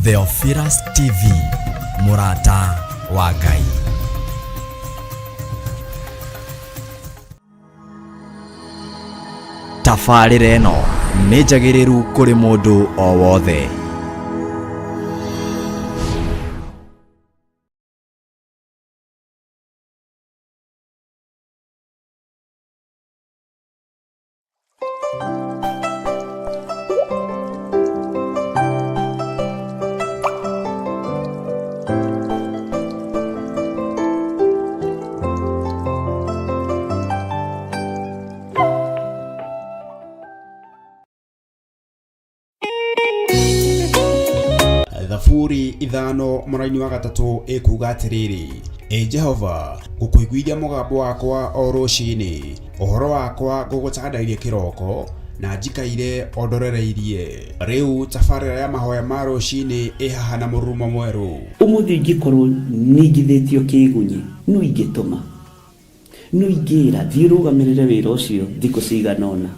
Theophilus TV, Murata wa Ngai. Tabarĩra ĩno nĩ njagĩrĩru kũrĩ mũndũ o wothe. Thaburi ithano mũraini wa gatatũ ĩkuuga atĩrĩrĩ: Jehova, ngũkũiguithia mũgambo wakwa o rũciinĩ, ũhoro wakwa ngũgũcandairie kĩroko, na njikaire ondorereirie. Rĩu tabarĩra ya mahoya ma rũciinĩ ĩhaha na mũrurumo mwerũ. Ũmũthĩ ingĩkorwo nĩingithĩtio kĩgunyi, no ingĩtũma, no ingĩra thiĩ rũgamĩrĩre wĩra ũcio thikũ cigana ũna.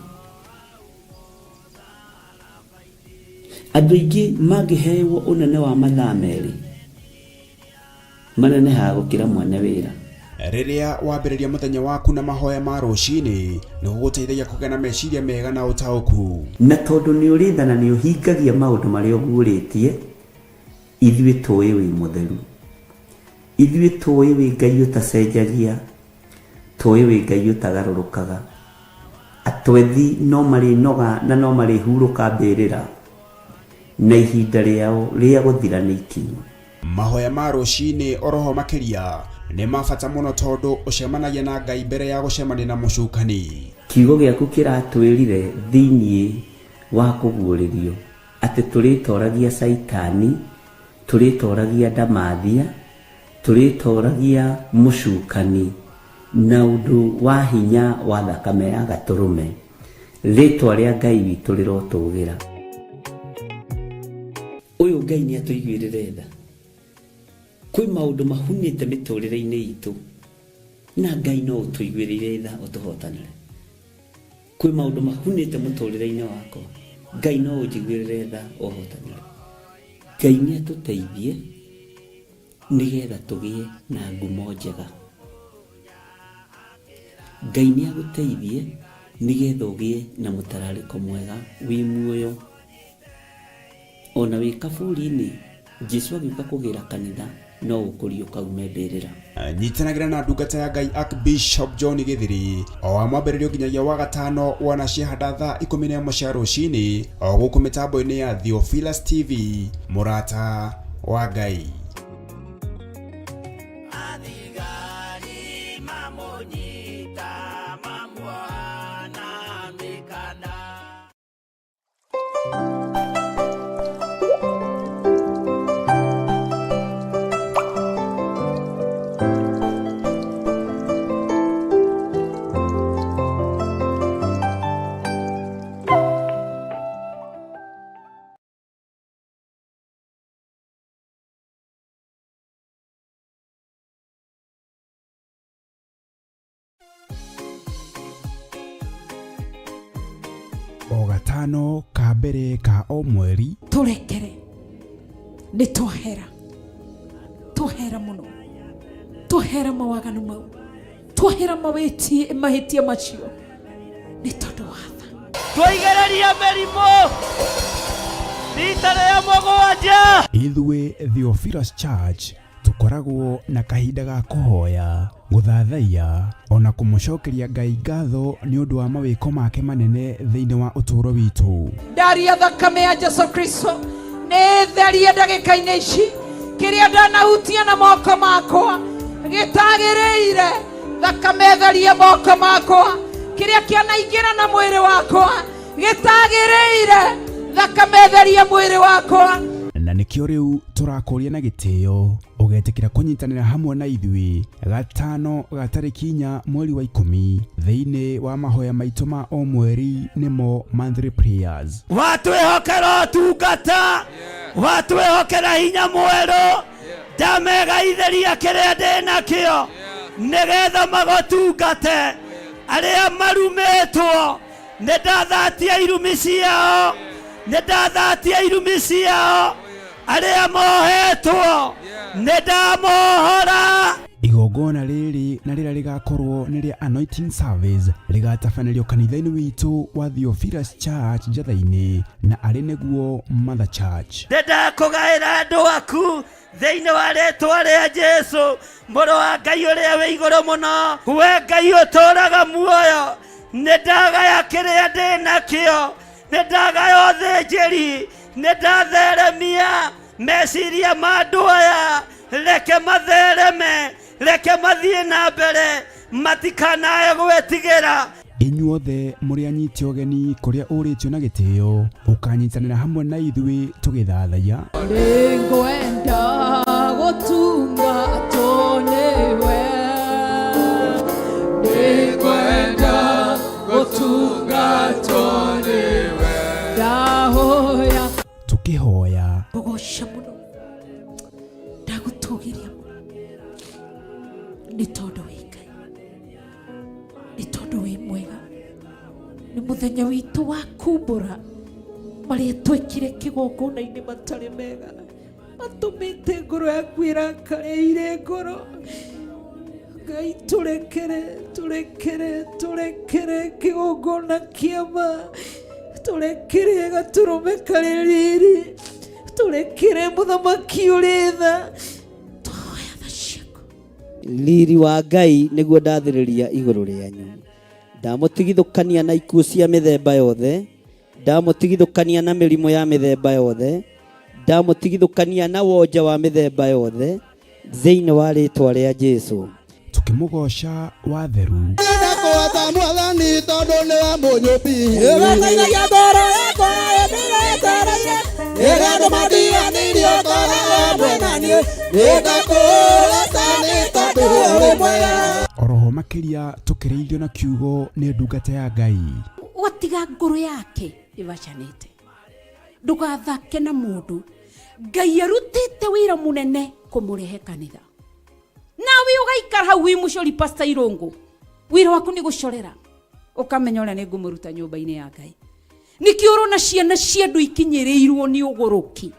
Andũ aingĩ mangĩheyo ũnene wa mathaa merĩ, manenehaga gũkĩra mwene wĩra. Rĩrĩa wambĩrĩria mũthenya waku na mahoya ma rũciinĩ, nĩ gũgũteithagia kũgĩa na meciria mega na ũtaũku. Na tondũ nĩ ũrĩtha na nĩ ũhingagia maũndũ marĩa ũguũrĩtie, ithuĩ tũĩ wĩ mũtheru, ithuĩ tũĩ wĩ Ngai ũtacenjagia, tũĩ wĩ Ngai ũtagarũrũkaga. Atwethi no marĩnoga na no marĩhurũka mbĩrĩra, na ihinda rĩao rĩa gũthira nĩ ikinyu. Mahoya ma rũciinĩ oroho makĩria nĩ mabata mũno tondũ ũcemanagia na Ngai mbere ya gũcemania na mũcukani. Kiugo gĩaku kĩratwĩrire thĩinĩ wa kũguũrĩrio atĩ tũrĩtoragia Saitani, tũrĩtoragia Ndamathia, tũrĩtoragia mũcukani na ũndũ wa hinya wa thakame ya gatũrũme. Rĩtwa rĩa Ngai witũ rĩrotũgĩra. Ũyũ Ngai nĩ atũiguĩrĩre tha. Kwĩ maũndũ mahunĩte mĩtũrĩre-inĩ itũ, na Ngai no ũtũiguĩrĩre tha ũtũhotanĩre. Kwĩ maũndũ mahunĩte mũtũrĩre-inĩ wakwa, Ngai no ũnjiguĩrĩre tha ũhotanĩre. Ngai nĩ atũteithie nĩgetha tũgĩe na ngumo njega. Ngai nĩ agũteithie nĩgetha ũgĩe na mũtararĩko mwega wĩ muoyo. Ona wĩ kaburi-inĩ, Jesũ agĩũka kũgĩra kanitha, no ũkũrio kaume mbĩrĩra. Nyitanagĩra na ndungata ya Ngai Archbishop John Gĩthiri o wa mwambĩrĩrio nginyagia wa gatano wana ciahanda thaa 11 cia rũciinĩ o gũkũ mĩtambo-inĩ ya Theophilus TV, Murata wa Ngai. O gatano ka mbere ka o mweri turekere nĩ twahera mũno, twahera mawaganu mau, twahera mahĩtia macio nĩ tondũ wa tha. Tũigereria mĩrimũ rita rĩa mũgwanja. Ithuĩ Theophilus Church tukoragwo na kahinda ga kũhoya, gũthathaiya ona kũmũcokeria Ngai ngatho nĩ ũndũ wa mawĩko make manene thĩinĩ wa ũtũũro witũ. Ndaria thakame ya Jesũ Kristo nĩ therie ndagĩka-inĩ ici, kĩrĩa ndanahutia na moko makwa gĩtagĩrĩire. Thakame therie moko makwa, kĩrĩa kĩanaingĩra na mwĩrĩ wakwa gĩtagĩrĩire. Thakame therie mwĩrĩ wakwa. Na nĩkĩo rĩu tũrakũria na gĩtĩo ũgetĩkĩra kũnyitanĩra hamwe na ithuĩ gatano ga tarĩki 4 mweri wa 10 thĩinĩ wa mahoya maitũ ma o mweri, nĩmo monthly prayers. Watwĩhokera ũtungata, watwĩhokera hinya mwerũ, ndamegaithĩria kĩrĩa ndĩ nakĩo nĩgetha magũtungate. Arĩa marumĩtwo nĩndathatia irumi ciao, nĩndathatia irumi ciao, aria mohetwo nidamohora. Igongona rĩrĩ na rĩrĩa rĩgakorwo nĩ rĩa anointing service rĩgatabanĩrio kanitha-inĩ witũ wa Theophilus Church Njatha-inĩ na arĩ nĩguo Mother Church. Ndĩndakũgaĩra andũ aku thĩinĩ wa rĩĩtwa rĩa Jesũ, mũrũ wa Ngai ũrĩa wĩ igũrũ mũno, we Ngai ũtũũraga muoyo. Nĩndagaya kĩrĩa ndĩ nakĩo, nĩndagaya ũthĩnjĩri, nĩndatheremia meciria ma andũ aya, reke mathereme, reke mathiĩ na mbere, matikanae gwĩtigĩra. Inyuothe mũrĩ anyiti ũgeni kũrĩa ũrĩtio na gĩtĩo, ũkanyitanĩra hamwe na ithuĩ tũgĩthathaiya. Nĩngwenda gũtungatwo nĩwe, nĩngwenda gũtungatwo nĩwe, ndahoya tũkĩhoya ngũgũca mũno, ndagũtũgĩria mũno, nĩ tondũ wĩ Ngai, nĩ tondũ wĩ mwega, nĩ mũthenya witũ wa kumbũra marĩa twekire kĩgongona-inĩ matarĩ mega, matũmĩte ngoro yaku ĩrakare irĩ ngoro. Ngai tũrekere kĩgongona kĩama, tũrekere gatũrũme karĩ riri, tũrekere mũthamaki ũrĩ tha, tũhoya tha ciaku. Riri wa Ngai nĩguo ndathĩrĩria igũrũ rĩanyu, ndamũtigithũkania na ikuũ cia mĩthemba yothe, ndamũtigithũkania na mĩrimũ ya mĩthemba yothe, ndamũtigithũkania na wonja wa mĩthemba yothe thĩinĩ wa rĩĩtwa rĩa Jesũ. Tukĩmũgoca wa theru oroho makĩria tũkĩrĩithio na kiugo nĩ ndungata ya Ngai. Watiga ngoro yake ivacanĩte, ndũgathake na mũndũ. Ngai arutĩte wĩra mũnene kũmũrehe kanitha, nawe ũgaikara hau wĩ mũcori Pastor Irũngũ, wĩra waku nĩ gũcorera, ũkamenya ũrĩa nĩ ngũmũruta nyũmba-inĩ ya Ngai. Nĩkĩo ũrona ciana cia andũ ikinyĩrĩirwo nĩ ũgũrũki,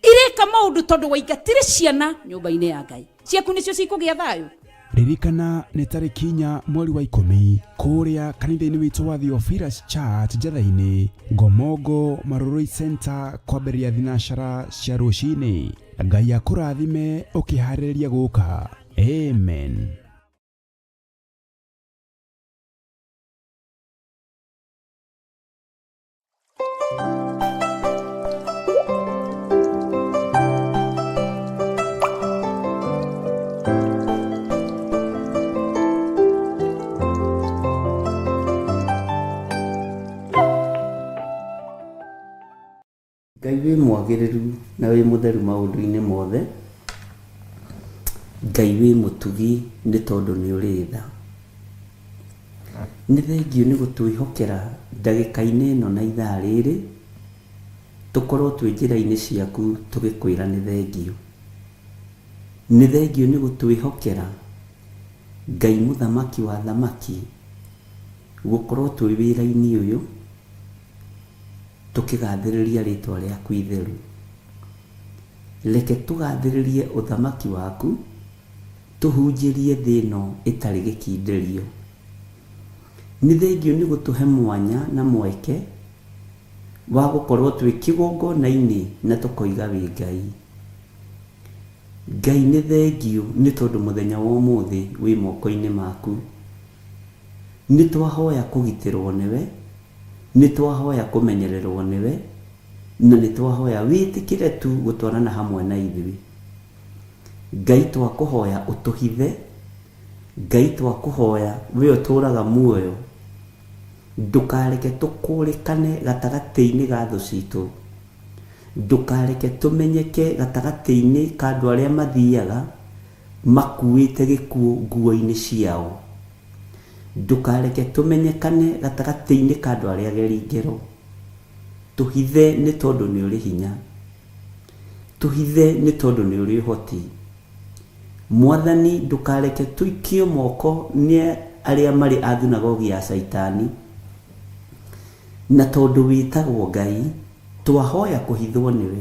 ireka maũndũ tondũ waingatire ciana nyũmba-inĩ ya Ngai, ciaku nĩcio cikũgĩa thayũ. Ririkana nĩ tarĩki 4 mweri wa 10 kũrĩa kanitha-inĩ witũ wa Theophilus Church Njatha-inĩ, Ngomongo Maroroi Center, kwambĩrĩria thinacara cia rũcinĩ. Ngai akũrathime ũkĩharĩrĩria gũka. Amen. Ngai wĩ mwagĩrĩru na wĩ mũtheru maũndũ-inĩ mothe. Ngai wĩ mũtugi nĩ tondũ nĩ ũrĩ tha. Nĩ thengio nĩ gũtwĩhokera ndagĩka-inĩ ĩno na ithaa rĩrĩ, tũkorwo twĩ njĩra-inĩ ciaku tũgĩkwĩra nĩ thengio. Nĩ thengio nĩ gũtwĩhokera Ngai mũthamaki wa thamaki, gũkorwo twĩ wĩra-inĩ ũyũ tũkĩgathĩrĩria rĩtwa rĩaku itheru. Reke tũgathĩrĩrie ũthamaki waku, tũhunjĩrie thĩ ĩno ĩtarĩ gĩkindĩrio. Nĩ thengio nĩ gũtũhe mwanya na mweke wa gũkorwo twĩ kĩgongona-inĩ na tũkoiga wĩ Ngai. Ngai nĩ thengio nĩ tondũ mũthenya wa ũmũthĩ wĩ moko-inĩ maku. Nĩ twahoya kũgitĩrwo nĩwe, nĩ twahoya kũmenyererwo nĩwe, na nĩ twahoya wĩtĩkĩre tu gũtwarana hamwe na ithuĩ. Ngai twakũhoya ũtũhithe, Ngai twakũhoya we ũtũũraga muoyo, ndũkareke tũkũrĩkane gatagatĩ-inĩ ga thũ citũ, ndũkareke tũmenyeke gatagatĩ-inĩ ka andũ arĩa mathiaga makuĩte gĩkuũ nguo-inĩ ciao, ndũkareke tũmenyekane gatagatĩ-inĩ ka andũ arĩa ageri ngero. Tũhithe nĩ tondũ nĩ ũrĩ hinya, tũhithe nĩ tondũ nĩ ũrĩ ũhoti. Mwathani ndũkareke tũikio moko nĩ arĩa marĩ a thunagogi ya Saitani, na tondũ wĩtagwo Ngai twahoya kũhithwo nĩwe,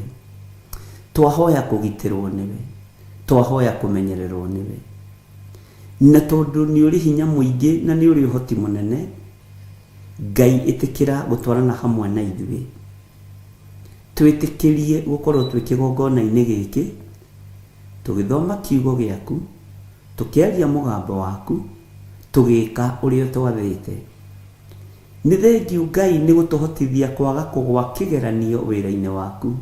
twahoya kugitirwo niwe, twahoya kumenyererwo niwe. Na tondu ni uri hinya muingi na ni uri uhoti munene, Ngai itikira gutwarana hamwe na ithuĩ. Twitikirie gukorwo twi kigongona-inĩ gĩkĩ, tugithoma kiugo gĩaku, tukiaria mugambo waku, tugika uria twathĩte. Nĩ thengiũ Ngai nĩ gũtũhotithia kwaga kũgwa kĩgeranio wĩra-inĩ waku.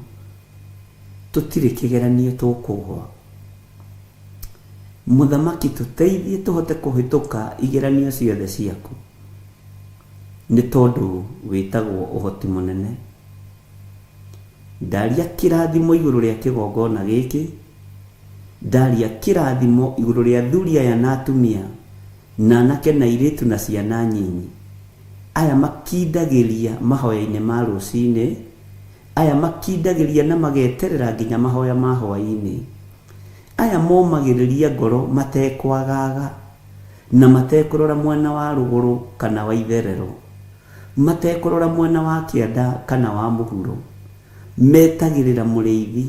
Tũtirĩ kĩgeranio tũkũgwa. Mũthamaki tũteithie tũhote kũhĩtũka igeranio ciothe ciaku, nĩ tondũ wĩtagwo ũhoti mũnene. Ndaria kĩrathimo igũrũ rĩa kĩgongona gĩkĩ, ndaria kĩrathimo igũrũ rĩa athuri aya na atumia, na anake na airĩtu na ciana nyinyi, aya makindagĩria mahoya-inĩ ma rũcinĩ, aya makindagĩria na mageterera nginya mahoya ma hwaĩ-inĩ, aya momagĩrĩria ngoro matekwagaga na matekũrora mwena wa rũgũrũ kana wa itherero, matekũrora mwena wa kĩanda kana wa mũhuro, metagĩrĩra mũrĩithi.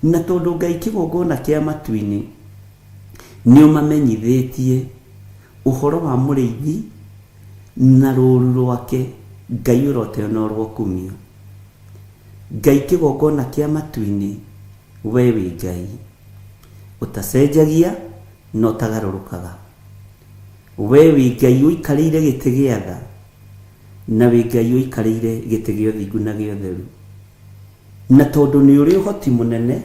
Na tondũ Ngai kĩgongona kĩa matu-inĩ nĩ ũmamenyithĩtie ũhoro wa mũrĩithi na rũũru rwake, Ngai ũroteo na ũrwokumio. Ngai kĩgongona kĩa matu-inĩ, we wĩ Ngai utacenjagia na utagarũrũkaga. We wĩ Ngai ũikarĩire gĩtĩ gĩa tha, na wĩ Ngai ũikarĩire gĩtĩ gĩa ũthingu na gĩa ũtheru. Na tondu ni uri uhoti munene,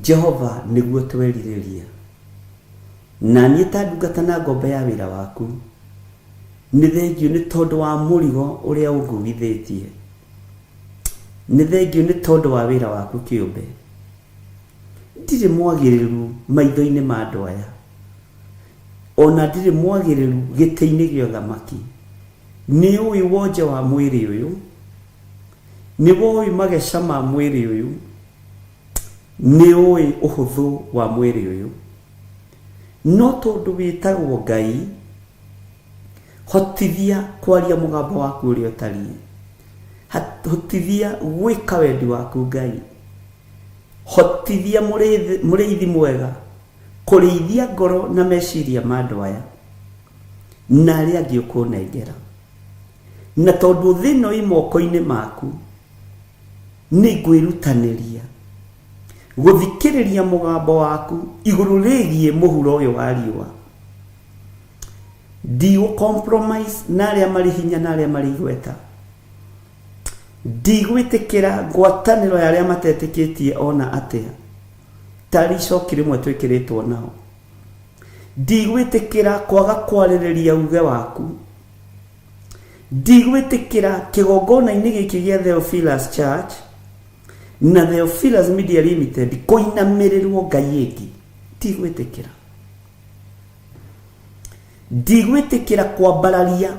Jehova niguo twerirĩria. Na niĩ ta ndungata na ngombe ya wĩra waku, nĩ thengiũ nĩ tondu wa mũrigo ũrĩa ũnguithĩtie. Nĩ thengiũ nĩ tondu wa wĩra waku kĩũmbe. Ndirĩ mwagĩrĩru maitho-inĩ ma andũ aya, ona ndirĩ mwagĩrĩru gĩtĩ-inĩ gĩa ũthamaki. Nĩ ũĩ wonje wa mwĩrĩ ũyũ, nĩ ũĩ mageca ma mwĩrĩ ũyũ, nĩ ũĩ ũhũthũ wa mwĩrĩ ũyũ. No tondu wĩtagwo Ngai, hotithia kwaria mũgambo waku ũrĩa ũtariĩ, hotithia gwĩka wendi waku Ngai, hotithia mũrĩithi mwega kũrĩithia ngoro na meciria ma andũ aya na arĩa angĩ ũkũnengera. Na tondu thĩno i moko-inĩ maku, nĩ ngwĩrutanĩria gũthikĩrĩria mũgambo waku igũrũ rĩgiĩ mũhuro ũyũ wa riũa. Ndigũ-compromise na arĩa marĩ hinya na arĩa marĩ igweta. Ndigwĩtĩkĩra ngwatanĩro ya arĩa matetĩkĩtie ona atĩa, tarĩ icoki rĩmwe twĩkĩrĩtwo nao. Ndigwĩtĩkĩra kwaga kwarĩrĩria uge waku. Ndigwĩtĩkĩra kĩgongona-inĩ gĩkĩ gĩa Theophilus Church na Theophilus Media Limited kũinamĩrĩrwo Ngai ĩngĩ. Ndigwĩtĩkĩra. Ndigwĩtĩkĩra kwambararia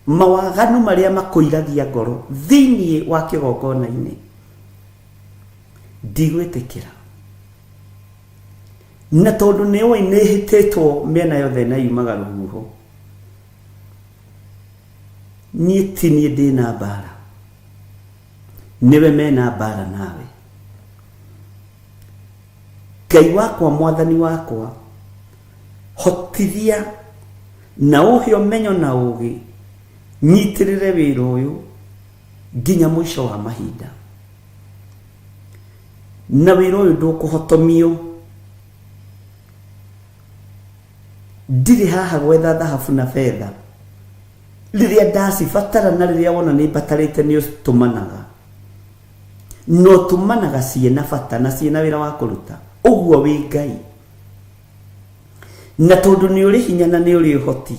mawaganu marĩa makũiragia ngoro thĩinĩ wa kĩgongona-inĩ. Ndigwĩtĩkĩra. Na tondu nĩ ũĩ nĩ hĩtĩtwo mĩena yothe na yumaga rũhuho, niĩ ti niĩ ndĩna mbara, nĩwe mena mbara nawe. Ngai wakwa, mwathani wakwa, hotithia na ũhe ũmenyo na ũũgĩ, nyitĩrĩre wĩra ũyũ nginya mũico wa mahinda. Na wĩra ũyũ ndũkũhotomio. Ndirĩ haha gwetha thahabu na fedha. Rĩrĩa ndacibatara na rĩrĩa wona nĩ mbatarĩte nĩ ũtũmanaga. No tũmanaga ciĩna bata na ciĩna wĩra wa kũruta. Ũguo wĩ Ngai. Na tondu nĩ ũrĩ hinya na nĩ ũrĩ ũhoti,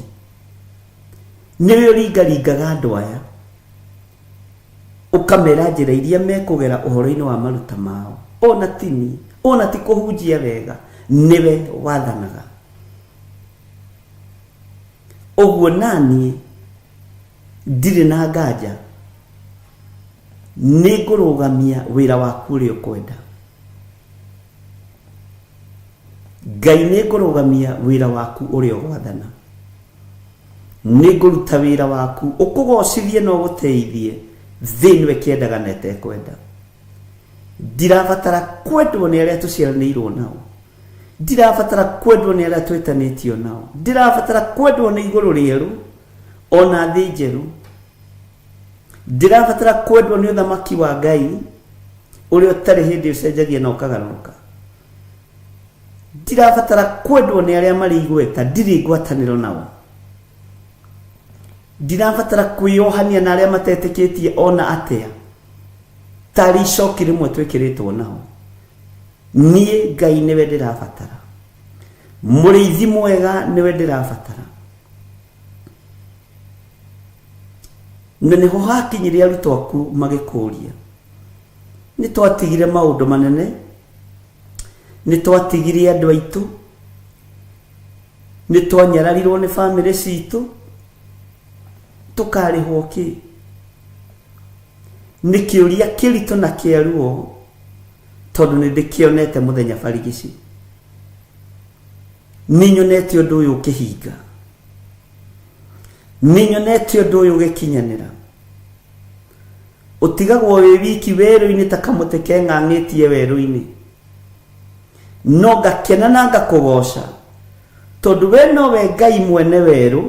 nĩwe ũringaringaga andũ aya, ũkamera njĩra iria mekũgera ũhoro-inĩ wa maruta mao. Ona tini, ona ti kũhunjia wega, nĩwe wathanaga. Ũguo naniĩ ndirĩ na nganja, nĩ ngũrũgamia wĩra waku ũrĩa ũkwenda. Ngai nĩ ngũrũgamia wĩra waku ũrĩa ũgwathana. Nĩ ngũruta wĩra waku ũkũgocithie na ũgũteithie thĩinĩ we kĩendaga na etekwenda. ndirabatara kwendwo nĩ arĩa tũciaranĩirwo nao, ndirabatara kwendwo nĩ arĩa twĩtanĩtio nao, ndirabatara kwendwo nĩ igũrũ rĩerũ ona thĩ njerũ, ndirabatara kwendwo nĩ ũthamaki wa Ngai ũrĩa ũtarĩ hĩndĩ ũcenjagia na ũkagarũrũka, ndirabatara kwendwo nĩ arĩa marĩ igweta ndirĩ ngwatanĩro nao, ndirabatara kwĩyohania na arĩa matetĩkĩtie ona atĩa tarĩ icoki rĩmwe twĩkĩrĩtwo nao. Niĩ Ngai nĩwe ndĩrabatara, mũrĩithi mwega nĩwe ndĩrabatara. Na nĩho hakinyire arutwo aku magĩkũria, nĩ twatigire maũndũ manene, nĩ twatigire andũ aitũ, nĩ twanyararirwo nĩ bamĩrĩ citũ, tũkarĩhwo kĩ? Nĩ kĩũria kĩritũ na kĩaruo tondũ nĩ ndĩkĩonete mũthenya barigici, nĩ nyonete ũndũ ũyũ ũkĩhinga, nĩ nyonete ũndũ ũyũ ũgĩkinyanĩra. Ũtigagwo wĩ wiki werũ-inĩ ta kamũtĩ keng'ang'ĩtie werũ-inĩ, no ngakena na ngakũgoca tondũ we nowe Ngai mwene werũ,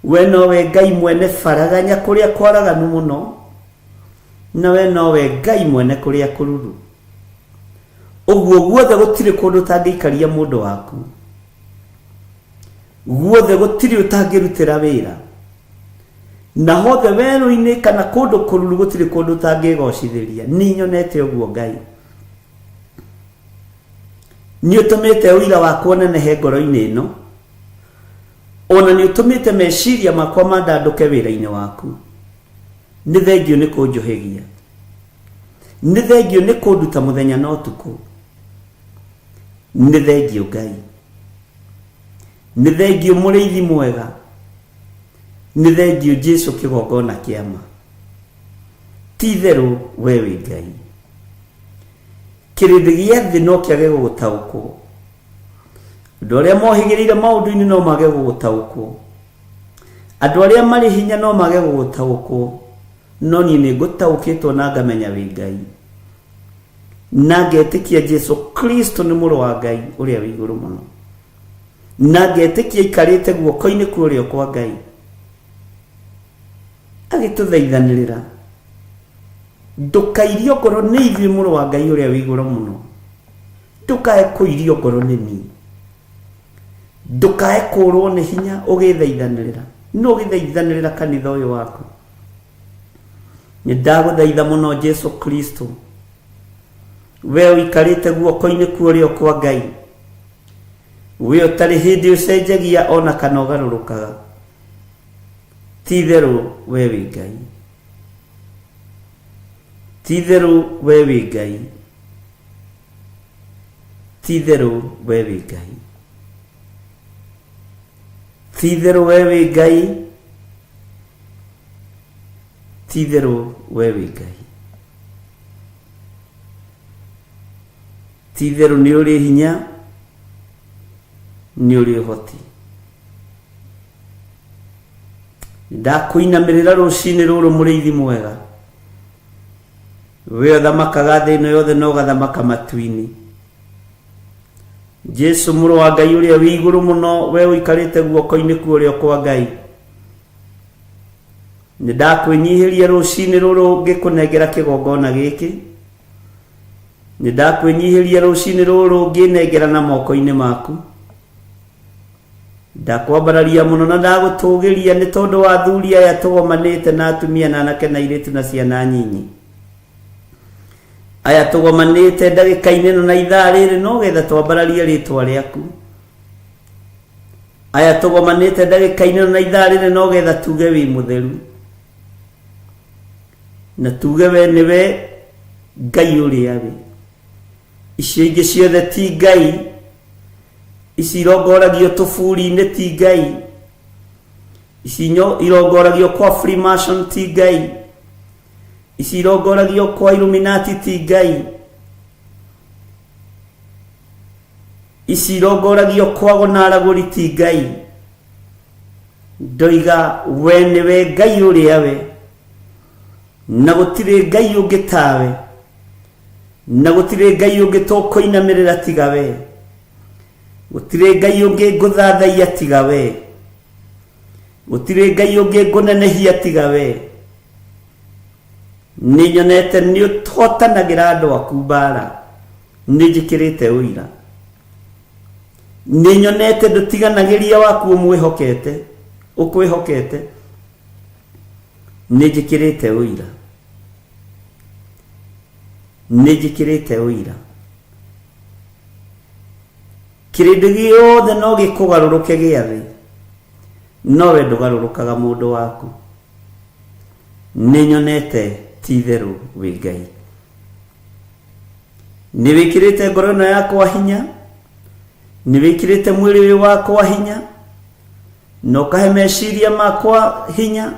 we nowe Ngai mwene faraganya kũrĩa kwaraganu mũno, na we nowe Ngai mwene kũrĩa kũruru. Ũguo guothe gũtirĩ kũndũ ũtangĩikaria mũndũ waku, guothe gũtirĩ ũtangĩrutĩra wĩra, na hothe werũ-inĩ kana kũndũ kũruru gũtirĩ kũndũ ũtangĩgocithĩria. Nĩ nyonete ũguo Ngai, nĩ ũtũmĩte ũira wakwa ũnenehe ngoro-inĩ ĩno, ona nĩ ũtũmĩte meciria makwa mandandũke wĩra-inĩ waku. Nĩ thengio nĩ kũnjohegia, nĩ thengio nĩ kũnduta mũthenya na ũtukũ, nĩ thengio Ngai, nĩ thengio mũrĩithi mwega, nĩ thengio Jesũ kĩgongona kĩama. Ti itherũ we wĩ Ngai, kĩrĩndĩ gĩa thĩ no kĩage gũgũtaũkwo, andũ arĩa mohĩgĩrĩire maũndũ-inĩ no mage gũgũtaũkwo, andũ arĩa marĩ hinya no mage gũgũtaũkwo, no niĩ nĩ ngũtaũkĩtwo na ngamenya wĩ Ngai, na ngetĩkia Jesũ Kristo nĩ mũrũ wa Ngai ũrĩa wĩ igũrũ mũno, na ngetĩkia aikarĩte guoko-inĩ kwa ũrĩo kwa Ngai agĩtũthaithanĩrĩra. Ndũkairio ngoro nĩ ithuĩ mũrũ wa Ngai ũrĩa wĩ igũrũ mũno, ndũkae kũirio ngoro nĩ niĩ, ndũkae kũrwo nĩ hinya ũgĩthaithanĩrĩra. No ũgĩthaithanĩrĩra kanitha ũyũ waku. Nĩ ndagũthaitha mũno Jesũ Kristo, we ũikarĩte guoko-inĩ kwa ũrĩo kwa Ngai, we ũtarĩ hĩndĩ ũcenjagia ona kana ũgarũrũkaga. Ti itherũ we wĩ Ngai, ti itherũ we wĩ Ngai, ti itherũ we wĩ Ngai, ti itherũ we wĩ Ngai, ti itherũ we wĩ Ngai, ti itherũ nĩ ũrĩ hinya, nĩ ũrĩ ũhoti. Ndakũinamĩrĩra rũcinĩ rũrũ mũrĩithi mwega, we ũthamakaga thĩ ĩno yothe na ũgathamaka matu-inĩ. Jesũ mũrũ wa Ngai ũrĩa wĩ igũrũ mũno, we ũikarĩte guoko-inĩ kwa ũrĩo kwa Ngai, nĩ ndakwĩnyihĩria rũcinĩ rũrũ ngĩkũnengera kĩgongona gĩkĩ, nĩ ndakwĩnyihĩria rũcinĩ rũrũ ngĩnengera na moko-inĩ maku. Ndakwambararia mũno na ndagũtũgĩria nĩ tondũ wa athuri aya tũgomanĩte na atumia na anake na airĩtu na ciana nyinyi, aya tũgomanĩte ndagĩka-inĩ ĩno na ithaa rĩrĩ no getha twambararie rĩtwa rĩaku, aya tũgomanĩte ndagĩka-inĩ ĩno na ithaa rĩrĩ no getha tuge wĩ mũtheru, na tuge we nĩwe Ngai ũrĩa wĩ. Icio ingĩ ciothe ti Ngai, ici irongoragio tũburi-inĩ ti Ngai, ici irongoragio kwa Freemason ti Ngai, ici irongoragio kwa Illuminati ti Ngai, ici irongoragio kwa gonaragũri ti Ngai. Ndoiga we nĩwe Ngai ũrĩa we, na gũtirĩ Ngai ũngĩ tawe, na gutire ngai ungi tukuinamirira tiga we gutire ngai ungi nguthathaia tiga we gutire ngai ungi ngunenehia tiga we ni nyonete ni utotanagira andu aku mbara ni njikirite uira ni nyonete ndutiganagiria waku umwihokete ukwihokete ni njikirite uira ni njikirite uira kirindi giothe no gikugaruruke giathi no we ndugarurukaga mundu waku ni nyonete titheru wi ngai ni wikirite ngoro ino yakwa hinya ni wikirite mwiri wakwa hinya no kahe meciria makwa hinya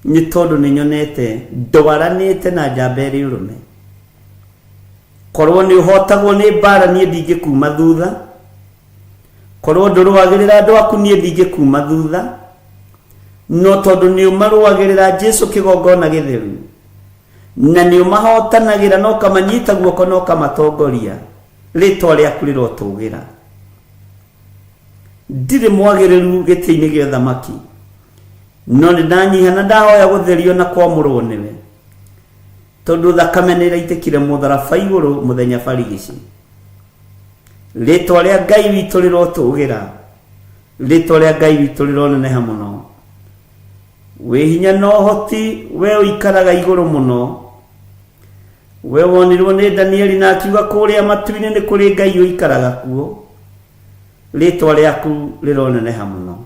ni tondu ni nyonete ndwaranite na njamberi urume korwo ni uhotagwo ni mbara nie ndingikuma thutha korwo ndurwagirira andu aku nie ndingikuma thutha no tondu ni umarwagirira Jesu kigongona githeru na ni umahotanagira no kamanyita guoko no kamatongoria ritwa riaku rirotugira ndire mwagiriru gitiini gio thamaki no ni ndanyihana ndahoya gutherio na kwamurwo niwe tondu thakame ni iraitikire mutharaba iguru muthenya barigici ritwa ria ngai witu rirotugira ritwa ria ngai witu rironeneha muno we hinya no hoti we uikaraga iguru muno we wonirwo ni Danieli na akiuga kuria matu-ini ni kuri ngai uikaraga kuo ritwa riaku rironeneha muno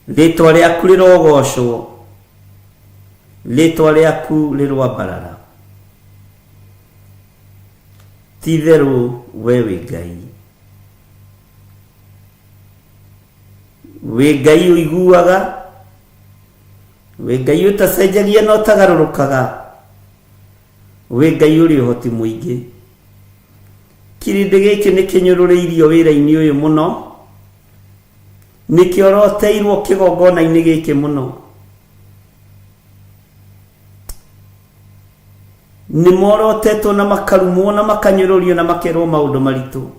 ritwa riaku rirogocwo ritwa riaku rirwambarara titheru we wi ngai wi ngai uiguaga wi ngai utacenjagia no tagarurukaga wi ngai uri uhoti muingi kirindi giki ni kinyururiirio wira-ini uyu muno ni kioroteirwo kigongona-ini giki muno ni morotetwo na makarumwo na makanyururio na makerwo maundu maritu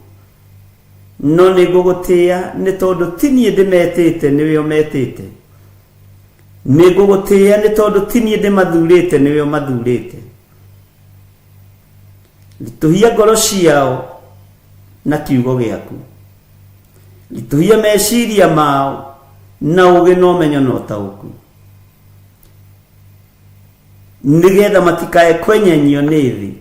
no ni gugutia ni tondu tinie ndimetete niwe umetete ni gugutia ni tondu tinie ndimathurite niwe umathurite lituhia ngoro ciao na kiugo giaku lituhia meciria mao na ugi no menyo no tauku nigetha matikae kwenyenyio ni thi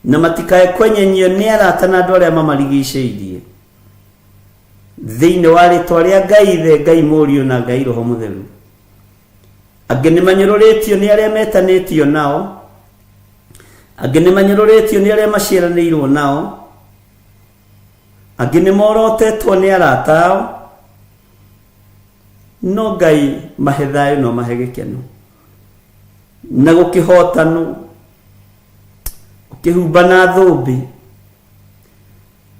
na matikae kwenyenyio ni arata na andu aria mamarigicĩirie thiini wa ritwa ria ngai ithe ngai mũriũ na ngai roho mutheru angĩ nĩ manyũrũrĩtio nĩ arĩa metanĩtio nao angĩ nĩ manyũrũrĩtio nĩ arĩa maciaranĩirwo nao angĩ nĩ morotetwo nĩ arata ao no ngai mahe thayũ no mahe gĩkeno na gũkĩhotanu ũkĩhumba na thũmbĩ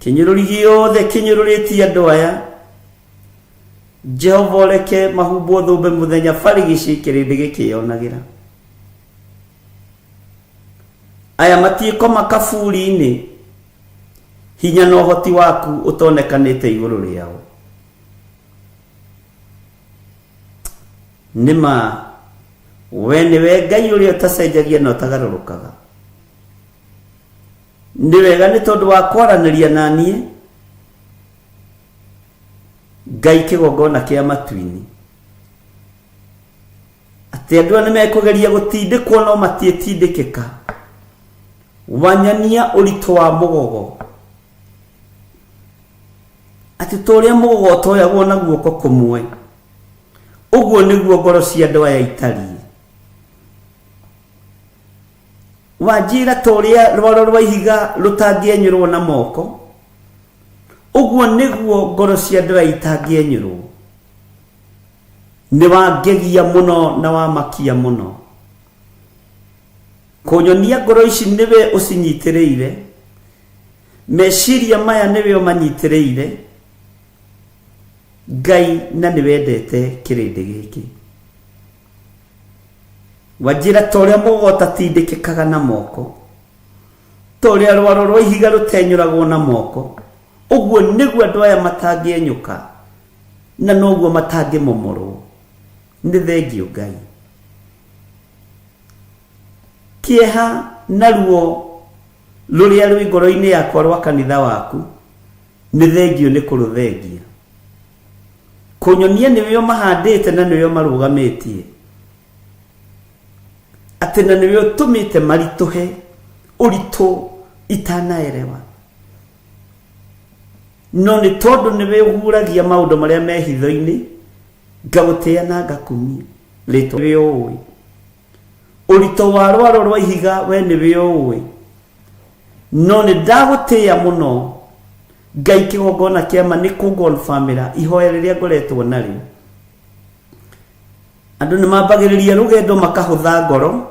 kĩnyũrũri gĩothe kĩnyũrũrĩtie andũ aya Jehova ũreke mahumbwo thũmbĩ mũthenya barigici kĩrĩndĩ gĩkĩyonagĩra aya matiĩkoma kaburi-inĩ hinya na ũhoti waku ũtonekanĩte igũrũ rĩao nĩma we nĩwe ngai ũrĩa ũtacenjagia na ũtagarũrũkaga nĩ wega nĩ tondũ wa kwaranĩria na niĩ ngai kĩgongona kĩa matu-inĩ atĩ andũ aya nĩ mekũgeria gũtindĩkwo no matiĩtindĩkĩka wanyania ũritũ wa mũgogo atĩ ta ũrĩa mũgogo ũtoyagwo na guoko kũmwe ũguo nĩguo ngoro cia andũ aya itariĩ wanjĩra ta ũrĩa rwaro rwa ihiga rũtangĩenyũrwo na moko ũguo nĩguo ngoro cia andũ aya itangĩenyũrwo nĩ wangegia mũno na wamakia mũno kũnyonia ngoro ici nĩwe ũcinyitĩrĩire meciria maya nĩwe ũmanyitĩrĩire ngai na nĩ wendete kĩrĩndĩ gĩkĩ Wajira toria mugota tindikikaga na moko. Toria rwaro rwa ihiga rutenyuragwo na moko. Uguo niguo andu aya matangienyuka. Na noguo matangimomorwo. Ni thengio Ngai. Kieha naruo ruria rwi ngoro-ini yakwa rwa kanitha waku. Ni thengio ni kuruthengia. Kunyonia niwe mahandite na niwe marugamitie. Ati na niwe utumite marituhe uritu itanaerewa. No ni tondu niwe uhuragia maundu maria me hitho-ini ngagutia na ngakumia rito we uwi. Urito wa rwaro rwa ihiga we niwe uwi. No ni ndagutia muno Ngai kigongona kiama ni kugonfamira ihoya riria ngoretwo nario. Andu ni mambagiriria rugendo makahutha ngoro.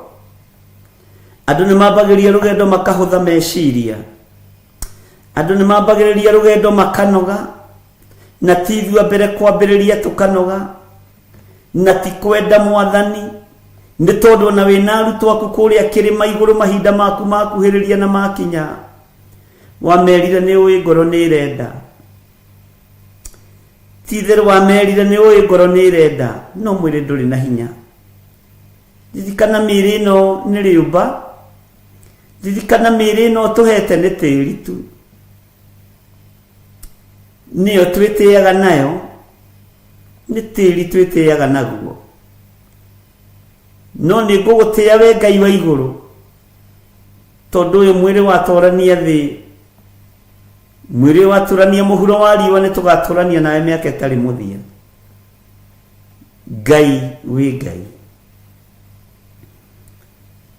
Andu ni mambagiriria rugendo makahutha meciria. Andu ni mambagiriria rugendo makanoga. Na tithua mbere kwambiriria tukanoga. Na ti kwenda Mwathani. Ni tondu na wina arutwo aku kuria kirima iguru mahinda maku makuhiriria na makinya. Wamerire ni uwi ngoro ni irenda. Titheru wamerire ni uwi ngoro ni irenda. No mwire nduri na hinya. Ririkana miri ino ni riumba. Ririkana miri ino tuhete ni tiri tu. Niyo twitiaga nayo. Ni tiri twitiaga naguo. No ni ngugutia we Ngai wa iguru. Tondu uyu mwiri watorania thi. Mwiri waturania muhuro wa riwa ni tugaturania nawe miaka itari muthia. Ngai wi Ngai.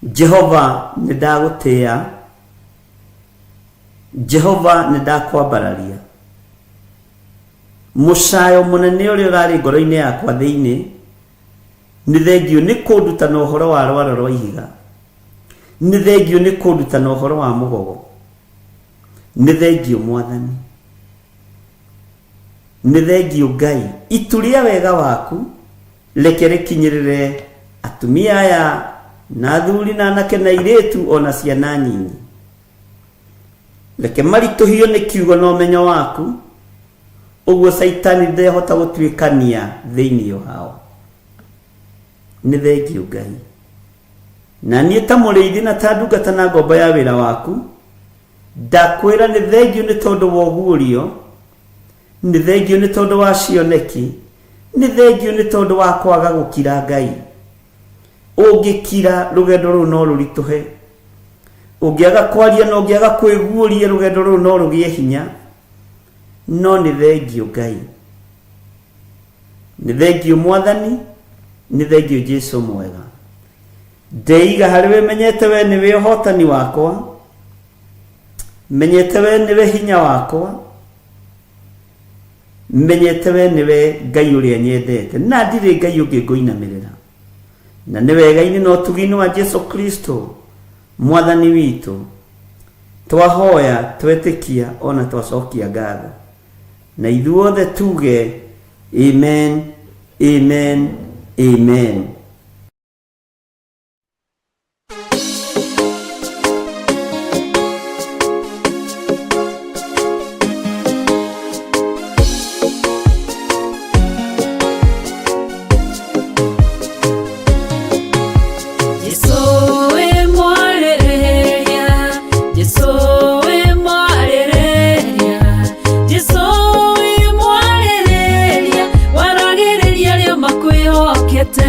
Jehova ni ndagutia. Jehova ni ndakwambararia. Musayo munene uri urari ngoro-ini yakwa thiini ni thengio ni kunduta na uhoro wa rwaro rwa ihiga. Ni thengio ni kunduta na uhoro wa mugogo. Ni thengio Mwathani. Ni thengio Ngai. Ituria wega waku reke rikinyirire atumia aya na athuri na anake na iretu ona ciana nyinyi. Reke marituhio ni kiugo na umenyo waku. Uguo Saitani ndehota gutwikania thiini hao. Ni thengio Ngai. Na nie ta muriithi na ta ndungata na ngombo ya wira waku. Ndakwira ni thengio ni tondu wa ugurio. Ni thengio ni tondu wa cioneki. Ni thengio ni tondu wa kwaga gukira Ngai. Ungikira rugendo ru no rurituhe. Ungiaga kwaria no ungiaga kwiguuria rugendo ru no rugie hinya. No ni thengio Ngai. Ni thengio Mwathani. Ni thengio Jesu mwega. Ndeiga hariwe menyete we niwe uhotani wakwa. Menyete we niwe hinya wakwa. Menyete we niwe Ngai uria nyendete. Na ndire Ngai ungi nguinamirira. Na ni wega-ini no tugini wa Jesu Kristo Mwathani witu. Twahoya twetikia ona twacokia ngatho. Na ithuothe tuge amen, amen, amen. Waragiriria rio makwihokete.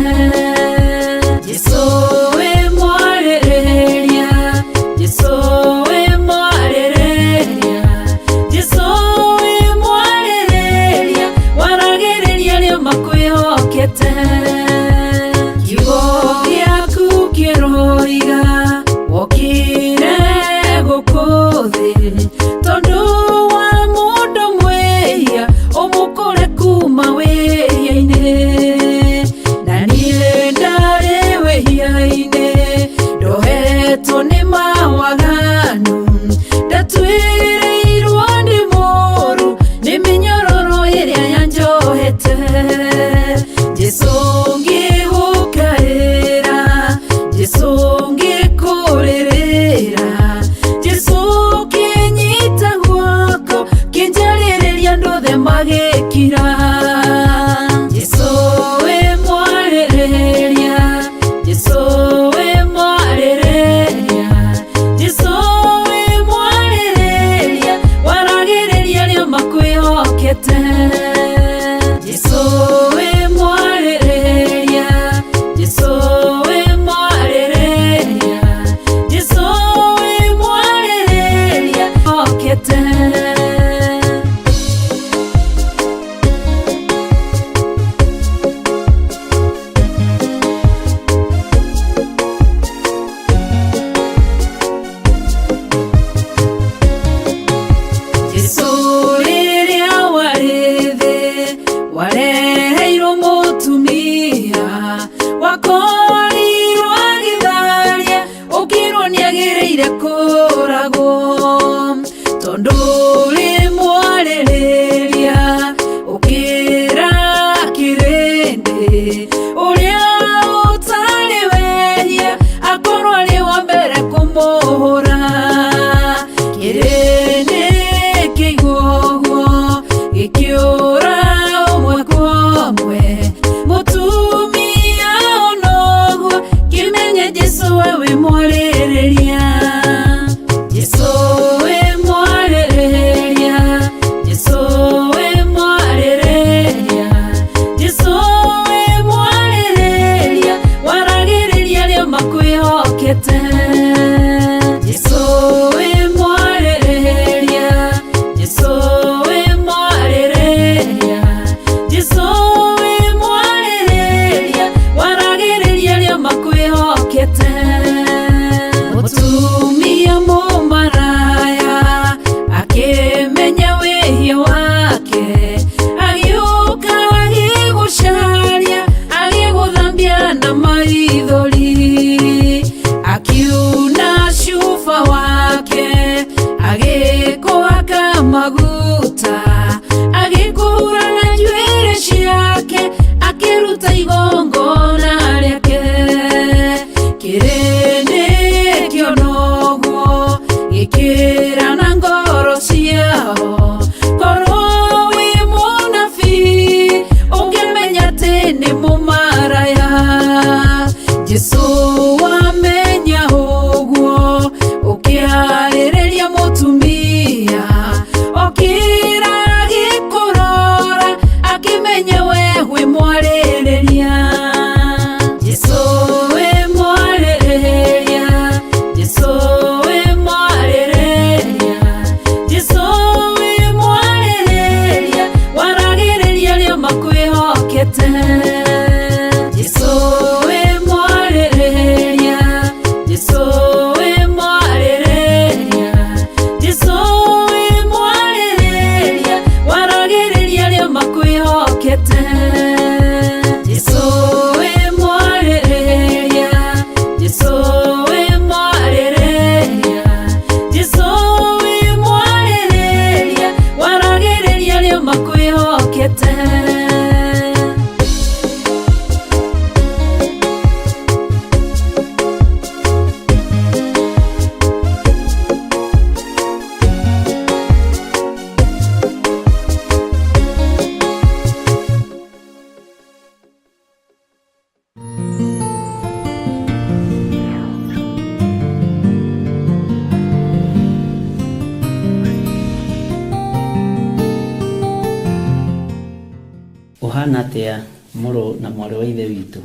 Muhana atia muro na mwari wa ithe witũ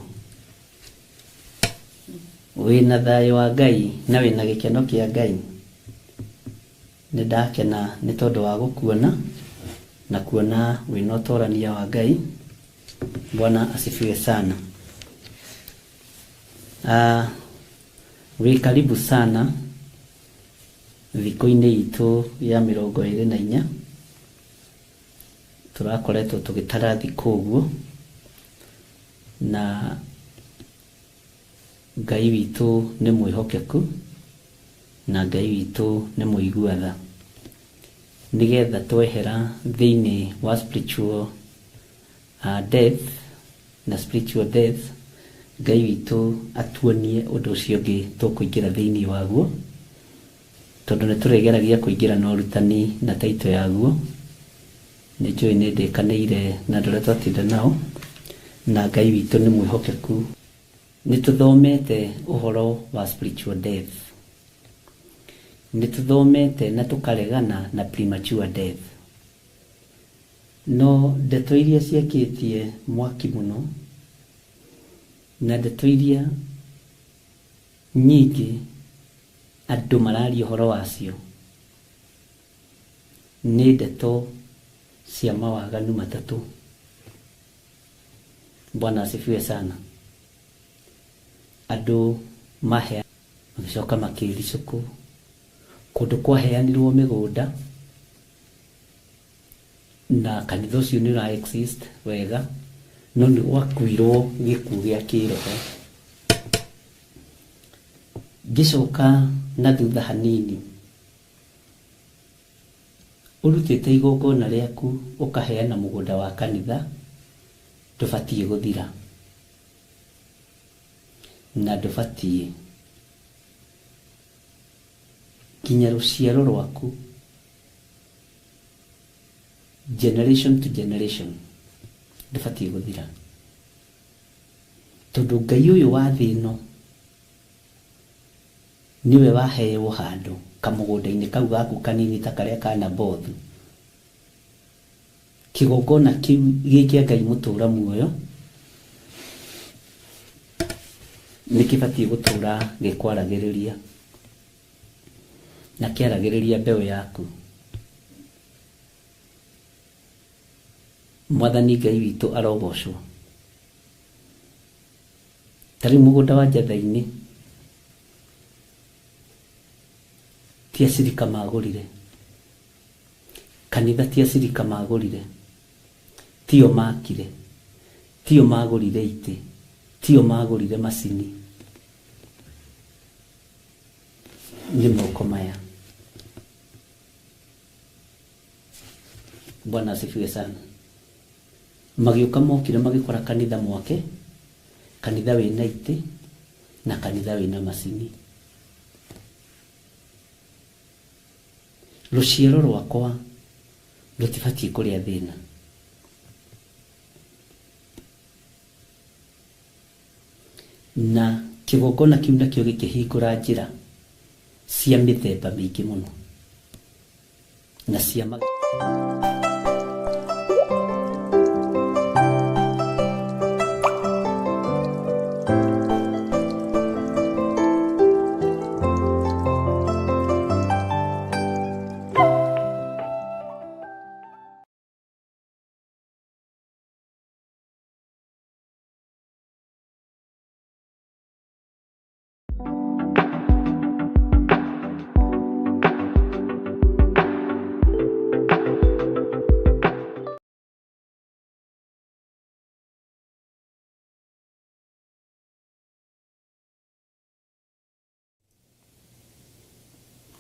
wĩna thayũ wa Ngai na wĩna gĩkeno kĩa Ngai. Nĩ ndakena nĩ tondũ wa gũkuona na kuona wĩna ũtorania wa Ngai. Bwana asifiwe sana. Wĩ karibu sana thikũ-inĩ itũ ya 24 tũrakoretwo tũgĩtara thikũ ũguo, na Ngai witũ nĩ mwĩhokeku na Ngai witũ nĩ mũigua tha, nĩgetha twehera thĩinĩ wa spiritual death na spiritual death. Ngai witũ atuonie ũndũ ũcio ũngĩ tũkũingĩra thĩinĩ waguo, tondũ nĩ tũregeragia kũingĩra na ũrutani na taito yaguo. Nĩ njũĩ nĩ ndĩkanĩire na andũ arĩa twatinda nao, na Ngai witũ nĩ mwĩhokeku. Nĩ tũthomete ũhoro wa spiritual death, nĩ tũthomete na tũkaregana na premature death. No ndeto iria ciakĩtie mwaki mũno na ndeto iria nyingĩ andũ mararia ũhoro wacio nĩ ndeto cia mawaganu matatũ. Bwana asifiwe sana. Andũ mahea magĩcoka makĩricũkũ, kũndũ kwaheanirwo mĩgũnda na kanitha ũcio nĩ ũra exist wega, no nĩ gwakuirwo gĩkuũ gĩa kĩroho. Ngĩcoka na thutha hanini, ũrutĩte igongona rĩaku ũkaheana mũgũnda wa kanitha, ndũbatiĩ gũthira na ndũbatiĩ nginya rũciaro rwaku, generation to generation, ndũbatiĩ gũthira, tondũ Ngai ũyũ wa thĩ ĩno niwe waheo handũ kamũgũnda-inĩ kau gaku kanini ta karĩa ka Nabothu. Kĩgongona kĩu gĩkĩa Ngai mũtũra muoyo nĩ kĩbatiĩ gũtũra gĩkwaragĩrĩria na kĩaragĩrĩria mbeũ yaku. Mwathani Ngai witũ arogocwo. Tarĩ mũgũnda wa Njatha-inĩ ti acirika magũrire, kanitha ti acirika magũrire, tio makire, tio magũrire itĩ, tio magũrire macini, nĩ moko maya. Bwana asifiwe sana. Magĩũka mokire magĩkora kanitha mwake, kanitha wĩna itĩ na kanitha wĩna macini. Rũciaro rwakwa rũtibatiĩ kũrĩa thĩna. Na kĩgongona kĩu nakĩo gĩkĩhingũra njĩra cia mĩthemba mĩingĩ mũno na cia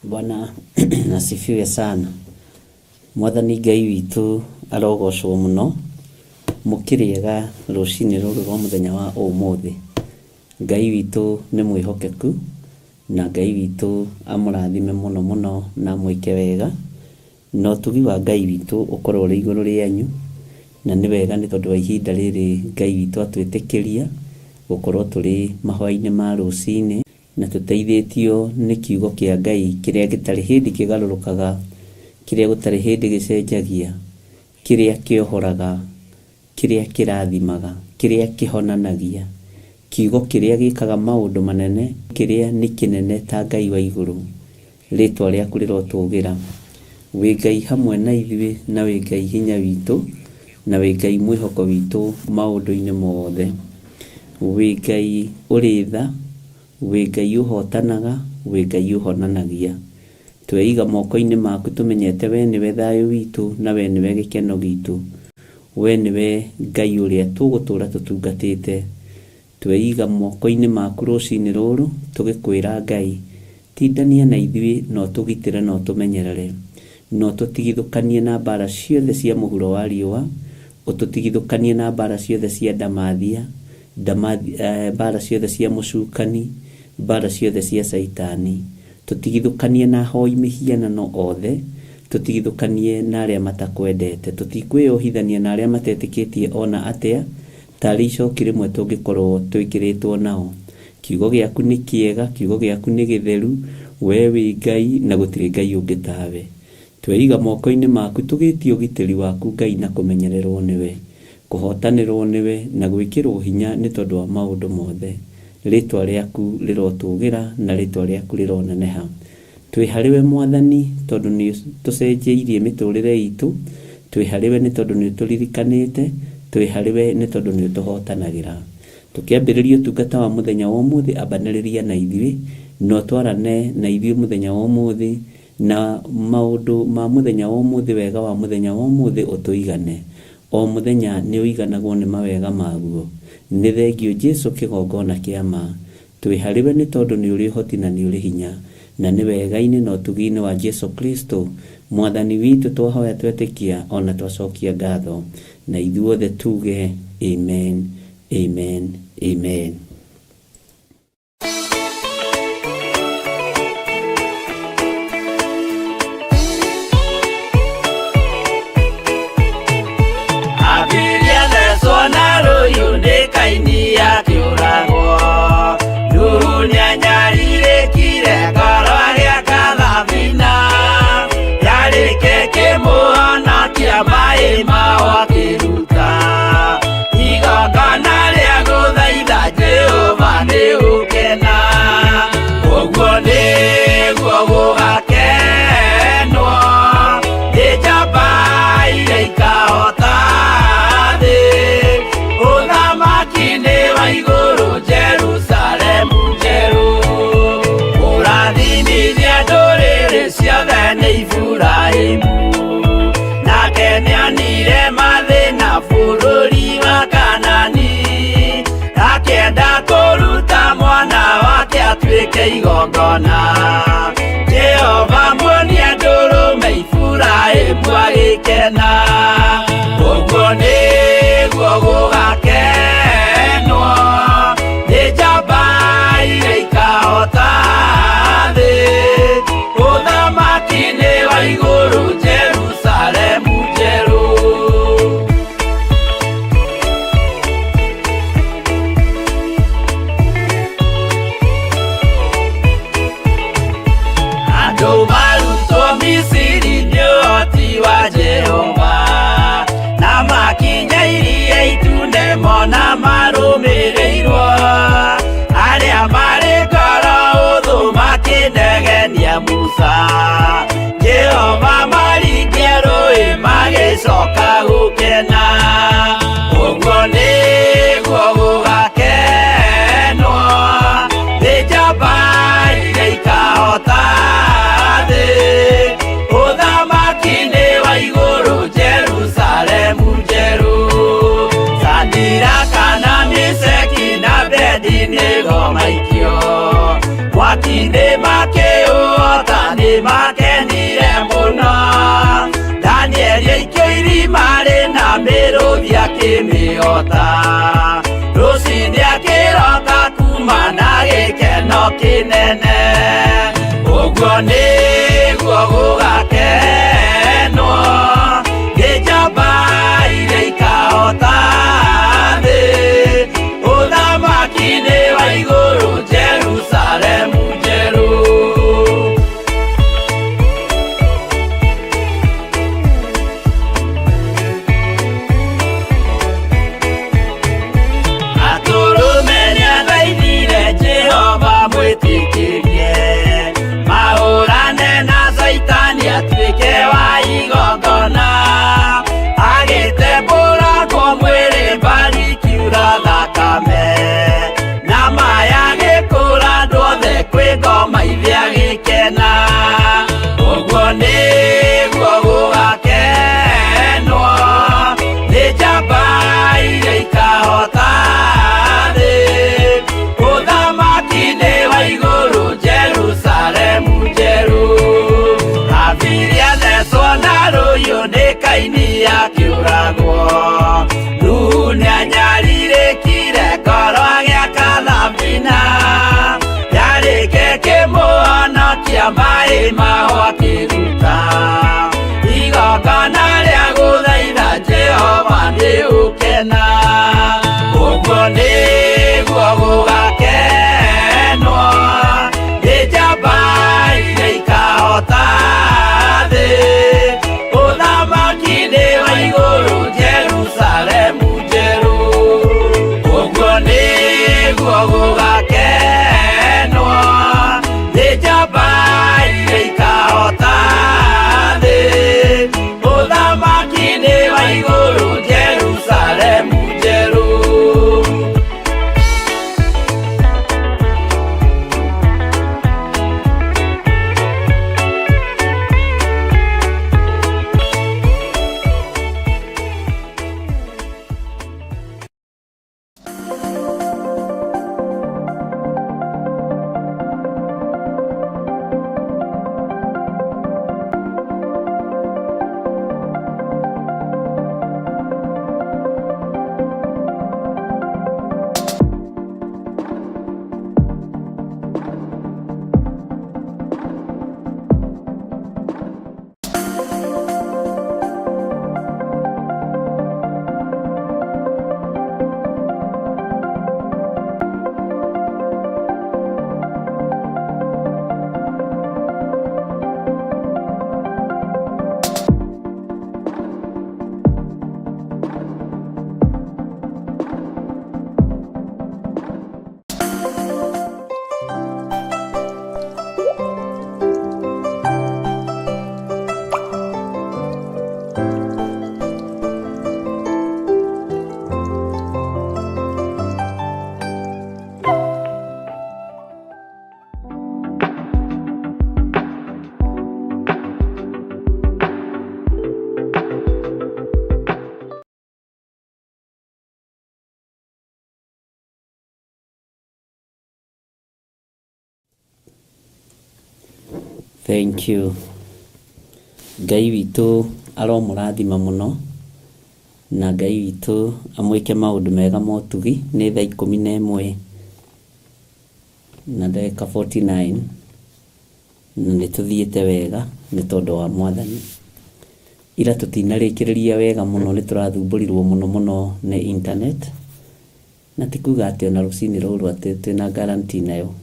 Bwana asifiwe sana. Mwathani Ngai witũ arogocwo mũno mũkĩrĩega rũcinĩ rũrũ rwa mũthenya wa ũmũthĩ. Ngai witũ nĩ mwĩhokeku na Ngai witũ amũrathime mũno mũno na mwĩke wega, na ũtugi wa Ngai witũ ũkorwo ũrĩ igũrũ rĩanyu, na nĩ wega nĩ tondũ wa ihinda rĩrĩ Ngai witũ atwĩtĩkĩria gũkorwo tũrĩ mahoya-inĩ ma rũcinĩ na tũteithĩtio nĩ kiugo kĩa Ngai kĩrĩa gĩtarĩ hĩndĩ kĩgarũrũkaga, kĩrĩa gũtarĩ hĩndĩ gĩcenjagia, kĩrĩa kĩohoraga kiria kirathimaga, kiria kihonanagia, kiugo kiria gikaga maundu manene, kiria ni kinene ta Ngai wa iguru. Ritwa riaku rirotugira. Wi Ngai hamwe na ithuĩ, na wi Ngai hinya witũ, na wi Ngai mwĩhoko witũ maũndũ-inĩ mothe. Wi Ngai ũrĩ tha, wi Ngai ũhotanaga, wi Ngai ũhonanagia. Tweiga moko-inĩ maku tũmenyete we nĩwe thayũ witũ, na we nĩwe gĩkeno gitũ. We nĩwe Ngai ũrĩa tũgũtũra tũtungatĩte. Tweiga moko-inĩ maku rũcinĩ rũrũ tũgĩkwĩra Ngai, tindania na ithuĩ, no tũgitĩre, no tũmenyerere, no tũtigithũkanie na mbara ciothe cia mũhuro wa riũa, ũtũtigithũkanie na mbara ciothe cia ndamathia, mbara ciothe cia mũcukani, mbara ciothe cia Saitani. Tũtigithũkanie na hoi mĩhianano othe, tũtigithũkanie na arĩa matakwendete. Tũtikwĩyohithania na arĩa matetĩkĩtie ona atĩa, tarĩ icoki rĩmwe tũngĩkorwo twĩkĩrĩtwo nao. Kiugo gĩaku nĩ kĩega, kiugo gĩaku nĩ gĩtheru, we wĩ Ngai na gũtirĩ Ngai ũngĩ tawe. Tweiga moko-inĩ maku tũgĩtie ũgitĩri waku Ngai, na kũmenyererwo nĩwe, kũhotanĩrwo nĩwe, na gwĩkĩrwo hinya nĩ tondũ wa maũndũ mothe. Rĩtwa rĩaku rĩrotũgĩra na rĩtwa rĩaku rĩroneneha. Twĩ harĩwe Mwathani tondũ nĩ tũcenjeirie mĩtũrĩre itũ, twĩ harĩwe nĩ tondũ nĩ ũtũririkanĩte, twĩ harĩwe nĩ tondũ nĩ ũtũhotanagĩra. Tũkĩambĩrĩria ũtungata wa mũthenya wa ũmũthĩ, ambanĩrĩria na ithuĩ, no twarane na ithuĩ mũthenya wa ũmũthĩ, na maũndũ ma mũthenya wa ũmũthĩ, wega wa mũthenya wa ũmũthĩ ũtũigane. O mũthenya nĩ ũiganagwo nĩ mawega maguo. Nĩ thengio Jesũ kĩgongona kĩa ma. Twĩ harĩwe nĩ tondũ nĩ ũrĩ ũhoti na nĩ ũrĩ hinya, na nĩ wega-inĩ na ũtugi-inĩ wa Jesũ Kristo Mwathani witũ twahoya twetĩkia, ona twacokia ngatho, na ithuothe tuge amen, amen, amen. Kaini ya kiuragwo dunia nyarire kire ngoro ya kathabina yarike kimuona kia mai mawa kiruta igongona ria guthaitha Jehova ni ukena uguo niguo gugakenwo ni njamba iria ikahota iguru Jerusalemu njeru urathimithia ndũrĩrĩ ciothe nĩ Iburahĩmu nake nĩonire mathĩna bũrũri wa Kanani akĩenda kũruta mwana wake atuĩke igongona. Jehova muonie ndũrũme Iburahĩmu agĩkena ũguo nĩguo gũgakenwo nĩ njamba iria ikahota thĩ ũthamaki-inĩ wa igũrũ Jerusalemu njerũ. Andũ marutwo Misiri nĩ ũhoti wa Jehova, na makinya iria itune mona marũmĩrĩirwo, arĩa marĩ ngoro ũthũ makĩnegenia Musa. Jehova maringie rũĩ magĩcoka gũkena, ũguo nĩguo gũgakenwo nĩ njamba iria ikahota thĩ ũthamaki-inĩ wa igũrũ Jerusalemu njerũ. Sadiraka na Meshaki na Abedinego maikio mwaki-inĩ makĩũhota nĩ makenire mũno. Danieli aikio irima rĩna mĩrũthi akĩmĩhota, rũcinĩ akĩroka kuma na gĩkeno kĩnene, ũguo nĩguo gũgakenwo nĩ njamba iria ikahota thĩ ũthamaki-inĩ wa igũrũ Jerusalemu njerũ. thutha-inĩ akiũragwo. Nuhu nĩanyarirĩkire ngoro agĩaka thabina, yarĩke kĩmũhonokia maĩ maho akĩruta. Igongona rĩa gũthaitha Jehova nĩũkena, ũguo nĩguo gũgakenwo nĩ njamba iria ikahota thĩ. Ũthamaki nĩ wa igũrũ Jerusalemu njerũ, ũguo nĩguo gũgakenwo nĩ njamba iria ikahota thĩ. Ũthamaki nĩ wa igũrũ Jerusalemu njerũ. Thank you. Ngai witũ aromũrathima mũno, na Ngai witũ amwĩke maũndũ mega ma ũtugi. Nĩ thaa 11 na ndagĩka 49 na nĩtũthiĩte wega nĩ tondũ wa Mwathani. Ira tũtinarĩkĩrĩria wega mũno, nĩtũrathumbũrirwo mũno nĩ internet, na tikuga atĩ ona rũcinĩ rũrũ atĩ twĩna guarantee nayo.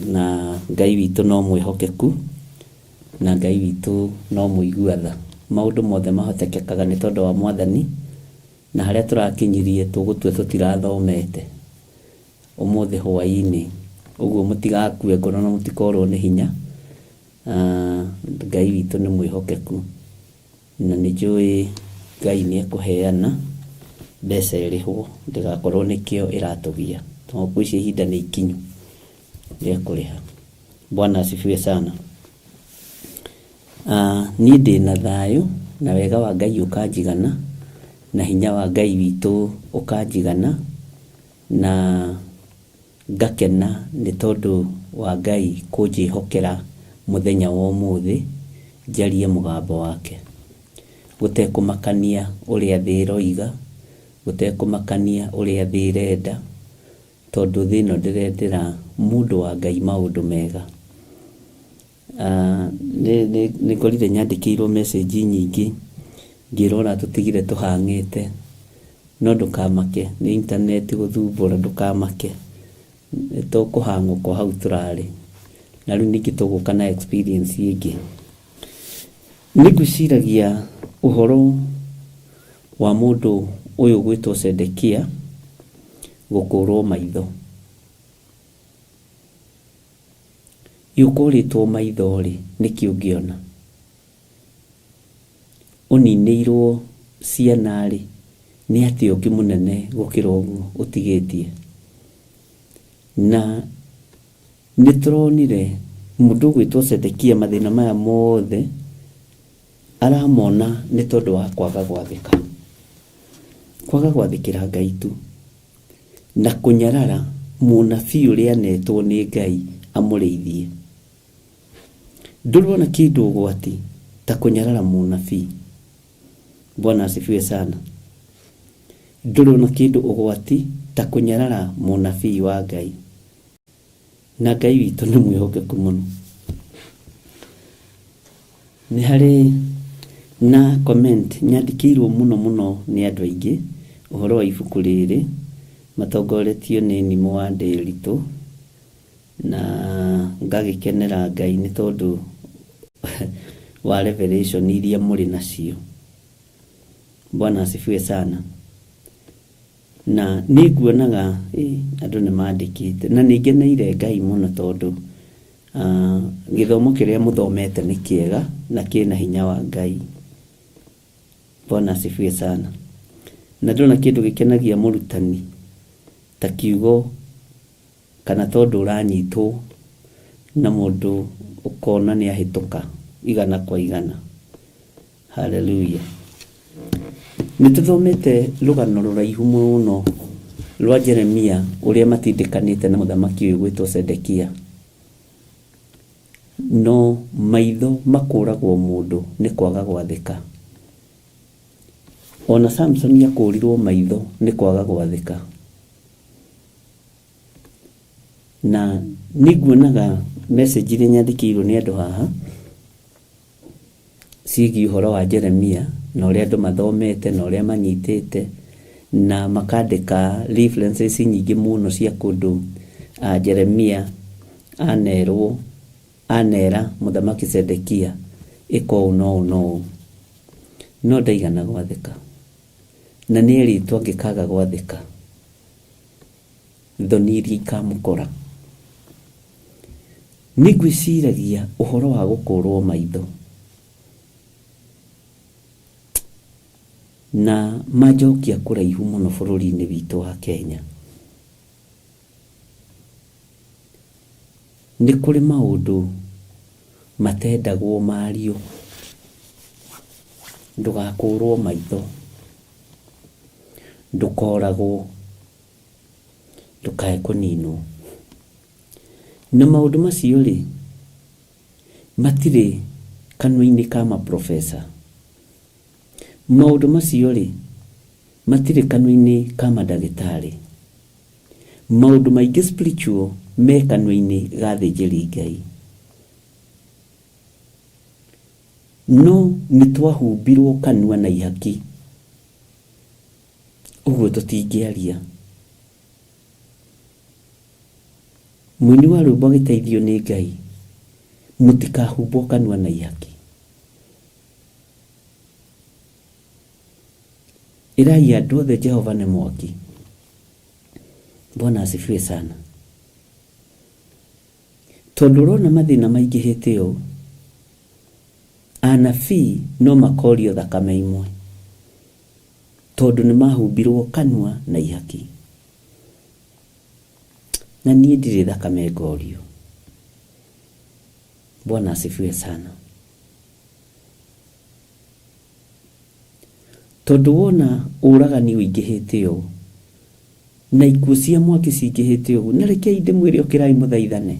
Na Ngai witũ no mwĩhokeku, na Ngai witũ no mũigua tha. Maũndũ mothe mahotekekaga nĩ tondũ wa Mwathani, na harĩa tũrakinyirie tũgũtue tũtirathomete ũmũthĩ hwaĩ-inĩ. Ũguo mũtigakue ngoro na mũtikorwo nĩ hinya. Ngai witũ nĩ mwĩhokeku, na nĩnjũĩ Ngai nĩekũheana mbeca ĩrĩhwo, ndĩgakorwo nĩkĩo ĩratũgia, tondũ kwĩ ici ihinda nĩ ikinyu rĩa kũrĩha. Bwana asifiwe sana. Niĩ ndĩna thayũ na wega wa Ngai ũkanjigana, na hinya wa Ngai witũ ũkanjigana, na ngakena nĩ tondũ wa Ngai kũnjĩhokera mũthenya wa ũmũthĩ njarie mũgambo wake, gũtekũmakania ũrĩa thĩ ĩroiga, gũtekũmakania ũrĩa thĩ ĩrenda, tondũ thĩ ĩno ndĩrendera mũndũ wa Ngai maũndũ mega. Nĩngorire nyandĩkĩirwo message nyingĩ ngĩrora tũtigire tũhang'ĩte, no ndũkamake, nĩ internet gũthumbũra, ndũkamake, tũkũhang'wo kwa hau tũrarĩ, na rĩu ningĩ tũgũka na experience ĩngĩ. Nĩngwĩciragia ũhoro wa mũndũ ũyũ gwĩtwo Sedekia gũkũrwo maitho. Yũkũrĩtwo maitho-rĩ, nĩkĩ ũngĩona? Ũninĩirwo ciana-rĩ, nĩ atĩ ũngĩ mũnene gũkĩra ũguo ũtigĩtie. Na nĩtũronire mũndũ gwĩtwo Sedekia mathĩna maya mothe aramona nĩ tondũ wa kwaga gwathĩka, kwaga gwathĩkĩra Ngai tu, na kũnyarara mũnabii ũrĩa anetwo nĩ Ngai amũrĩithie. Ndũrona kĩndũ ũgwati ta kunyarara munabii. Bwana asifiwe sana. Ndũrĩ na kĩndũ ũgwati ta kunyarara munabii wa Ngai. Na Ngai witũ nĩ mwĩhokeku mũno. Nĩ harĩ na comment nyandĩkĩirwo mũno nĩ andũ aingĩ ũhoro wa ibuku rĩrĩ matongoretio nĩ Nimo wa Ndĩritũ, na ngagĩkenera Ngai nĩ tondũ wa revelation iria mũrĩ nacio. Bwana asifiwe sana. Na nĩnguonaga andũ nĩ mandĩkĩte na nĩngeneire Ngai mũno tondũ gĩthomo kĩrĩa mũthomete nĩ kĩega na kĩna hinya wa Ngai. Bwana asifiwe sana. Na ndona kĩndũ gĩkenagia mũrutani ta kiugo kana tondũ ũranyitwo na mũndũ ũkona nĩ ahĩtũka igana kwa igana. Hallelujah. Nĩtũthomete rũgano rũraihu mũno rwa Jeremia ũrĩa matindĩkanĩte na mũthamaki ũyũ gwĩtwo Sedekia. No maitho makũragwo mũndũ nĩ kwaga gwathĩka. Ona Samson akũrirwo maitho nĩ kwaga gwathĩka. Na nĩnguonaga message iria nyandĩkĩirwo nĩ andũ haha ciĩgiĩ ũhoro wa Jeremia na ũrĩa andũ mathomete na ũrĩa manyitĩte na makandĩka references nyingĩ mũno cia kũndũ Jeremia anera mũthamaki Sedekia ĩka ũũ no ndaigana gwathĩka, na nĩeritwo angĩkaga gwathĩka thoni iria ikamũkora. Nĩngwĩciragia ũhoro wa gũkũrwo maitho na majokia kũraihu mũno bũrũri-inĩ witũ wa Kenya. Nĩ kũrĩ maũndũ matendagwo mario. Ndũgakũrwo maitho, ndũkoragwo, ndũkae kũninwo. Na maũndũ macio rĩ matirĩ kanua-inĩ ka maprofesa. Maũndũ macio rĩ matirĩ kanua-inĩ ka mandagĩtarĩ. Maũndũ maingĩ spiritual me kanua-inĩ ga thĩnjĩri Ngai. No nĩtwahumbirwo kanua na ihaki, ũguo tũtingĩaria. Mũini wa rwĩmbo agĩteithio nĩ Ngai, mũtikahumbwo kanua na ihaki. Ĩrai andũ othe Jehova nĩ mwaki. Bwana asifiwe sana. Tondũ ũrona mathĩna maingĩhĩte ũũ, anabii no makorio thakame imwe tondũ nĩ mahumbirwo kanua na ihaki. Na niĩ ndirĩ thakame ngorio. Bwana asifiwe sana. Tondũ wona ũragani ũingĩhĩte ũũ na ikuũ cia mwaki cingĩhĩte ũũ, na rekei ndĩmwĩre ũkĩrai mũthaithane.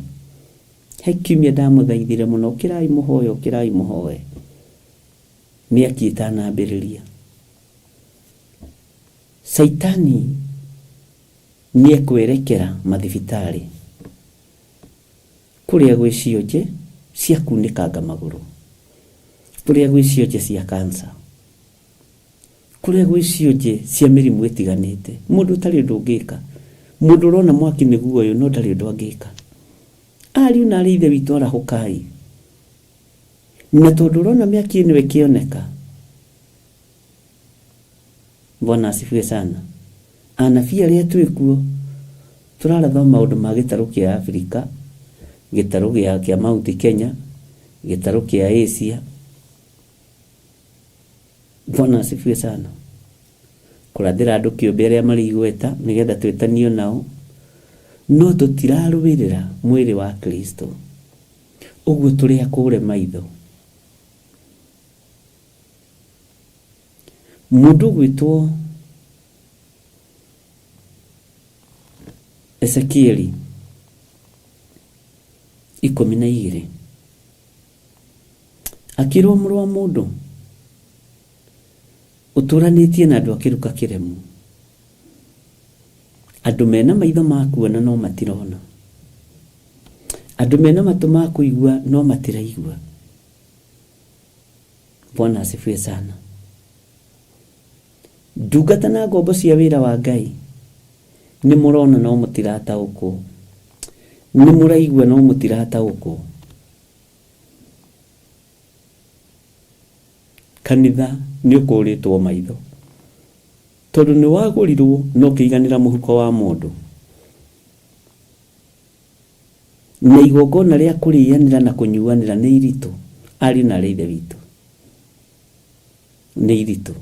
He kiumia ndamũthaithire mũno, ũkĩrai mũhoe mĩaki ĩtanambĩrĩria. Saitani nĩekwerekera mathibitarĩ kũrĩa gwĩ cionje cia kunĩkanga magũrũ, kũrĩa gwĩ cionje cia cancer, kũrĩa gwĩ cionje cia mĩrimũ ĩtiganĩte. Mũndũ ũtarĩ ũndũ ũngĩka, mũndũ ũrona mwaki nĩguo ũyũ no ndarĩ ũndũ angĩka. Ariũ na ithe witũ arahũkai, na tondũ ũrona mĩaki ĩno ĩkĩoneka. Bwana asifiwe sana. Anabii arĩa twĩkuo tũraratha maũndũ ma gĩtarũ kĩa Afrika, gĩtarũ kĩa Mount Kenya, gĩtarũ kĩa Asia. Bwana asifiwe sana. Kũrathĩra andũ kĩũmbe arĩa marĩ igweta nĩgetha twĩtanio nao, no tũtirarũĩrĩra mwĩrĩ wa Kristo. Ũguo tũrĩ akũre maitho. Mũndũ gwĩtwo Ezekieli 12 akirwo mũrũ wa mũndũ ũtũranĩtie na andũ akĩruka kĩremu, andũ mena maitho ma kuona no matirona, andũ mena matũ ma kũigua no matiraigua. Bwana asifiwe sana. Ndungata na ngombo cia wĩra wa Ngai nĩ mũrona no mũtirataũkwo, nĩ mũraigua no mũtirataũkwo. Kanitha nĩ ũkũrĩtwo maitho tondũ nĩ wagũrirwo no kĩiganĩra mũhuko wa mũndũ, na igongona rĩa kũrĩanĩra na kũnyuanĩra nĩ iritũ. Ari na ithe witũ nĩ iritũ.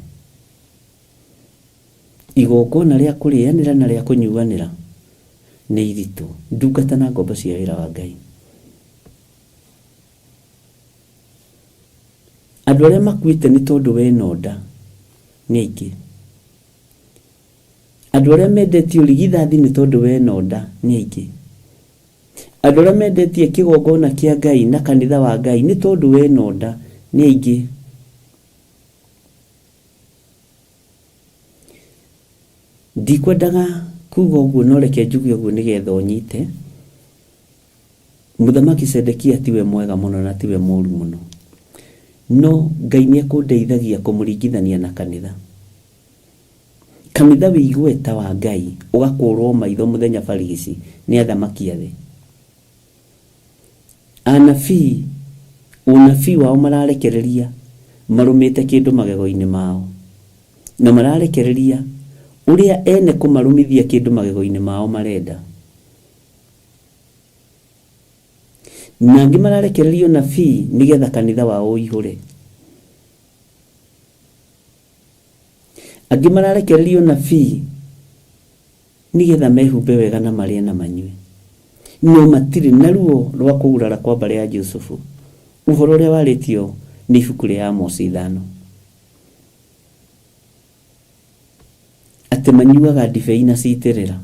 Igongona rĩa kũrĩanĩra na rĩa kũnyuanĩra nĩ iritũ. Ndungata na ngombo cia wĩra wa Ngai, andũ arĩa makuĩte nĩ tondũ wena nda nĩ aingĩ. Andũ arĩa mendetie ũrigithathi nĩ tondũ wena nda nĩ aingĩ. Andũ arĩa mendetie kĩgongona kĩa Ngai na kanitha wa Ngai nĩ tondũ wena nda nĩ aingĩ. Ndikwendaga kuga ũguo no reke njuge ũguo nĩgetha ũnyite. Mũthamaki Sedekia tiwe mwega mũno na tiwe mũũru mũno, no Ngai nĩ ekũndeithagia kũmũringithania na kanitha. Kanitha wĩigue ta wa Ngai ũgakũrwo maitho mũthenya barigici nĩ athamaki a thĩ. Anabii ũnabii wao mararekereria marũmĩte kĩndũ magego-inĩ mao, na mararekereria ũrĩa ene kũmarũmithia kĩndũ magego-inĩ mao marenda. Na angĩ mararekereria ũnabii nĩgetha kanitha wao ũihũre. Angĩ mararekereria ũnabii nĩgetha mehumbe wega na marĩe na manyue, no matirĩ na ruo rwa kũgurara kwa mbarĩ ya Jusufu, ũhoro ũrĩa warĩtio nĩ ibuku rĩa Amosi 5, atĩ manyuaga ndibei na citĩrĩra.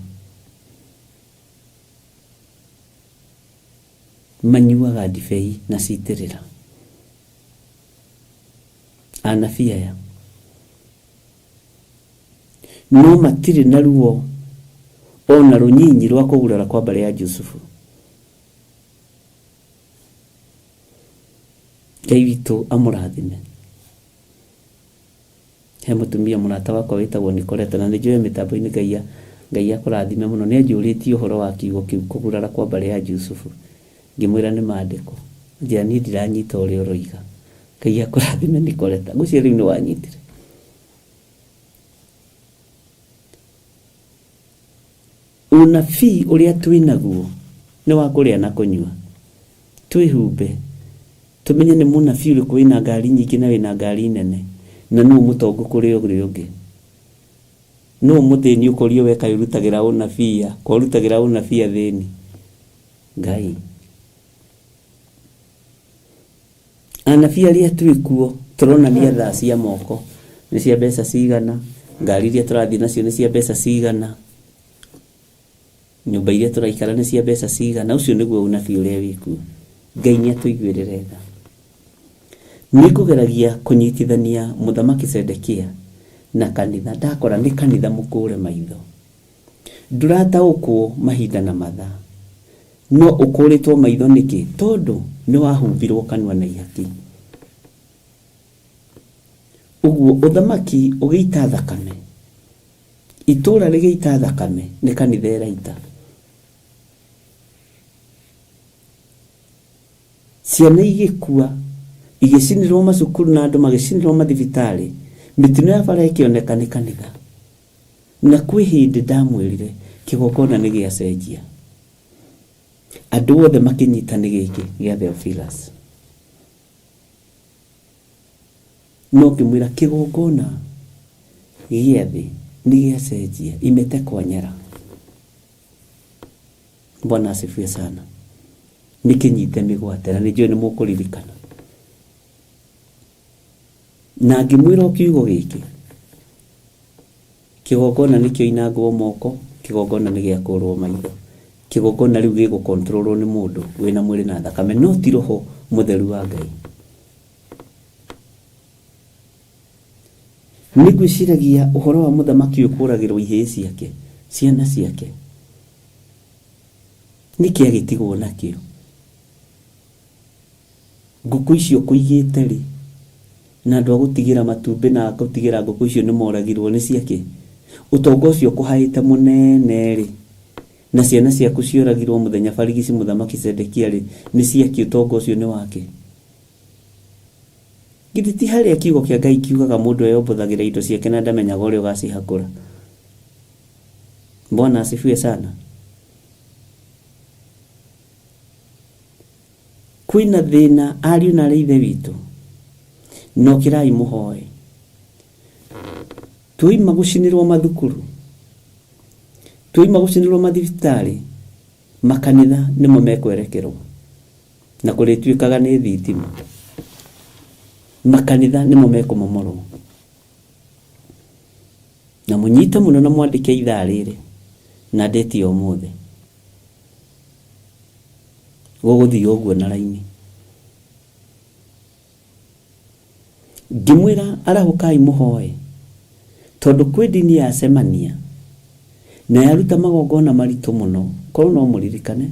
Manyuaga ndibei na citĩrĩra. Anabii aya no matirĩ na ruo ona rũnyinyi rwa kũgurara kwa mbarĩ ya Jusufu. Ngai witũ amũrathime. He mũtumia mũrata wakwa wĩtagwo Nicoleta, na nĩ njũĩ mĩtambo-inĩ Ngai akũrathime mũno. Nĩ anjũrĩtie ũhoro wa kiugo kĩu kũgurara kwa mbarĩ ya Jusufu. Ngĩmwĩra nĩ maandĩko, njĩra niĩ ndiranyita ũrĩa ũroiga. Ngai akũrathime Nicoleta, ngwĩciria rĩu nĩ wanyitire. Ũnabii ũrĩa twĩnaguo nĩ wa kũrĩa na kũnyua. Twĩhumbe tumenye nĩ mũnabii ũrĩkũ wĩna ngari nyingĩ na wĩna ngari nene, na nũ mũtongu kũrĩ ũrĩa ũngĩ. Nũ mũthĩni ũkorio weka ũrutagĩra ũnabii, kũrutagĩra ũnabii thĩni. Ngai. Anabii arĩa twĩkuo tũronania thaa cia moko nĩ cia mbeca cigana, ngari iria tũrathiĩ nacio nĩ cia mbeca cigana, nyũmba iria tũraikara nĩ cia mbeca cigana. Ũcio nĩguo ũnabii ũrĩa wĩkuo. Ngai nĩ atũiguĩrĩre tha. Nĩ kũgeragia kũnyitithania mũthamaki Sedekia na kanitha. Ndakora nĩ kanitha mũkũre maitho, ndũrataũkwo mahinda na mathaa, no ũkũrĩtwo maitho nĩkĩ? Tondũ nĩ wahumbirwo kanua na ihaki. Ũguo ũthamaki ũgĩita thakame, itũũra rĩgĩita thakame, nĩ kanitha ĩraita. Ciana igĩkua, igĩcinĩrwo macukuru na andũ magĩcinĩrwo mathibitarĩ, mĩtino ya bara ĩkĩoneka nĩ kanitha. Na kwĩ hĩndĩ ndamwĩrire kĩgongona nĩ gĩacenjia, andũ othe makĩnyita nĩ gĩkĩ gĩa Theophilus. No ngĩmwĩra kĩgongona gĩa thĩ nĩ gĩacenjia, imete kwanyara. Bwana asifiwe sana. Nĩkĩnyite mĩgwate na nĩnjũĩ nĩ mũkũririkana. Na ngĩmwĩra kiugo gĩkĩ, kĩgongona nĩkĩo inangwo moko, kĩgongona nĩ gĩakũrwo maitho, kĩgongona rĩu gĩgũkontrolwo nĩ mũndũ wĩna mwĩrĩ na thakame, no ti roho mũtheru wa Ngai. nĩngwĩciragia ũhoro wa mũthamaki ũkũragĩrwo ihĩĩ ciake, ciana ciake, nĩkĩ agĩtigwo nakĩo? Ngũkũ icio kũigĩte rĩ, na andũ a gũtigĩra matumbĩ na gũtigĩra ngũkũ icio nĩ moragirwo nĩ ciake. Ũtonga ũcio kũhaĩte mũnene rĩ, na ciana ciaku cioragirwo mũthenya barigici mũthamaki Sedekia rĩ, nĩ ciake ũtonga ũcio nĩ wake. Githĩ ti harĩa kiugo kĩa Ngai kiugaga mũndũ eyombothagĩra indo ciake na ndamenyaga ũrĩa ũgacihakũra? Bwana asifiwe sana. Kwĩna thĩna ariũ na ithe witũ, nokirai mũhoe. Tuima gũcinĩrwo mathukuru, tuima gũcinĩrwo mathibitarĩ, makanitha nĩmo mekwerekerwo na kũrĩtuĩkaga nĩ thitima. Makanitha nĩmo mekumomorwo, na mũnyite mũno na mwandĩke ithaa rĩrĩ na ndeti ũmũthĩ gũgũthiĩ ũguo na raini. Ngĩmwĩra arahũkai mũhoe, tondũ kwĩ ndini yacemania na yaruta magongona maritũ mũno, korwo no mũririkane,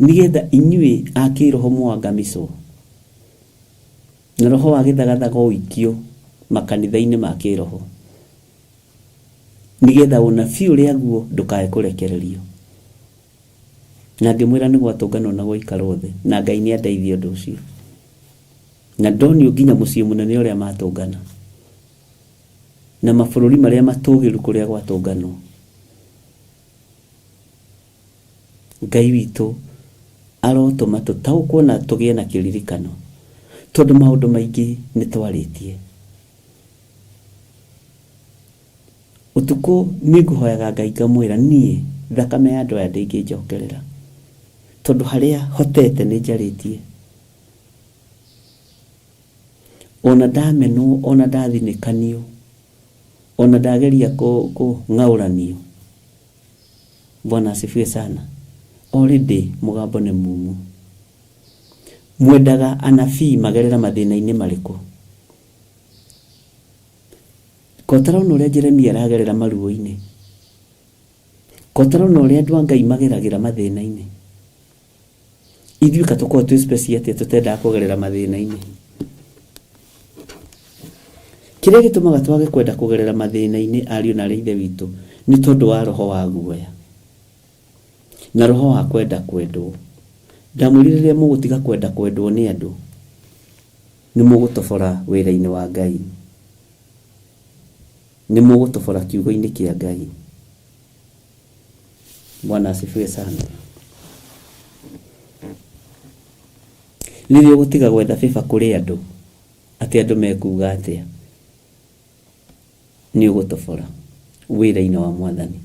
nĩgetha inyuĩ akĩroho mwangamicwo na roho wa gĩthagathaga ũikio makanitha-inĩ ma kĩroho, nĩgetha ũnabii ũrĩa guo ndũkae kũrekererio. Na ngĩmwĩra nĩ gwatũnganwo na gũikarwo thĩ, na Ngai nĩ andeithia ũndũ ũcio, na ndonio nginya mũciĩ mũnene ũrĩa matũngana na mabũrũri marĩa matũgĩru kũrĩa gwatũnganwo. Ngai witũ arotũma tũtaũkwo na tũgĩe na kĩririkano, tondũ maũndũ maingĩ nĩ twarĩtie. Ũtukũ nĩ ngũhoyaga Ngai ngamwĩra niĩ thakame ya andũ aya ndĩngĩnjokerera, tondũ harĩa hotete nĩ njarĩtie. Ona ndamenwo, ona ndathinĩkanio, ona ndageria kũng'aũranio. Bwana asifiwe sana. Already mũgambo nĩ mumu. Mwendaga anabii magerera mathĩna-inĩ marĩkũ? Kotarona ũrĩa Jeremia aragerera maruo-inĩ, kotarona ũrĩa andũ a Ngai mageragĩra mathĩna-inĩ. Ithuĩ katũkorwo twĩ special atĩa tũtendaga kũgerera mathĩna-inĩ? Kĩrĩa gĩtũmaga twage kwenda kũgerera mathĩna-inĩ ariũ na ithe witũ nĩ tondũ wa roho wa guoya na roho wa kwenda kwendwo. Ndamwĩrire rĩrĩa mũgũtiga kwenda kwendwo nĩ andũ, nĩ mũgũtobora wĩra-inĩ wa Ngai, nĩ mũgũtobora kiugo-inĩ kĩa Ngai. Bwana asifiwe sana. Rĩrĩa ũgũtiga gwetha bĩba kũrĩ andũ, atĩ andũ mekuga atĩa, nĩ ũgũtobora wĩra-inĩ wa Mwathani.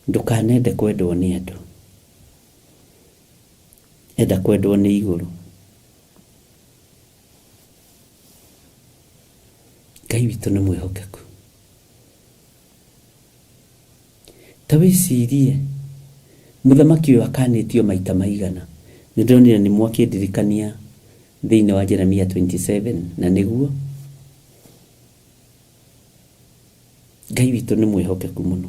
Ndũkanende kwendwo nĩ andũ, enda kwendwo nĩ igũrũ. Ngai witũ nĩ mwĩhokeku. Ta wĩcirie mũthamaki ũyũ akanĩtio maita maigana. Nĩ ndonire nĩ mwakĩndirikania thĩinĩ wa Jeremia 27, na nĩguo Ngai witũ nĩ mwĩhokeku mũno.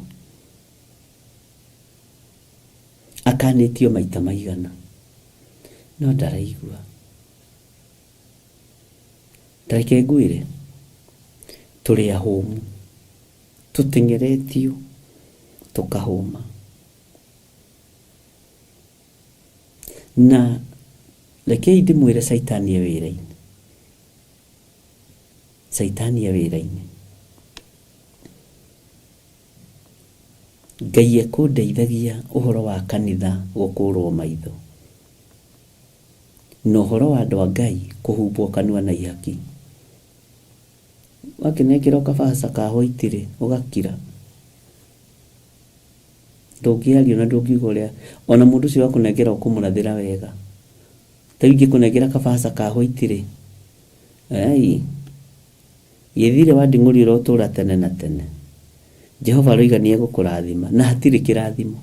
Akanĩtio maita maigana, no ndaraigua. Tareke ngwĩre, tũrĩ ahũmu, tũteng'eretio, tũkahũma. Na rekei ndĩmwĩre Saitani e wĩra-inĩ. Saitani e wĩra-inĩ. Ngai ekũndeithagia ũhoro wa kanitha gũkũrwo maitho, na ũhoro wa andũ a Ngai kũhumbwo kanua na ihaki. Wakĩnengera kabaca ka white rĩ, ũgakira. Ndũngĩario na ndũngiuga ũrĩa, ona mũndũ ũcio wakũnengera ũkũmũrathĩra wega. Ta ingĩkũnengera kabaca ka white rĩ, gĩthire wa nding'ũri ũrotũra tene na tene. Jehova roiga nĩ egũkũrathima, na hatirĩ kĩrathimo.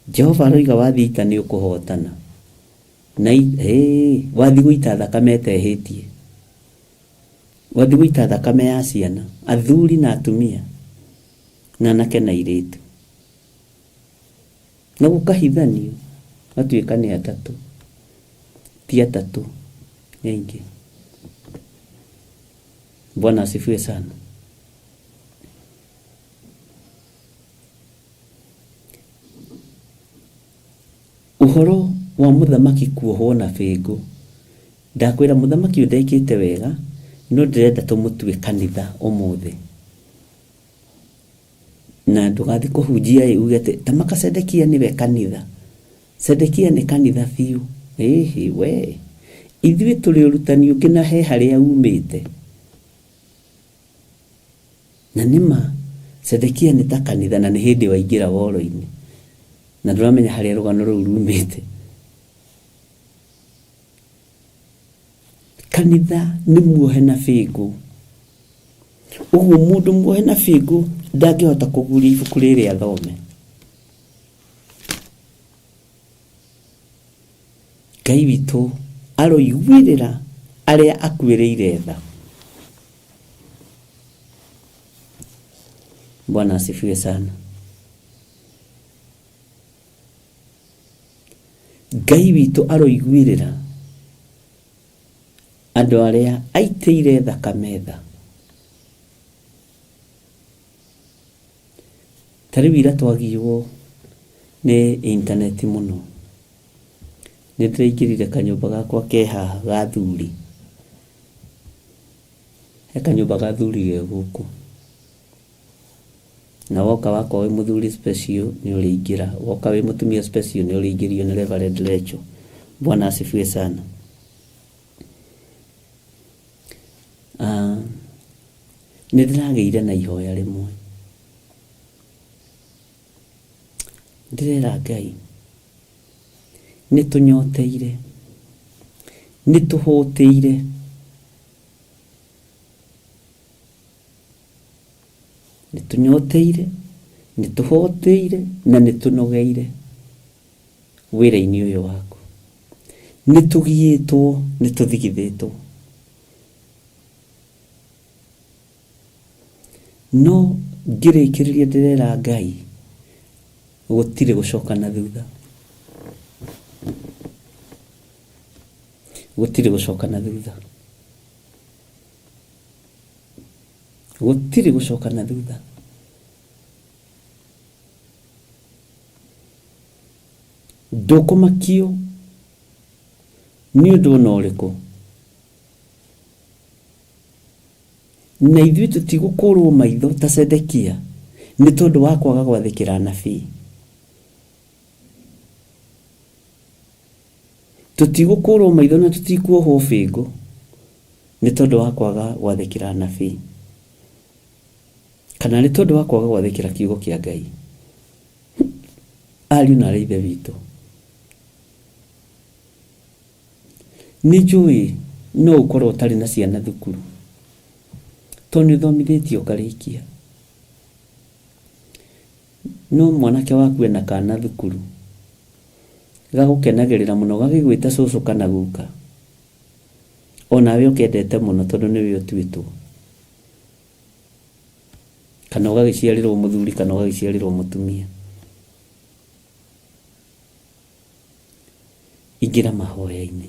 Jehova roiga wathiĩ ita nĩ ũkũhotana, na wathi guita thakame tehitie, wathi guita thakame ya ciana, athuri na atumia na anake na airitu, na gukahithanio atuika ni atatu ti atatu yengi. Bwana asifiwe sana. Uhoro wa muthamaki kuohwo na bingu, ndakwira muthamaki ndekite wega, no ndirenda tumutue kanitha umuthi, na ndugathi kuhunjia ugete tamaka Sedekia niwe kanitha. Sedekia ni kanitha fiu. We ithuĩ tũrĩ ũrutani ũngĩ na he harĩa umĩte, na nĩma Sedekia nĩ ta kanitha na nĩ hĩndĩ waingĩra woro-inĩ na ndũramenya harĩa rũgano rũu rumĩte. Kanitha nĩ muohe na bingu, ũguo mũndũ muohe na bingu ndangĩhota kũguria ibuku rĩrĩ athome. Ngai witũ aroiguĩrĩra arĩa akuĩrĩire tha. Bwana asifiwe sana. Ngai witũ aroiguĩrĩra andũ arĩa aitĩire thakame tha. Tarĩu ira twagirwo nĩ internet mũno, nĩ ndĩraingĩrire kanyũmba gakwa ke haha ga thuri, he kanyũmba ga thuri ge gũkũ, na woka wakwa wĩ mũthuri special nĩ ũrĩingĩra, woka wĩ mũtumia special nĩ ũrĩingĩrio nĩ Reverend Rachel. Bwana asifiwe sana. Nĩ ndĩragĩire na ihoya rĩmwe, ndĩrera Ngai nĩ tũnyoteire, nĩ tũhũtĩire, nĩ tũnyoteire, nĩ tũhũtĩire na nĩ tũnogeire wĩra-inĩ ũyũ waku, nĩ tũgiĩtwo, nĩ tũthigithĩtwo, no ngĩrĩkĩrĩria ndĩrera Ngai gũtirĩ gũcoka na thutha, gũtirĩ gũcoka na thutha, gũtirĩ gũcoka na thutha. Ndũkũmakio nĩ ũndũ ona ũrĩkũ, na ithuĩ tũtigũkũrwo maitho ta Sedekia nĩ tondũ wa kwaga gwathĩkĩra anabii. Tũtigũkũrwo maitho na tũtikuohwo bingu nĩ tondũ wa kwaga gwathĩkĩra anabii, kana nĩ tondũ wa kwaga gwathĩkĩra kiugo kĩa Ngai. Ariũ na aarĩ a Ithe witũ, nĩ njũĩ no ũkorwo ũtarĩ na ciana thukuru, tondũ nĩ ũthomithĩtio ũkarĩkia, no mwanake waku ena kana thukuru gagũkenagĩrĩra mũno, gagĩgwĩta cũcũ kana guka, onawe ũkendete mũno tondũ nĩwe ũtuĩtwo, kana ũgagĩciarĩrwo mũthuri kana ũgagĩciarĩrwo mũtumia. Ingĩra mahoya-inĩ,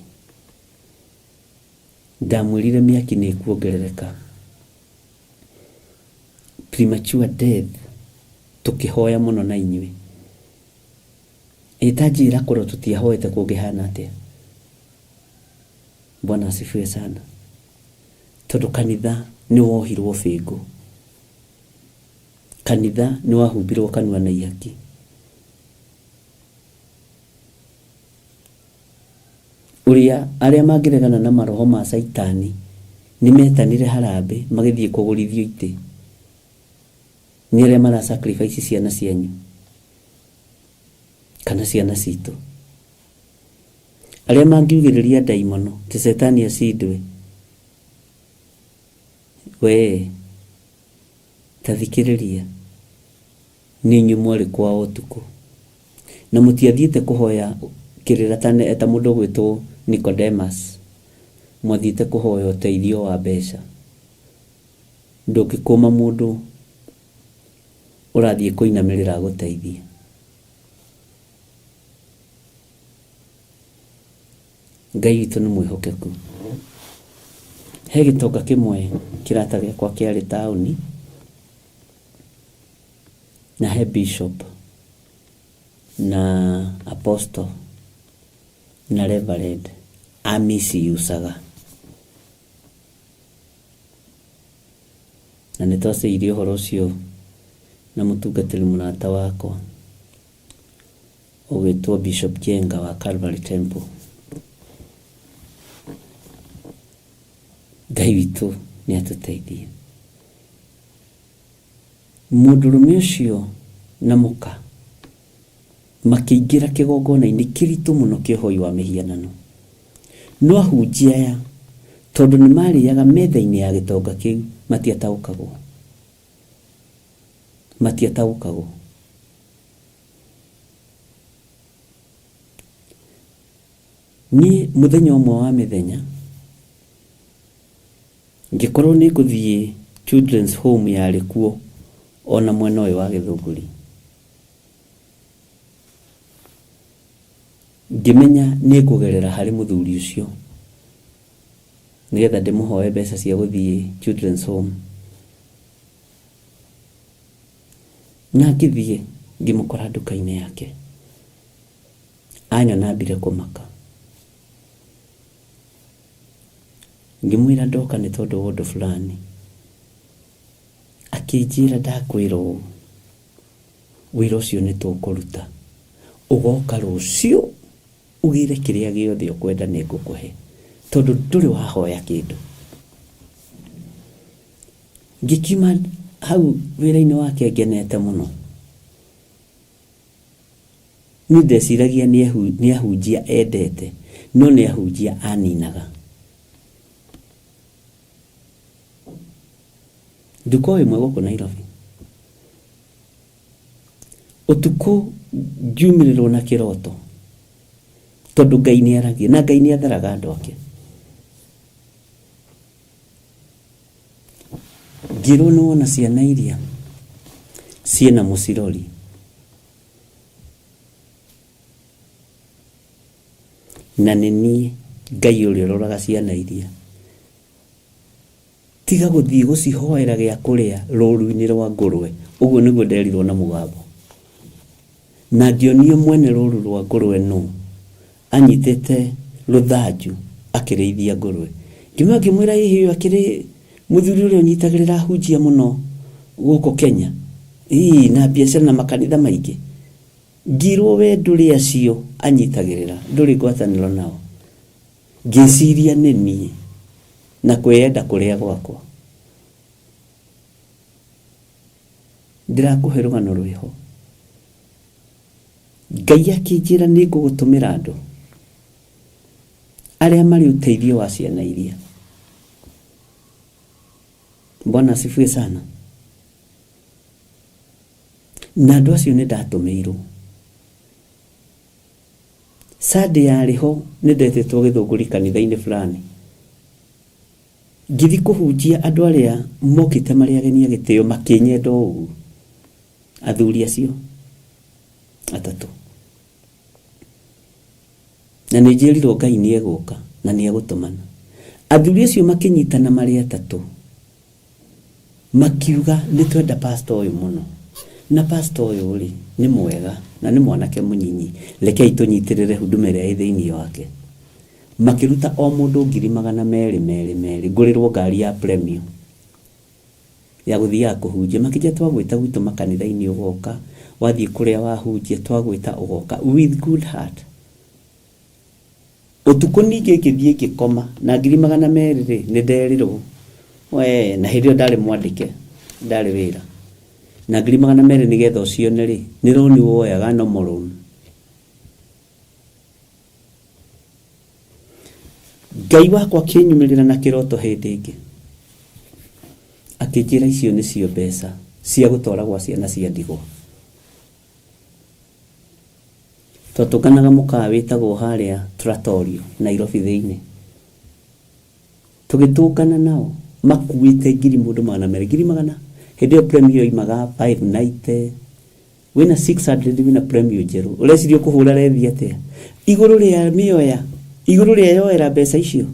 ndamwĩrire mĩaki nĩ ĩkuongerereka, premature death, tũkĩhoya mũno na inyuĩ. Itanjĩra korwo tũtiahoete kũngĩhana atĩa. Bwana asifiwe sana. Tondũ kanitha nĩ wohirwo bingu, kanitha nĩ wahumbirwo kanua na ihaki. Arĩa mangĩregana na maroho ma Saitani nĩ metanire harambĩ magĩthiĩ kũgũrithio itĩ, nĩ arĩa mara sacrifice ciana cianyu kana ciana citũ, arĩa mangiugĩrĩria ndaimono ti Saitani acindwe. We tathikĩrĩria, nĩ inyuĩ mwarĩ kwao ũtukũ na mũtiathiĩte kũhoya kirira tane eta mundu gwitwo Nicodemus mwathite kuhoya uteithio wa mbeca ndukikuma mundu urathie kuinamirira guteithia Ngai witũ nĩ mwĩhokeku he gĩtonga kĩmwe kĩrata gĩakwa kĩarĩ taũni na he bishop na apostle na reverend amiciusaga na nĩtwacĩirie ũhoro ũcio na mũtungatĩri mũrata wakwa ũgĩtwo Bishop Jenga wa Calvary Temple. Ngai witũ nĩ atũteithie. Mũndũrũme ũcio na mũka makĩingĩra kĩgongona-inĩ kĩritũ mũno kĩa ũhoi wa mĩhianano. No ahunjia aya tondũ nĩ marĩaga metha-inĩ ya gĩtonga kĩu matiataũkagwo. Niĩ mũthenya ũmwe wa mĩthenya ngĩkorwo nĩ ngũthiĩ children's home yarĩ kuo ona mwena ũyũ wa Gĩthũngũri. Ngĩmenya nĩ ngũgerera harĩ mũthuri ũcio nĩgetha ndĩmũhoe mbeca cia gũthiĩ children's home. Na ngĩthiĩ ngĩmũkora nduka-inĩ yake anyona mbire kũmaka. Ngĩmwĩra ndoka nĩ tondũ wa ũndũ fulani. Akĩnjĩra ndakwĩra ũũ wĩra ũcio nĩ tũkũruta ũgoka rũciũ ugĩre kĩrĩa gĩothe ũkwenda nĩ ngũkũhe tondũ ndũrĩ wahoya kĩndũ. Ngĩkiuma hau wĩra-inĩ wake ngenete mũno. Niĩ ndeciragia nĩ ahunjia endete no nĩ ahunjia aninaga. Nduka ĩmwe gũkũ Nairobi ũtukũ ngiumĩrĩrwo na kĩroto tondũ Ngai nĩ aragia na Ngai nĩ atharaga andũ ake. Ngĩrwo nĩ wona ciana iria ciĩna mũcirori na nĩ niĩ Ngai ũrĩa ũroraga ciana iria. Tiga gũthiĩ gũcihoera gĩa kũrĩa rũru-inĩ rwa ngũrwe. Ũguo nĩguo nderirwo na mũgambo. Na ngĩonio mwene rũru rwa ngũrwe no anyitĩte rũthanju akĩrĩithia ngũrwe. Ngĩmwĩra hihi ũyũ akĩrĩ mũthuri ũrĩa ũnyitagĩrĩra ahunjia mũno gũkũ Kenya na biacara na makanitha maingĩ. Ngĩrwo we ndũrĩ acio anyitagĩrĩra ndũrĩ ngwatanĩro nao. Ngĩciria nĩ niĩ na kwenda kũrĩa gwakwa. Ndirakũhe rũgano rwĩho. Ngai akĩnjĩra nĩ ngũgũtũmĩra andũ arĩa marĩ ũteithio wa ciana iria. Bwana asifiwe sana. Na andũ acio nĩ ndatũmĩirwo. Sunday yarĩ ho nĩ ndetĩtwo Gĩthũngũri kanitha-inĩ fulani. Ngĩthi kũhunjia andũ arĩa mokĩte marĩ ageni a gĩtĩo makĩnyenda ũguo. Athuri acio atatũ. Na nĩ njĩrirwo Ngai nĩ egũka na nĩ egũtũmana. Athuri acio makĩnyitana marĩ atatũ. Makiuga nĩ twenda pastor ũyũ mũno. Na pastor ũyũ rĩ nĩ mwega na nĩ mwanake mũnyinyi. Rekei tũnyitĩrĩre huduma ĩrĩa ĩ thĩinĩ wake. Makiruta o mũndũ 200 ngũrĩrwo ngari ya premium ya gũthiaga kũhunjia. Makĩnja twagwĩta gwitũ makanitha-inĩ ũgoka wathiĩ kũrĩa wahunjia twagwĩta ũgoka with good heart. Ũtukũ ningĩ ngĩthiĩ ngĩkoma na 200 rĩ nĩ nderirwo we na hĩndĩ ĩyo ndarĩ mwandĩke ndarĩ wĩra na 200 nĩgetha ũcione rĩ nĩ rũni woyaga no morũn. Ngai wakwa akĩnyumĩrĩra na kĩroto hĩndĩ ĩngĩ akĩnjĩra icio nĩcio mbeca cia gũtwara gwa ciana cia ndigwa. Twatukanaga mukawa witagwo haria Trattorio Nairobi thiini. Tugitukana nao makuite ngiri mundu mana mere ngiri magana. Hĩndĩ premium imaga 590. Wina 600 wina premium jeru. Urecirio kuhura rethi atia. Iguru ria mioya. Iguru ria yoera mbeca icio.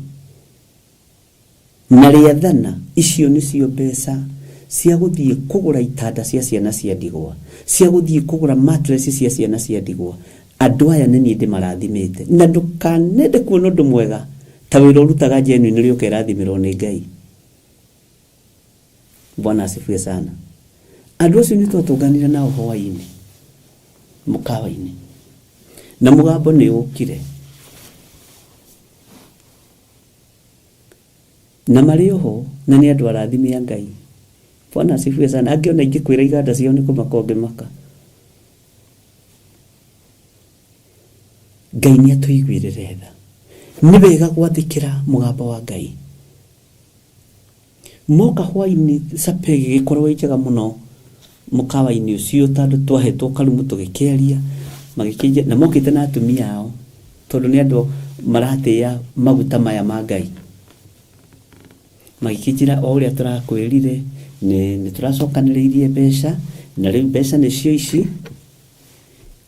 Na ria thana icio nicio mbeca cia guthie kugura itanda cia ciana cia ndigwa. Cia guthie kugura mattress cia ciana cia ndigwa. Andu aya nini ndi marathimite. Na ndukanende kuona undu mwega ta wira urutaga genuine ri ukerathimirwo ni Ngai. Bwana asifiwe sana. Andu acio ni twatunganira nao hwaini mukawa-ini na mugambo ni ukire na mari oho na ni andu arathimia Ngai. Bwana asifiwe sana. Angiona ingikwira iganda cio ni kumakonge maka. Ngai ni atuiguirire tha. Ni wega gwathikira mugambo wa Ngai. Moka hwaini sapege gikorwo njega muno mukawa-ini ucio tandu twahetwo karumu tugikeria magikinje na mokite na atumia ao tondu ni andu maratia maguta maya ma Ngai. Magikinjira o uria turakwirire ni turacokaniriirie mbeca na riu mbeca nicio ici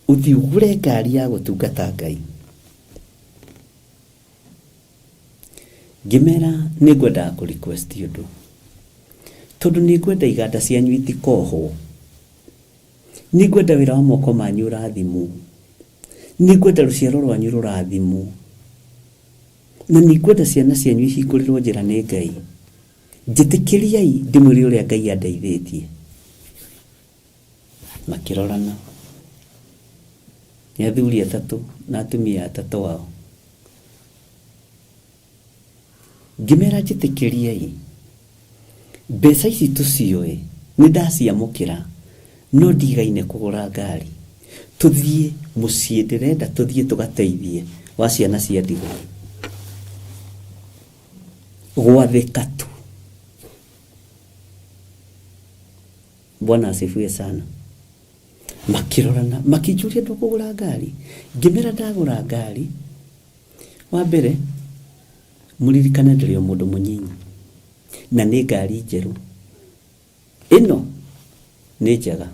uthi ugure ngari ya gutungata Ngai. Ngimera ni ngwenda ku request undu tondu ni ngwenda iganda cianyu itikohwo. Ni ngwenda wira wa moko manyu urathimu. Ni ngwenda ruciaro rwanyu rurathimu. Na ni ngwenda ciana cianyu ihingũrĩrwo njĩra nĩ Ngai. Njĩtĩkĩriai ndĩmwĩre ũrĩa Ngai andeithĩtie. Makĩrorana. Nĩ athuri atatũ na atumia atatũ ao. Ngĩmera njĩtĩkĩriai. Mbeca ici tũcioe nĩ ndaciamũkĩra no ndigaine kũgũra ngari. Tuthie muciĩ ndĩrenda tuthie tugateithie wa ciana cia ndigwa. Gwathĩka tu. Bwana asifiwe sana. Makĩrorana makĩnjũria ndũkũgũra ngari. Ngĩmera ndagũra ngari. Wa mbere muririkane ndĩrĩ o mũndũ mũnyinyi na nĩ ngari njerũ. Ĩno nĩ njega.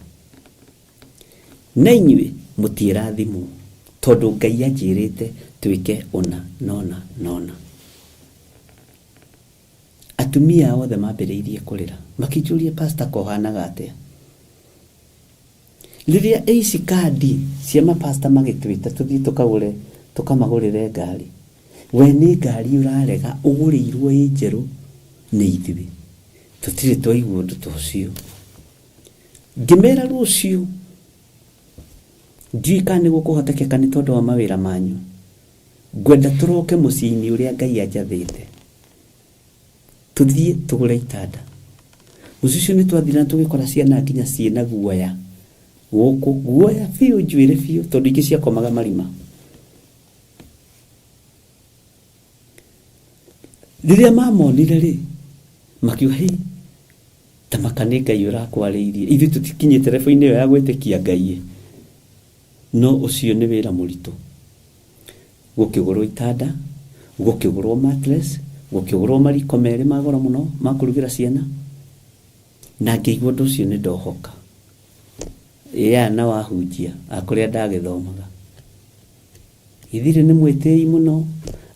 Na inyuĩ mũtiĩrathimwo tondu Ngai anjĩrĩte twĩke ona nona. Atumia othe mambĩrĩirie kũrĩra makĩnjũria pastor kohanaga atĩa. Rĩrĩa ici kandi cia mapasta magĩtwĩta tũthiĩ tukamagũrĩre ngari. We nĩ ngari ũrarega ũgũrĩirwo ĩ njerũ nĩ ithuĩ. Tũtirĩ twaigua ũndũ ta ũcio. Ngĩmera rũciũ ndiũĩ kana nĩ gũkũhotekeka nĩ tondũ wa mawĩra manyu. Ngwenda tũroke mũciĩ-inĩ ũrĩa Ngai anjathĩte. Tũthiĩ tũgũre itanda. Mũciĩ ũcio nĩ twathira tũgĩkora ciana nginya ciĩna guoya. Gũkũ guoya biũ njuĩrĩ biũ tondũ ingĩ ciakomaga marima. Rĩrĩa mamonire rĩ makiuga hĩ ta makane Ngai ũrakwarĩirie. Ithuĩ tũtikinyĩte rebu-inĩ ĩyo ya gwĩtĩkia Ngai. No ũcio nĩ wĩra mũritũ. Gũkĩgũrwo itanda, gũkĩgũrwo mattress, gũkĩgũrwo mariko merĩ ma goro mũno ma kũrugĩra ciana. Na ngĩigua ũndũ ũcio nĩ ndohoka. Na wahunjia akũrĩa ndagĩthomaga. Ithirĩ nĩ mwĩtĩi mũno.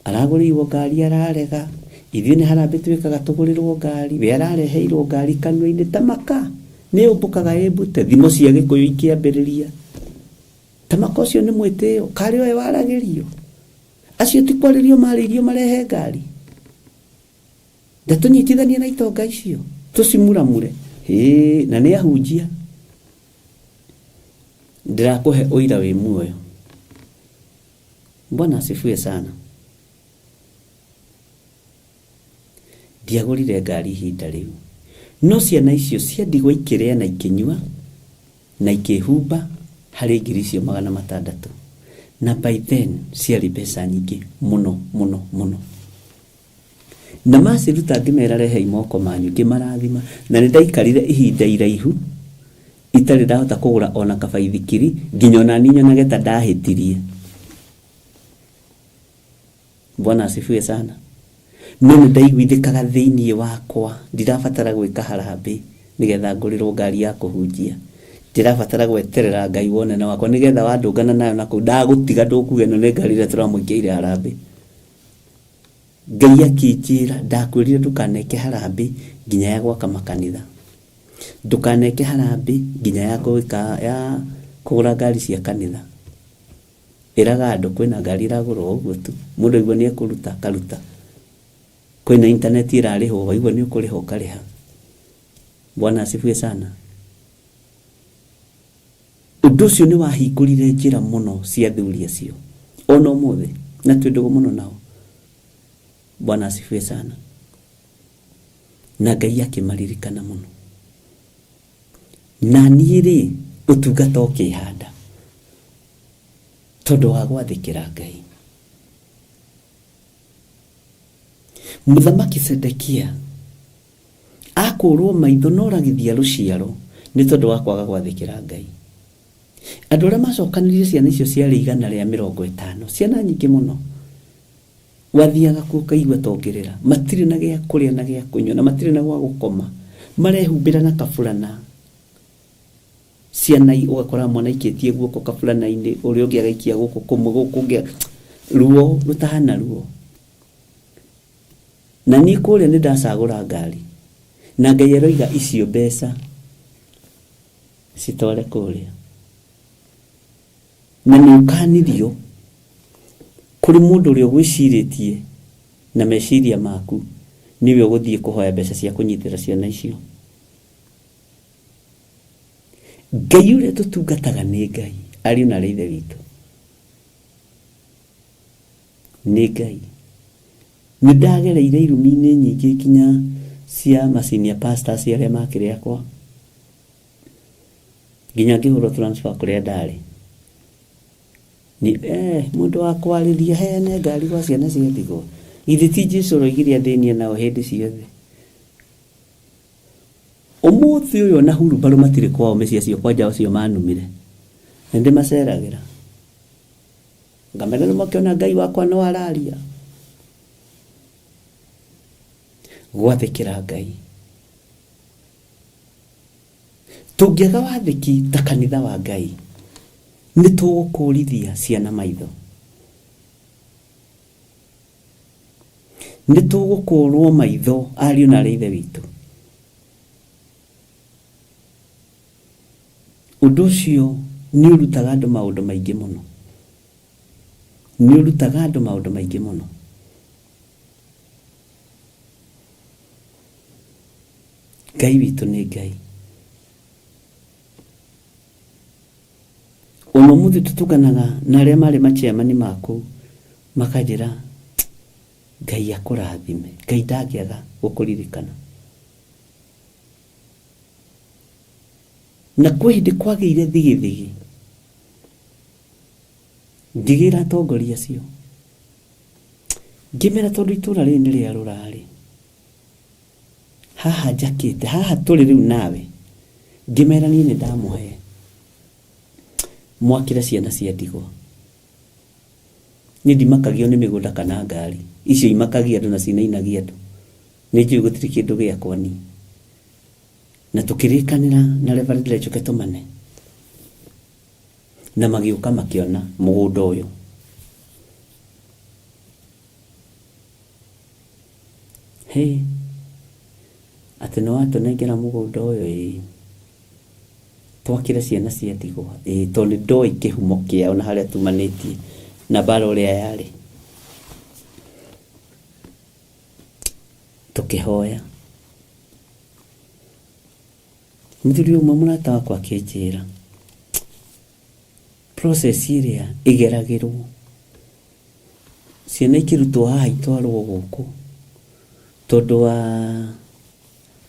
Aragũrĩirwo ngari ararega. Ithuĩ nĩ harambĩ twĩkaga tũgũrĩrwo ngari. We arareheirwo ngari kanua-inĩ ta maka. Nĩ ũmbũkaga ĩmbute. Thimo cia Gĩkũyũ ikĩambĩrĩria. Tamako ũcio nĩ mwĩtĩo. Karĩ we waragĩrio. Acio ti kwarĩrio marĩirio marehe ngari. Ndatũnyitithanie na itonga icio. Tũcimuramure. Na nĩ ahunjia. Ndirakũhe ũira wĩ muoyo. Bwana asifiwe sana. Ndiagũrire ngari ihinda rĩu. No ciana icio cia ndigwa ikĩrĩa na ikĩnyua na ikĩhumba harĩ ngiri icio 600. Na by then ciarĩ mbeca nyingĩ mũno. Na maciruta ngĩmera rehei moko manyu ngĩmarathima na nĩ ndaikarire ihinda iraihu itarĩ ndahota kũgũra ona kabaithikiri nginya ona ninyo na geta ndahĩtirie Bwana asifiwe sana. No ndaiguithikaga thiini wakwa ndirabatara gwika harambe nigetha ngurirwo ngari ya kuhunjia. Ndirabatara gweterera Ngai wone na wakwa nigetha wandungana nayo nako ndagutiga ndukuge no ne ngari ria turamukiire harambe. Ngai akinjira ndakwirire ndukaneke harambe nginya ya gwaka makanitha. Ndukaneke harambe nginya ya gwika ya kugura ngari cia kanitha. Iraga andu kwina ngari iragurwo uguo tu. Mundu igua ni ekuruta karuta. Kwina internet irariho waigua ni ukuriho kariha. Bwana asifiwe sana. Undu ucio ni wahingurire njira muno cia thuri acio. Ono mothe na twindugo muno nao. Bwana asifiwe sana. Na Ngai akimaririkana muno. Na niĩ utungata ukihanda. Tondu wa gwathikira Ngai. Muthamaki Sedekia akurwo maitho noragithia ruciaro ni tondu wa kwaga gwathikira Ngai. Andu aria macokanirie ciana icio ciarĩ 150, ciana nyingĩ muno. Wathiaga kuo kaigua tongerera, matirĩ na gĩa kũrĩa na gĩa kũnyua na matirĩ na gwa gũkoma, marehumbĩra na kaburana. Ciana ugakora mwana ikĩtie guoko kaburana-inĩ, ũrĩa ũngĩ agaikia gũkũ kũmwe gũkũ ũngĩ ruo rutahana ruo. Na niĩ kũrĩa nĩ ndacagũra ngari na Ngai aroiga icio mbeca citware kũrĩa. Na nĩ ũkanirio kuri mundu ũrĩa ũgwĩcirĩtie na meciria maku niwe ũgũthiĩ kũhoya mbeca cia kũnyitĩra ciana icio. Ngai ũrĩa tũtungataga nĩ Ngai, ariũ na ithe witũ. Nĩ Ngai. Nĩ ndagereire irumi-inĩ nyingĩ kinya cia masenior pastors arĩa makĩrĩ akwa. Nginya ngĩhũrwo transfer kũrĩa ndarĩ. Ni mundu wa kwarĩria hene ngari gwa ciana cia ndigwa. Ithe ti Jesũ roigire athĩnia nao hĩndĩ ciothe. Ũmũthĩ ũyũ na hurubaru matirĩ kwao mĩciĩ cio kwanja ũcio manumire. Nĩ maceragĩra. Ngamenya nĩ makĩona Ngai wakwa no araria. Gwathĩkĩra Ngai. Tũngĩaga wathĩki ta kanitha wa Ngai, nĩ tũgũkũrithia ciana maitho. Nĩ tũgũkũrwo maitho ariũ na ithe witũ. Ũndũ ũcio nĩ ũrutaga andũ maũndũ maingĩ mũno. Nĩ ũrutaga andũ maũndũ maingĩ mũno. Ngai witũ nĩ Ngai. Ono muthi tutuganaga na arĩa marĩ maciamani maku makanjĩra Ngai akũrathime. Ngai ndangĩaga gũkũririkana. Na kwĩ hĩndĩ kwagĩire thigithigi. Ngĩgĩra atongoria acio. Ngĩmera tondũ itũra rĩrĩ nĩ rĩa rũrarĩ. Haha njakĩte, haha tũrĩ rĩu nawe. Ngĩmera niĩ nĩ ndamũhe. Mwakĩra ciana cia ndigwa. Nĩ ndimakagio nĩ mĩgũnda kana ngari. Icio imakagia andũ na cinainagia andũ. Nĩ njũĩ gũtirĩ kĩndũ gĩakwa niĩ. Na tũkĩrĩkanĩra na Reverend Lechoke Tũmane. Na magĩũka makĩona mũgũnda ũyũ. Hey, atĩ nĩ watũnengera mũgũnda ũyũ twakĩra ciana cia ndigwa. Tondũ ndoĩ kĩhumo kĩao na harĩa tumanĩtie na bara ũrĩa yarĩ. Tũkĩhoya. Mũthuri ũmwe mũrata wakwa akĩnjĩra process ĩrĩa ĩgeragĩrwo ciana ikĩrutwo haha itwarwo gũkũ tondũ wa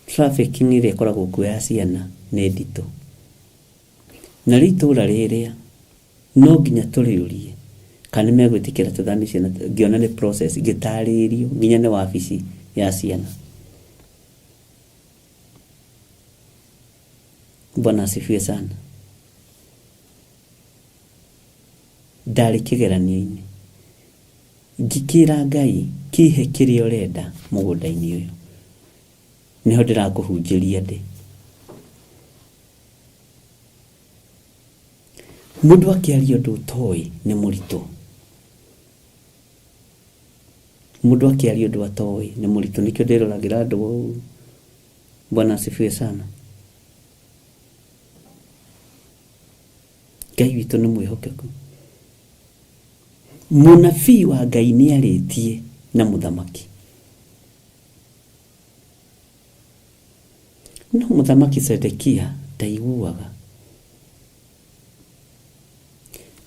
trafficking ĩrĩa ĩkoragwo kuo ya ciana nĩ nditũ. Na rĩu itũra rĩrĩa no nginya tũrĩũrie kana megwĩtĩkĩra tũthamie ciana. Ngĩona nĩ process ngĩtarĩrio nginya nĩ wabici ya ciana. Bwana asifiwe sana. Ndarĩ kĩgeranio-inĩ. ngikira Ngai kihe kiria urenda mugunda-ini uyu niho ndirakuhunjiria ndi. Mundu akiaria undu utoi ni muritu. Mundu akiaria undu atoi ni muritu, nikio ndiroragira andu. Bwana asifiwe sana. Ngai witu ni mwihokeku. Munabii wa Ngai ni aritie na muthamaki. No muthamaki Sedekia ndaiguaga.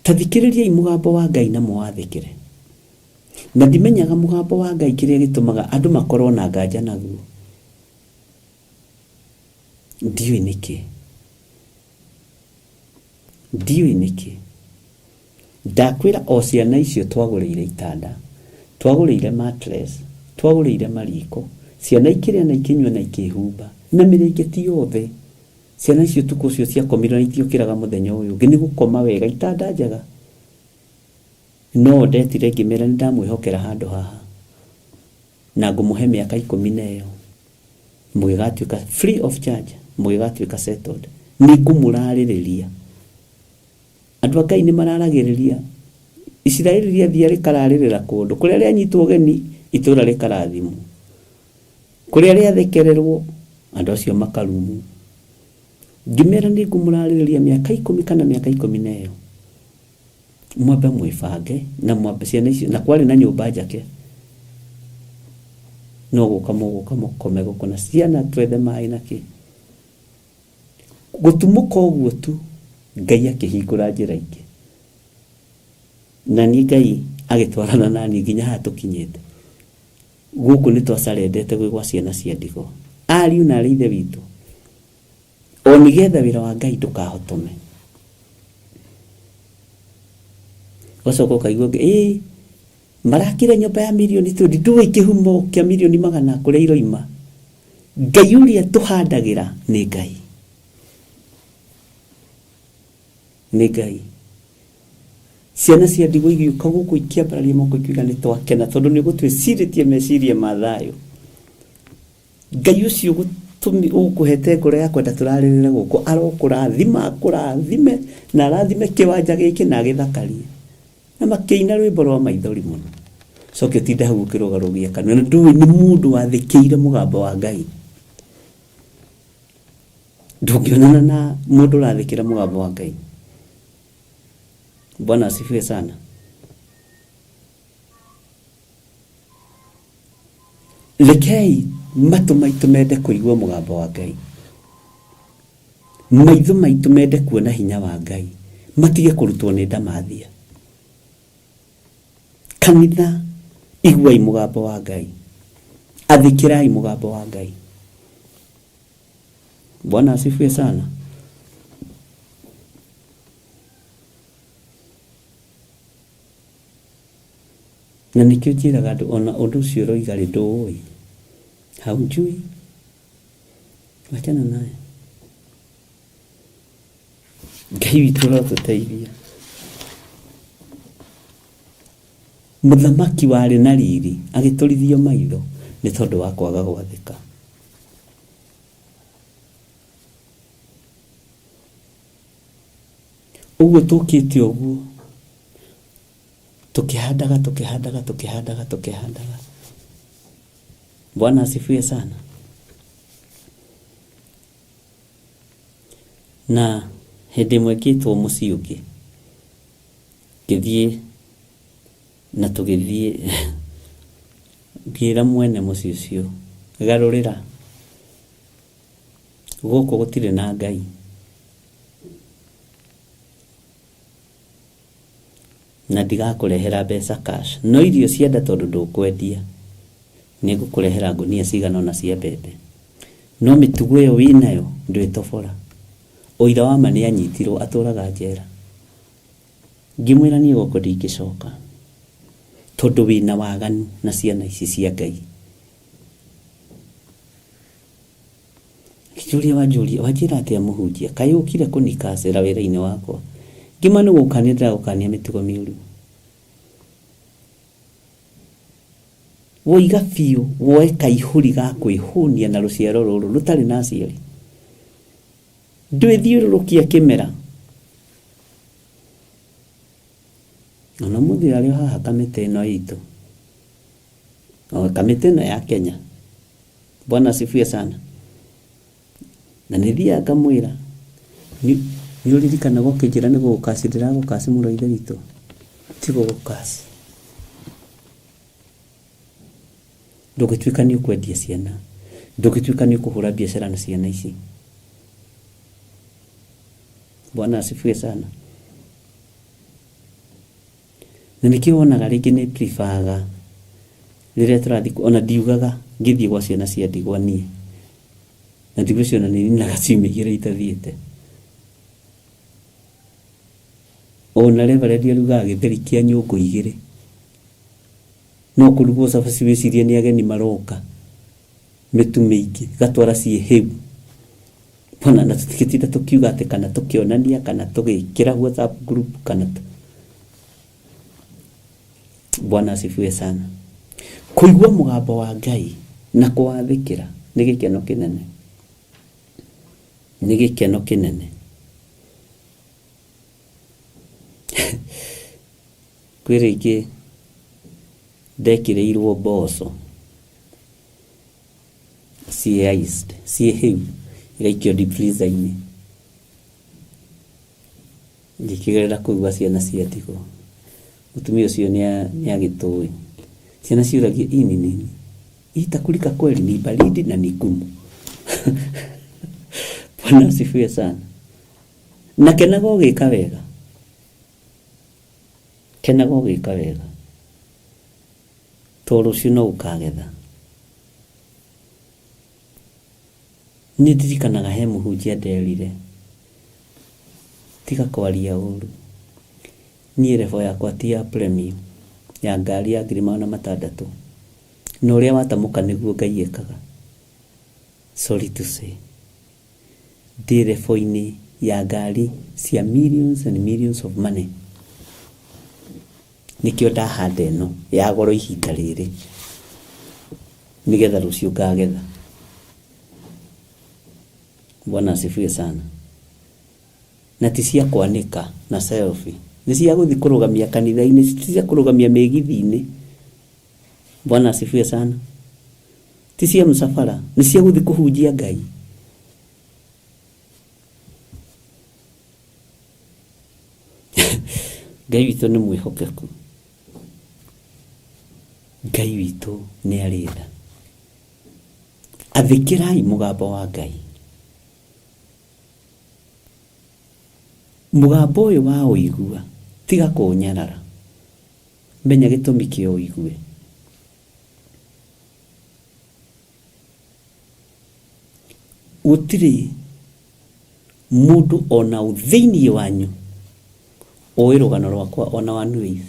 Tathikiriria mugambo wa Ngai na mwathikire. Na ndimenyaga mugambo wa Ngai kiria gitumaga andu makorwo na nganja naguo. Ndiyo niki. Ndakwira o ciana icio twaguriire itanda, twaguriire mattress, twaguriire mariko, ciana ikiria na ikinywa na ikihumba na mirengeti yothe. Ciana icio tuko cio cia komira na itiokiraga muthenya uyu ngini gukoma wega itanda njaga. No ndetire ngimera ni ndamwihokera handu haha na ngumuhe miaka 10 mugigatuika free of charge, mugigatuika settled. Ni ngumuraririria andu a Ngai ni mararagiriria. Israeli ria thia rikararĩrĩra kundu kuria ria nyitwo geni itura rikarathimwo, kuria ria thekererwo andu acio makarumu. Ngimera ni ngumuraririria miaka 10 kana miaka 10 mwambe mwifange na mwambe ciana icio na kwari na nyumba njake no guka mukome gukona ciana twethe mai naki gutumuka uguo tu. Ngai akihingura njira ingi na ni Ngai agitwarana nani nginya hatukinyete guku ni twacarendete gwigwa ciana cia ndigo ariu na arithe witu o nigetha wira wa Ngai ndukahotome. Gocoko kaigua marakire nyumba ya milioni 2 nduwe ikihumo kia milioni 100 kuria iroima. Ngai uria tuhandagira ni Ngai. Ni Ngai. Ciana cia ndigo igiuka guku ikiambararia moko ikiuga ni twakena tondu ni gutwiciritie meciria ma thayo. Ngai ucio gutumi ukuhete ngoro ya kwenda turaririre guku arokurathima akurathime na arathime kiwanja giki na githakarie na makiina rwimbo rwa maithori muno. Coke tinda hau ukirugarugia kanwa nduwe ni mundu wathikiire mugambo wa Ngai. Ndungionana na mundu rathikira mugambo wa Ngai. Bwana asifiwe sana. Lekei matu maitu mende kuigua mugambo wa Ngai. Maitho maitu mende kuona hinya wa Ngai. Matige kurutwo ni ndamathia. Kanitha iguai mugambo wa Ngai. Athikirai mugambo wa Ngai. Bwana asifiwe sana. Na nikio njiraga andu ona undu ucio roiga ri ndui haujui wachana naye. Ngai witu rotuteithia. Muthamaki wari na riri agiturithio maitho ni tondu wa kwaga gwathika. Uguo tukite uguo tukihandaga. Bwana asifiwe sana. Na hindi mwekitwo musiuki githie na tugithie ngira mwene muci ucio garurira guko gutire na Ngai. Na ndigakurehera mbeca cash no irio cienda tondu ndukwendia ni ngukurehera ngunia cigana na cia mbembe no mitugo yo winayo ndwitobora. Oira wa mane anyitirwo aturaga njera. Ngimwira ni goko ndingicoka tondu wina waganu na ciana ici cia Ngai. Kijuria wajira atia muhunjia kayukire kunikacira wira-ini wakwa. Ngimanu gukanira gukania mitugo miuru. woiga biũ woe kaihũri ga kwĩhũnia na rũciaro rũrũ rũtarĩ na aciari, ndwĩthiũrũrũkia kĩmera. Ona mũthĩ arĩ haha kamĩtĩ ĩno itũ, kamĩtĩ ĩno ya Kenya, Bwana asifiwe sana. Na nĩthiaga ngamwĩra, nĩũririkana gũkĩnjĩra nĩ gũgũkaci ndĩragũkaci mũrũ wa ithe witũ, ti gũgũkaci. Ndũgĩtuĩka nĩ ũkwendia ciana, ndũgĩtuĩka nĩ ũkũhũra biacara na ciana ici. Bwana asifiwe sana. Na nĩkĩo wonaga rĩngĩ nĩ preferga rĩrĩa tũrathiĩ, ona ndiugaga ngĩthiĩ gwa ciana cia ndigwa niĩ, na ndigwa ciona nĩ ninaga ciumia igĩrĩ itathiĩte. Ona Reverend arugaga gĩtheri kĩa nyũngũ igĩrĩ, no kũrugwo cabaci wĩcirie nĩ ageni maroka, mĩtu mĩingĩ gatwara ciĩ hĩu. Bona na tũtigĩtinda tũkiuga atĩ kana tũkĩonania kana tũgĩkĩra WhatsApp group kana Bwana asifiwe sana. Kũigua mũgambo wa Ngai na kũwathĩkĩra nĩ gĩkeno kĩnene, nĩ gĩkeno kĩnene. Kwĩ rĩngĩ ndekĩrĩirwo mboco ciĩ iced, ciĩ hĩu, igaikio deep freezer-inĩ, ngĩkĩgerera kũigua ciana cia ndigwa. Mũtumia ũcio nĩ agĩtũĩ. Ciana ciũragia nini, itakulika kweli ni baridi na ni ngumu. Bwana asifiwe sana. Na kenaga ũgĩka wega, kenaga ũgĩka wega, tondũ rũciũ no ũkagetha. Nĩ ndirikanaga he mũhunjia nderire, tiga kwaria ũru, niĩ revo yakwa ti ya premium ya ngari ya 600,000, na ũrĩa watamũka nĩguo Ngai ekaga. Sorry to say, ndĩ revo-inĩ ya ngari cia millions and millions of money. Nĩkĩo ndahanda ĩno ya goro ihinda rĩrĩ, nĩgetha rũciũ ngagetha. Bwana asifiwe sana. Na ti cia kwanĩka na selfie, nĩ cia gũthiĩ kũrũgamia kanitha-inĩ, ti cia kũrũgamia mĩgithi-inĩ. Bwana asifiwe sana. Ti cia msafara, nĩ cia gũthiĩ kũhunjia Ngai. Ngai witũ nĩ mwĩhokeku, Ngai witũ nĩ arĩtha. Athĩkĩrai mũgambo wa Ngai. Mũgambo ũyũ wa ũigua, tiga kũnyarara, menya gĩtũmi kĩa ũigue. Gũtirĩ mũndũ ona thĩinĩ wanyu oĩ rũgano rwakwa ona wa Nuith,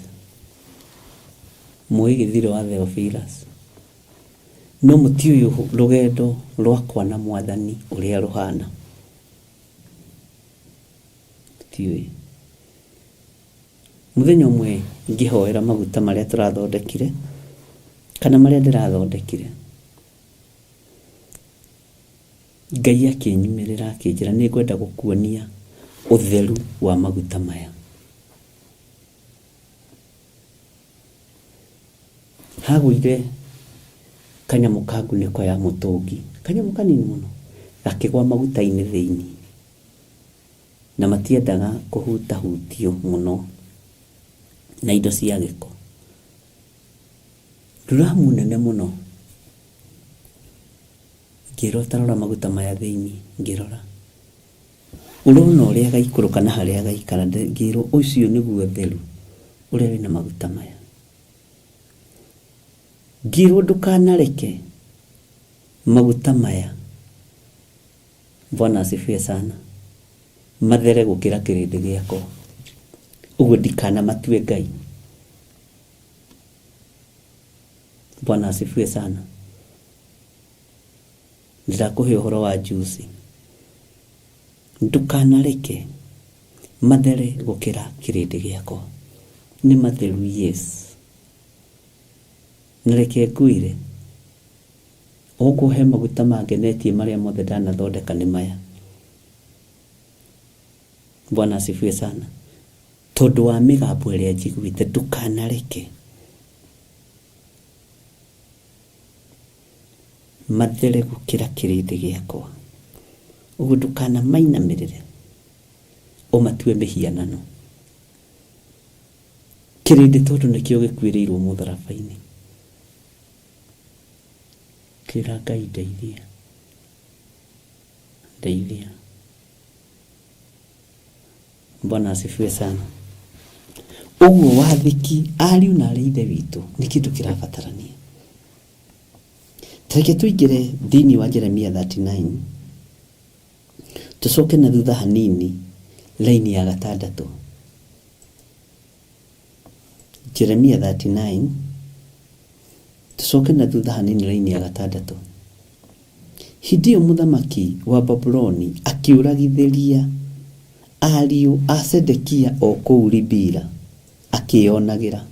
mũĩ gĩthiro wa Theophilus, no mũtiũĩ rũgendo rwakwa na Mwathani ũrĩa rũhana. Tiũĩ. Mũthenya ũmwe ngĩhoera maguta marĩa tũrathondekire kana marĩa ndĩrathondekire, Ngai akĩnyumĩrĩra akĩnjĩra nĩ ngwenda gũkuonia ũtheru wa maguta maya. Hagũire kanyamũ ka ngunĩko ya mũtũngi, kanyamũ kanini mũno, gakĩgwa maguta-inĩ thĩinĩ, na matiendaga kũhutahutio mũno na indo cia gĩko. Nduramu nene mũno, ngĩrwo tarora maguta maya thĩinĩ, ngĩrora ũrona ũrĩa gaikũrũka na harĩa gaikara, ngĩrwo ũcio nĩguo theru ũrĩa wĩna maguta maya. Ngĩrwo ndũkanareke maguta maya, Bwana asifiwe sana, mathere gũkĩra kĩrĩndĩ gĩakwa, ũguo ndikanamatue Ngai. Bwana asifiwe sana. Ndĩrakũhe ũhoro wa juice, ndũkanareke mathere gũkĩra kĩrĩndĩ gĩakwa. Nĩ matheru, yes, Nireke nguire. Ukuhe maguta mangenetie maria mothe ndanathondeka ni maya. Bwana asifiwe sana. Tondu wa migambo iria njiguite ndukanareke mathere gukira kirindi giakwa. Uguo ndukana mainamirire umatue mihianano. Kirindi tondu nikio gikuirirwo mutharabaini. Kira Ngai ndeithia. Bwana asifiwe sana. Uguo wathiki ariu na arithe witu ni kindu kirabatarania. Tareke tuingire thini wa Jeremia 39. Tucoke na thutha hanini laini ya 6. Jeremia 39. Tucoke na thutha hanini laini ya 6. Hidio muthamaki wa Babuloni akiuragithiria ariu a Sedekia o kuu Ribila akionagira.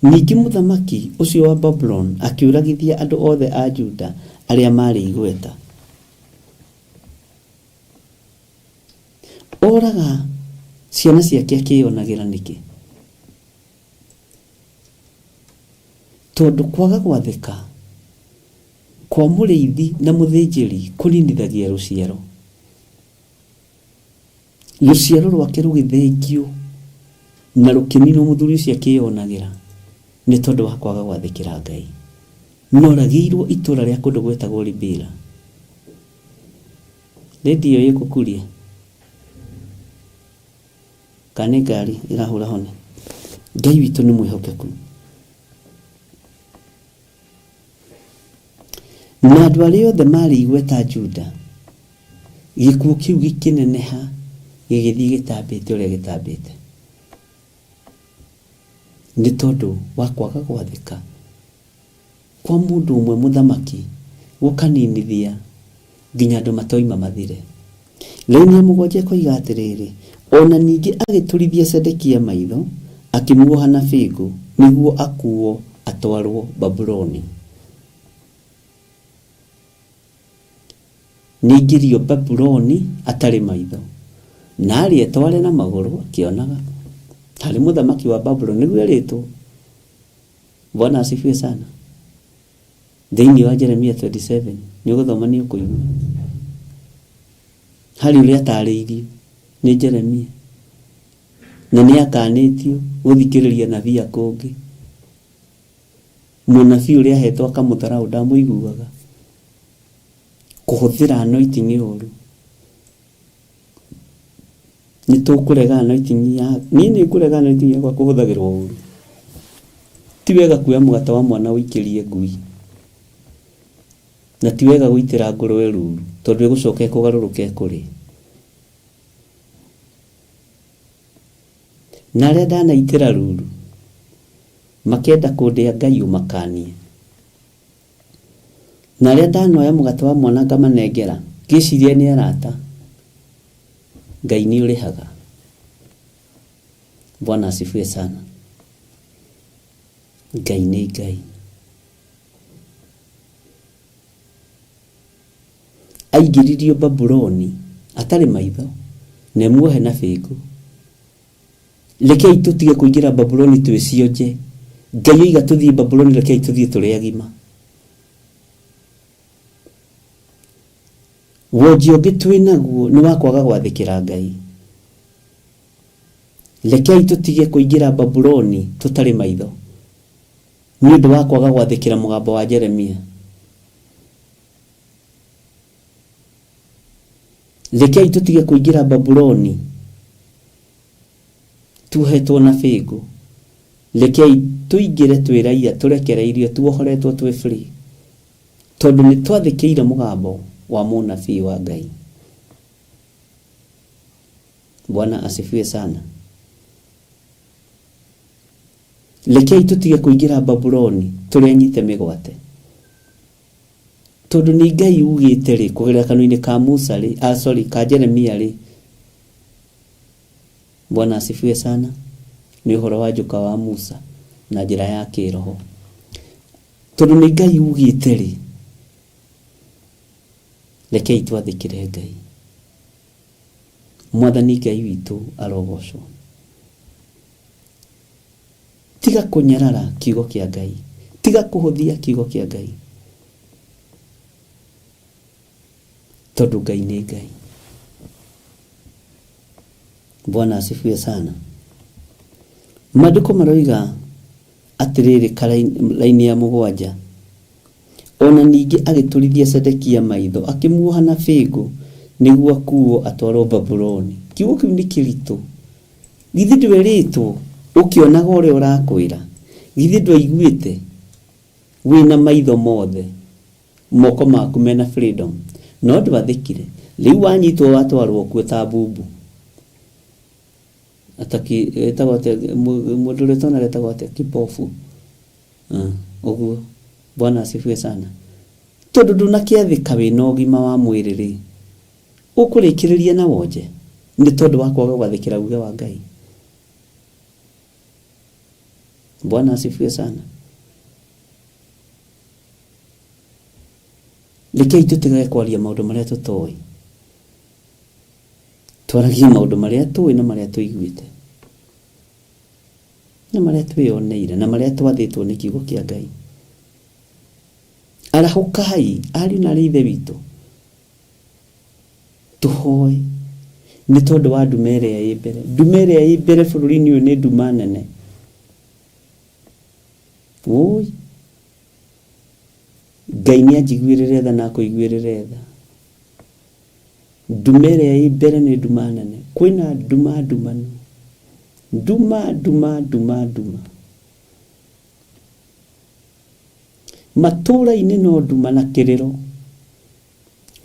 Ningi muthamaki ucio wa Babulon akiuragithia andu othe a Juda aria mari igweta. Oraga ciana ciake akionagira niki? Tondu kwaga gwathika kwa muriithi na muthinjiri kuninithagia ruciaro. Ruciaro rwake rugithengio na rukinino muthuri ucio akionagira ni tondu wa kwaga gwathikira Ngai. Noragirwo itura ria kundu gwetagwo Ribila. Radio yikukuria kane ngari irahura hone. Ngai witu ni mwihokeku. Na andu aria othe mari igweta Juda gikuo kiu gikineneha gigithii gitambite uria gitambite ni tondu wa kwaga gwathika kwa mundu umwe muthamaki gukaninithia nginya andu matoima mathire. Laini ya 7 koiga atiriri, ona ningi agiturithia Sedekia maitho akimuoha na figu niguo akuo atwarwo Babuloni. Ningirio Babuloni atari maitho na ari etware na maguru akionaga. Tari muthamaki wa Babuloni niguo eritwo. Bwana asifiwe sana. Thini wa Jeremia 27 ni guthoma ni ukuigua. Hari uria atariirio ni Jeremia na ni akanitio guthikiriria nabii akungi. Munabii uria hetwa kamutharau ndamuiguaga kuhuthira anointing uru. Ni tukurega anointing ya ni kurega anointing ya kuhuthagirwo uru. Tiwega kuya mugata wa mwana wikirie ngui. Na tiwega guitira ngurwe ruru tondu gucoka kugaruruke kuri. Na aria ndanaitira ruru makenda kundia Ngai umakanie. Na aria ndanoya mugata wa mwana ngamanengera ngiciria ni arata. Ngai ni urihaga. Bwana asifiwe sana. Ngai ni Ngai. Aigiririo Babuloni atari maitho ne muohe na figu. Rekei tutige kuingira Babuloni twicionje. Ngai iga tuthie Babuloni, rekei tuthie turi agima. Wojio gitwinaguo ni wa kwaga gwathikira Ngai. Rekei tutige kuingira Babuloni tutari maitho ni undu wa kwaga gwathikira mugambo wa Jeremia. Rekei tutige kuingira Babuloni tuhetwo na figu. Rekei tuingire twiraia turekereirio tuohoretwo twi free tondu ni twathikiire mugambo wa munabii wa Ngai. Bwana asifiwe sana. Rekei tutige kuingira Babuloni turenyite migwate tondu ni Ngai ugite ri kugerera kanuni ka Musa ri ka Jeremia ri. Bwana asifiwe sana. Ni uhoro wa njuka wa Musa na njĩra ya kĩroho. Tondũ nĩ Ngai ugĩte rĩ, rekei twathĩkĩre Ngai. Mwathani Ngai witũ arogocwo. Tiga kũnyarara kiugo kĩa Ngai, tiga kũhũthia kiugo kĩa Ngai, tondũ Ngai nĩ Ngai. Bwana asifiwe sana. Maandĩko maroiga atĩrĩrĩ laini ya 7, ona ningĩ agĩtũrithia Sedekia maitho akĩmuoha na bĩngũ nĩguo akuo atwarwo Babuloni. Kiugo kĩu nĩ kĩritũ. Githĩ ndwĩrĩtwo ũkĩonaga ũrĩa ũrakwĩra, githĩ ndwaiguĩte wĩna maitho mothe, moko maku mena freedom, no ndwathĩkire. Rĩu wanyitwo watwarwo kuo ta mbubu. Ataki etagote mũndũ ũrĩa tona etagote kipofu. Ũguo. Bwana asifiwe sana. Tondũ ndũnakĩathĩka wĩna ũgima wa mwĩrĩ rĩ, ũkũrĩkĩrĩria na wonje nĩ tondũ wa kwaga gwathĩkĩra uge wa Ngai. Bwana asifiwe sana. Rekei tũtige kwaria maũndũ marĩa tũtoĩ, twaragie maũndũ marĩa tũĩ na marĩa tũiguĩte na marĩa twĩoneire na marĩa twathĩtwo nĩ kiugo kĩa Ngai. Arahũkai ariũ na ithe witũ, tũhoe nĩ tondũ wa nduma ĩrĩa ĩ mbere. Nduma ĩrĩa ĩ mbere bũrũri-inĩ ũyũ nĩ nduma nene. Woi, Ngai nĩ anjiguĩrĩre tha na kũiguĩrĩre tha. Nduma ĩrĩa ĩ mbere nĩ nduma nene. Kwĩna nduma ndumanu, nduma. Matũũra-inĩ no nduma na kĩrĩro,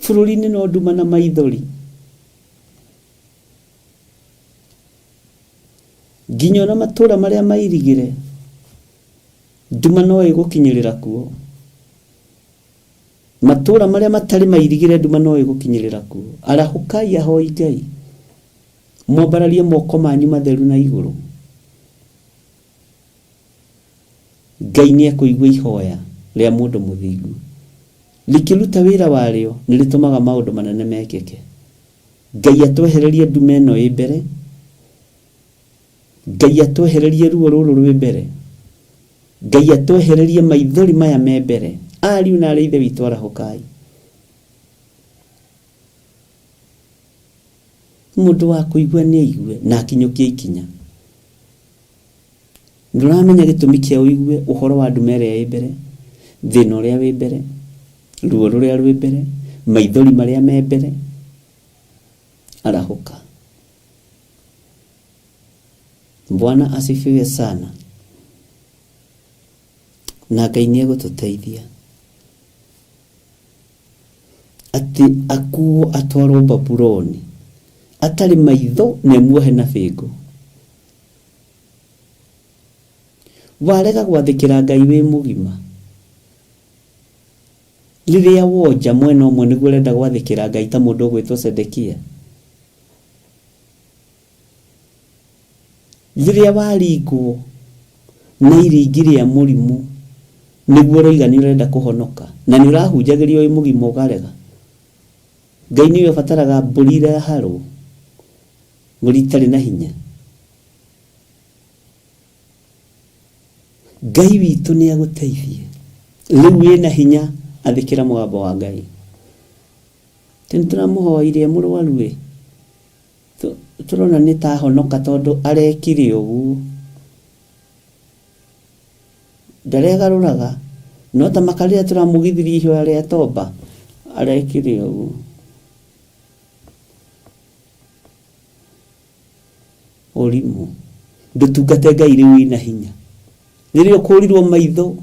bũrũri-inĩ no nduma na maithori, nginya ona matũũra marĩa mairigĩre nduma no ĩgũkinyĩrĩra kuo. Matũũra marĩa matarĩ mairigĩre nduma no ĩgũkinyĩrĩra kuo. Arahũkai ahoi Ngai, mwambararie moko manyu matheru na igũrũ. Ngai nĩ ekũigua ihoya rĩa mũndũ mũthingu. Rĩkĩruta wĩra warĩo nĩ rĩtũmaga maũndũ manene mekĩke. Ngai atwehererie nduma ĩno ĩ mbere, Ngai atwehererie ruo rũrũ rwĩ mbere, Ngai atwehererie maithori maya me mbere. Ariũ na arĩ ithe witũ arahũkai. Mũndũ wa kũigua nĩ aigue na akinyũkie ikinya. Ndũramenya gĩtũmi kĩa ũigue ũhoro wa nduma ĩrĩa ĩ mbere, thĩna ũrĩa wĩ mbere, ruo rũrĩa rwĩ mbere, maithori marĩa me mbere. Arahũka. Bwana asifiwe sana. Na Ngai nĩ egũtũteithia atĩ akuo atwarwo Babuloni atarĩ maitho na muohe na bĩngũ. Warega gwathĩkĩra Ngai wĩ mũgima, rĩrĩa wonja mwena ũmwe nĩguo ũrenda gwathĩkĩra Ngai ta mũndũ ũgwĩtwo Sedekia, rĩrĩa waringwo na iringi rĩa mũrimũ nĩguo ũroiga nĩ ũrenda kũhonoka na nĩ ũrahunjagĩrio wĩ mũgima ũkarega. Ngai nĩ ũbataraga mbũri ĩrĩa harũ, mbũri itarĩ na hinya. Ngai witũ nĩ agũteithie. Rĩu wĩna hinya athĩkĩra mũgambo wa Ngai. Tene tũramũhoire mũrwaru ĩ, tũrona nĩ ta honoka tondũ arekire ũguo. Ndaregarũraga, no ta makarĩa tũramũgithirie ihoya rĩa toba, arekire ũguo. Ũrimũ, ndũtungate Ngai rĩu wĩna hinya. Rĩrĩa ũkũrirwo maitho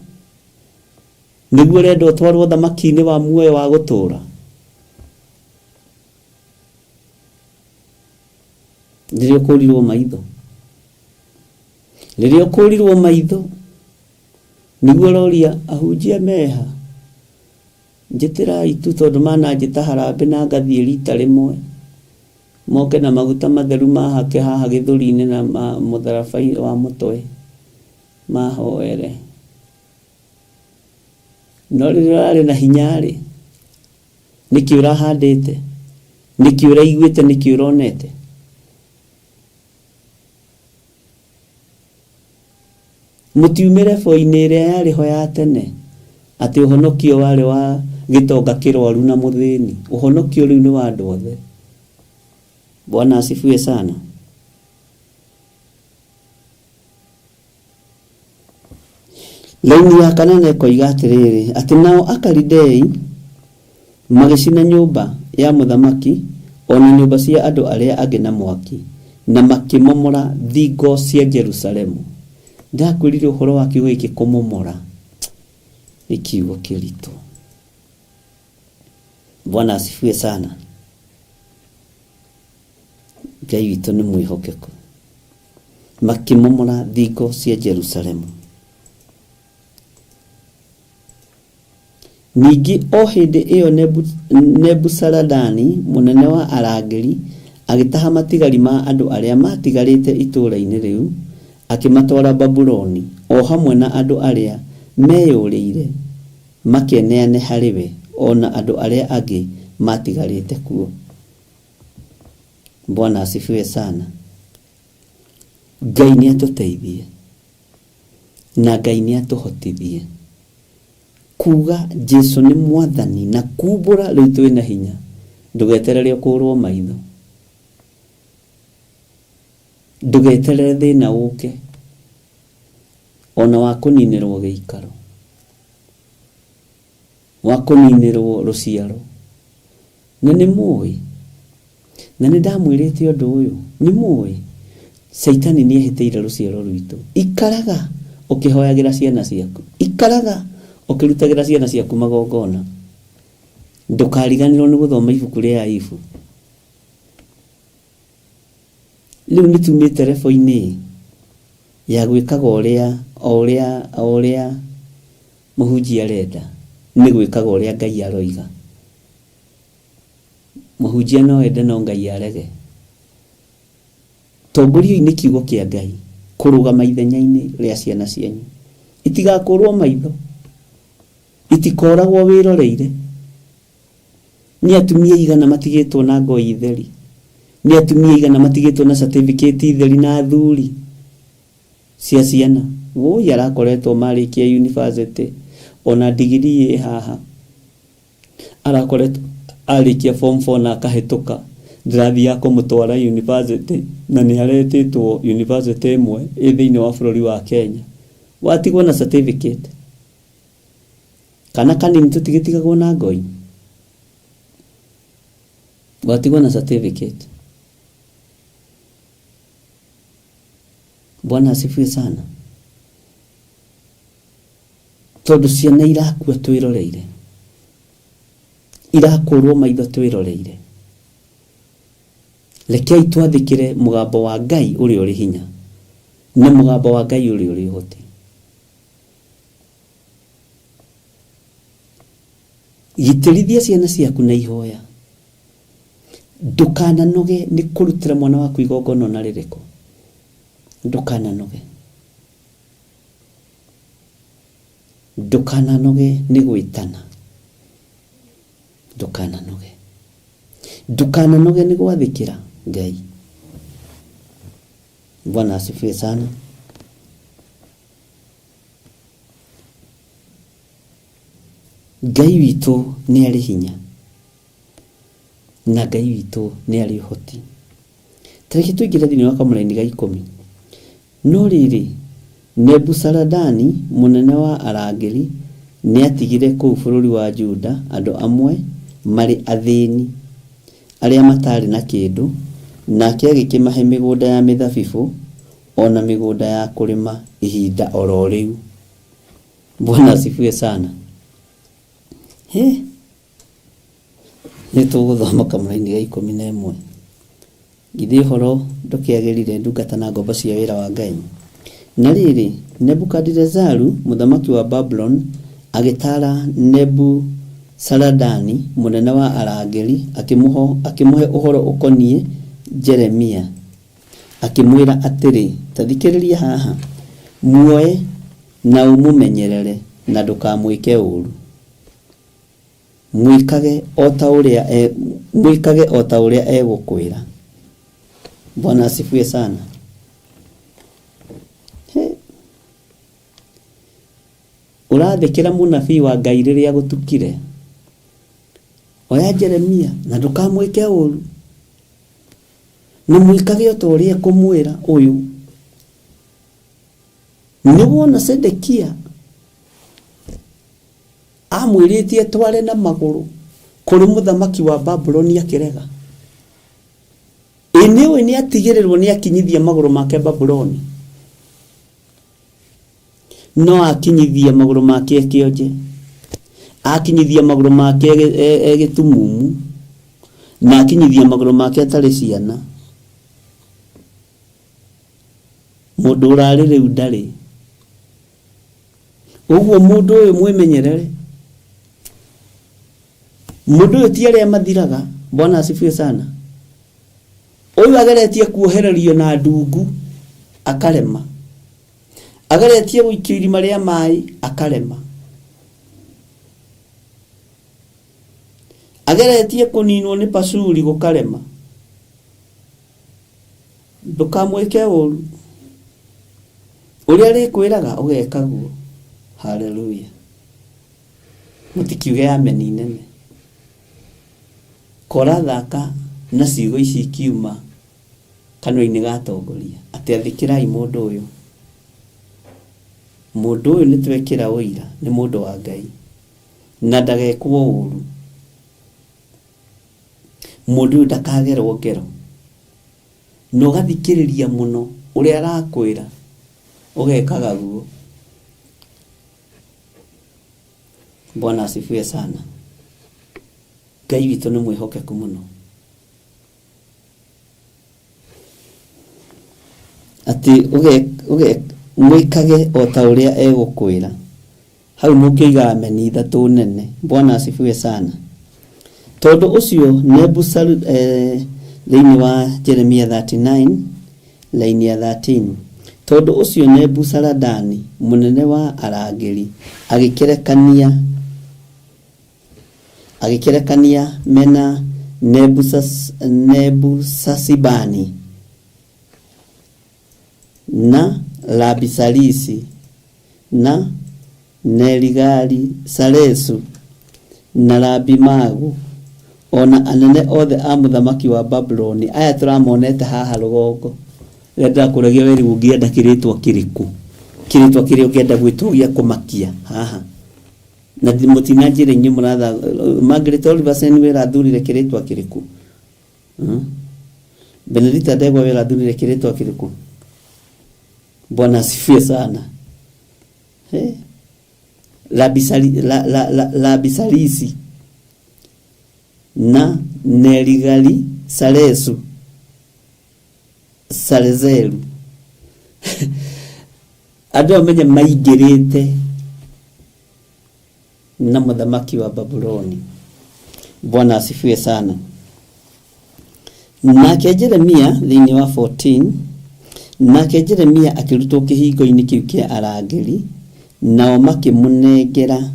nĩguo ũrenda ũtwarwo thamaki-inĩ wa muoyo wa gũtũũra. Rĩrĩa ũkũrirwo maitho, rĩrĩa ũkũrirwo maitho nĩguo ũroria ahunjia meha, njĩtĩrai tu tondũ mananjĩta harambĩ na ngathiĩ rita rĩmwe, moke na maguta matheru mahake haha gĩthũri-inĩ na mũtharaba wa mũtwe, mahoere no rĩrĩ na hinyarĩ nĩkĩ ũrahandĩte nĩkĩ ũraiguĩte nĩkĩ ũronete mũtiumĩre boinĩ ĩrĩa yarĩ ho ya tene atĩ ũhonokio warĩ wa gĩtonga kĩrwaru na mũthĩni ũhonokio rĩu nĩ wa andũ othe. Bwana asifiwe sana. Laini ya kanane koiga atĩrĩrĩ atĩ nao Akalidei magĩcina nyũmba ya mũthamaki ona nyũmba cia andũ arĩa angĩ na mwaki na makĩmomora thingo cia Jerusalemu. Ndakwĩrire ũhoro wa kiugo gĩkĩ kũmomora nĩ kiugo kĩritũ. Bwana asifiwe sana. Ngai witũ nĩ mwĩhokeku. Makĩmomora thingo cia Jerusalemu. Ningĩ o hĩndĩ ĩyo Nebuzaradani mũnene wa arangĩri agĩtaha matigari ma andũ arĩa matigarĩte itũũra-inĩ rĩu akĩmatwara Babuloni o hamwe na andũ arĩa meyũrĩire makĩneane harĩ we ona andũ arĩa angĩ matigarĩte kuo. Bwana asifiwe sana. Ngai nĩ atũteithie na Ngai nĩ atũhotithie kuga Jesu nĩ mwathani na kumbũra rĩu twĩ na hinya. Ndũgeterere kũrwo maitho, ndũgeterere thĩna ũke ona wa kũninĩrwo gĩikaro, wa kũninĩrwo rũciaro. Na nĩ mũĩ na nĩ ndamwĩrĩte ũndũ ũyũ, nĩ mũĩ Saitani nĩ ehĩtĩire rũciaro rwitũ. Ikaraga ũkĩhoyagĩra ciana ciaku, ikaraga ũkĩrutagĩra ciana ciaku magongona. Ndũkariganĩrwo nĩ gũthoma ibuku rĩa Ayubu. Rĩu nĩ tumĩte rebo-inĩ ya gwĩkaga ũrĩa mũhunjia arenda, nĩ gwĩkaga ũrĩa Ngai aroiga. Mũhunjia no ende no Ngai arege. Tongoria-inĩ kiugo kĩa Ngai kũrũgama ithenya-inĩ rĩa ciana cianyu. Itigakũrwo maitho, itikoragwo wĩroreire. Nĩ atumia igana matigĩtwo na ngoi theri, nĩ atumia igana matigĩtwo na certificate theri na athuri cia ciana. Woi arakoretwo marĩkia university ona degree haha, arakoretwo arĩkia form 4 na akahĩtũka ndathi ya kũmũtwara university na nĩ aretĩtwo university ĩmwe thĩinĩ wa bũrũri wa Kenya. Watigwo na certificate kana kanini tũtigĩtigagwo na ngoi, watigwo na certificate. Bwana asifiwe sana. Tondũ ciana irakua twĩroreire, irakũrwo maitho twĩroreire. Rekei twathĩkĩre mũgambo wa Ngai ũrĩa ũrĩ hinya na mũgambo wa Ngai ũrĩa ũrĩ ũhoti. Gitĩrithia ciana ciaku na ihoya. Ndũkananoge nĩ kũrutĩra mwana waku igongona na rĩrĩkũ. Ndũkananoge. Ndũkananoge nĩ gwĩtana. Ndũkananoge. Ndũkananoge nĩ gwathĩkĩra Ngai. Bwana asifiwe sana. Ngai witũ nĩ arĩ hinya na Ngai witũ nĩ arĩ ũhoti. Tareke tũingĩre thĩinĩ wa kamũra-inĩ ga 10. No rĩrĩ Nebuzaradani mũnene wa arangĩri nĩ atigire kũu bũrũri wa Juda andũ amwe marĩ athĩni arĩa matarĩ na kĩndũ, nake agĩkĩmahe mĩgũnda ya mĩthabibũ ona mĩgũnda ya kũrĩma ihinda oro rĩu. Bwana asifiwe sana. Nĩ tũgũthoma kamũra-inĩ ga 11. Githĩ ũhoro ndũkĩagĩrire ndungata na ngombo cia wĩra wa Ngai. Na rĩrĩ Nebukadinezaru mũthamaki wa Babylon agĩtara Nebuzaradani mũnene wa arangĩri akĩmũhe ũhoro ũkoniĩ Jeremia, akĩmwĩra atĩrĩ, ta thikĩrĩria haha, muoe na umumenyerere na ndukamwike uru. Mwikage ota uria egukwira. Bwana asifiwe sana. Urathikira munabii wa Ngai riria gutukire. Oya Jeremia na ndukamwike uru. Na mwikage ota uria kumwira uyu. Niwona Sedekia amwiritie tware na maguru kuri muthamaki wa Babyloni akirega. Enewe ni atigirirwo ni akinyithia maguru make Babyloni. No akinyithia maguru make kionje. Akinyithia maguru make egitumumu. Na akinyithia maguru make atari ciana. Mundu urari riu ndari. Uguo mundu uyu mwimenyerere. Mundu uyu ti aria mathiraga. Bwana asifiwe sana. Uyu ageretie kuohererio na ndungu akarema. Ageretie guikio irima ria mai akarema. Ageretie kuninwo ni pasuri gukarema. Ndukamwike uru. Uria rikwiraga ugeka guo. Hallelujah. Mutikiuge amen nene. Kora thaka na ciugo ici kiuma kanwa-ini gatongoria ati athikirai mundu uyu. Mundu uyu ni twekira uira ni mundu wa Ngai na ndagekwo uru. Mundu ndakagerwo ngero no gathikiriria muno uria arakwira ugekaga guo. Bwana asifiwe sana. Ngai witu ni mwihokeku muno. Ati mwikage ota uria egukwira. Hau mukiiga amen ithatu nene. Bwana asifiwe sana. Tondu ucio thiini wa Jeremia 39 laini ya 13. Tondu ucio Nebuzaradani munene wa arangiri agikerekania mena Nebusasibani na Labisalisi na Nerigali Salesu na Labimagu ona anene othe a muthamaki wa Babyloni. Aya turamonete haha rugongo. Renda kuragia weri ungienda kiritwa kiriku. Kiritwa kiri ungienda gwitugia kumakia haha. Na mutinajire nyu muratha Margaret Oliver wera thurire kiritwa kiriku. Benedita Ndegwa wera thurire kiritwa kiriku. Bwana asifiwe sana. Labisalisi na Nerigali Salesu Salezelu. Andu amenye maigirite na muthamaki wa Babyloni. Bwana asifiwe sana. Nake Jeremia thiini wa 14. Nake Jeremia akirutwo kihingo-ini kiu kia arangiri nao makimunengera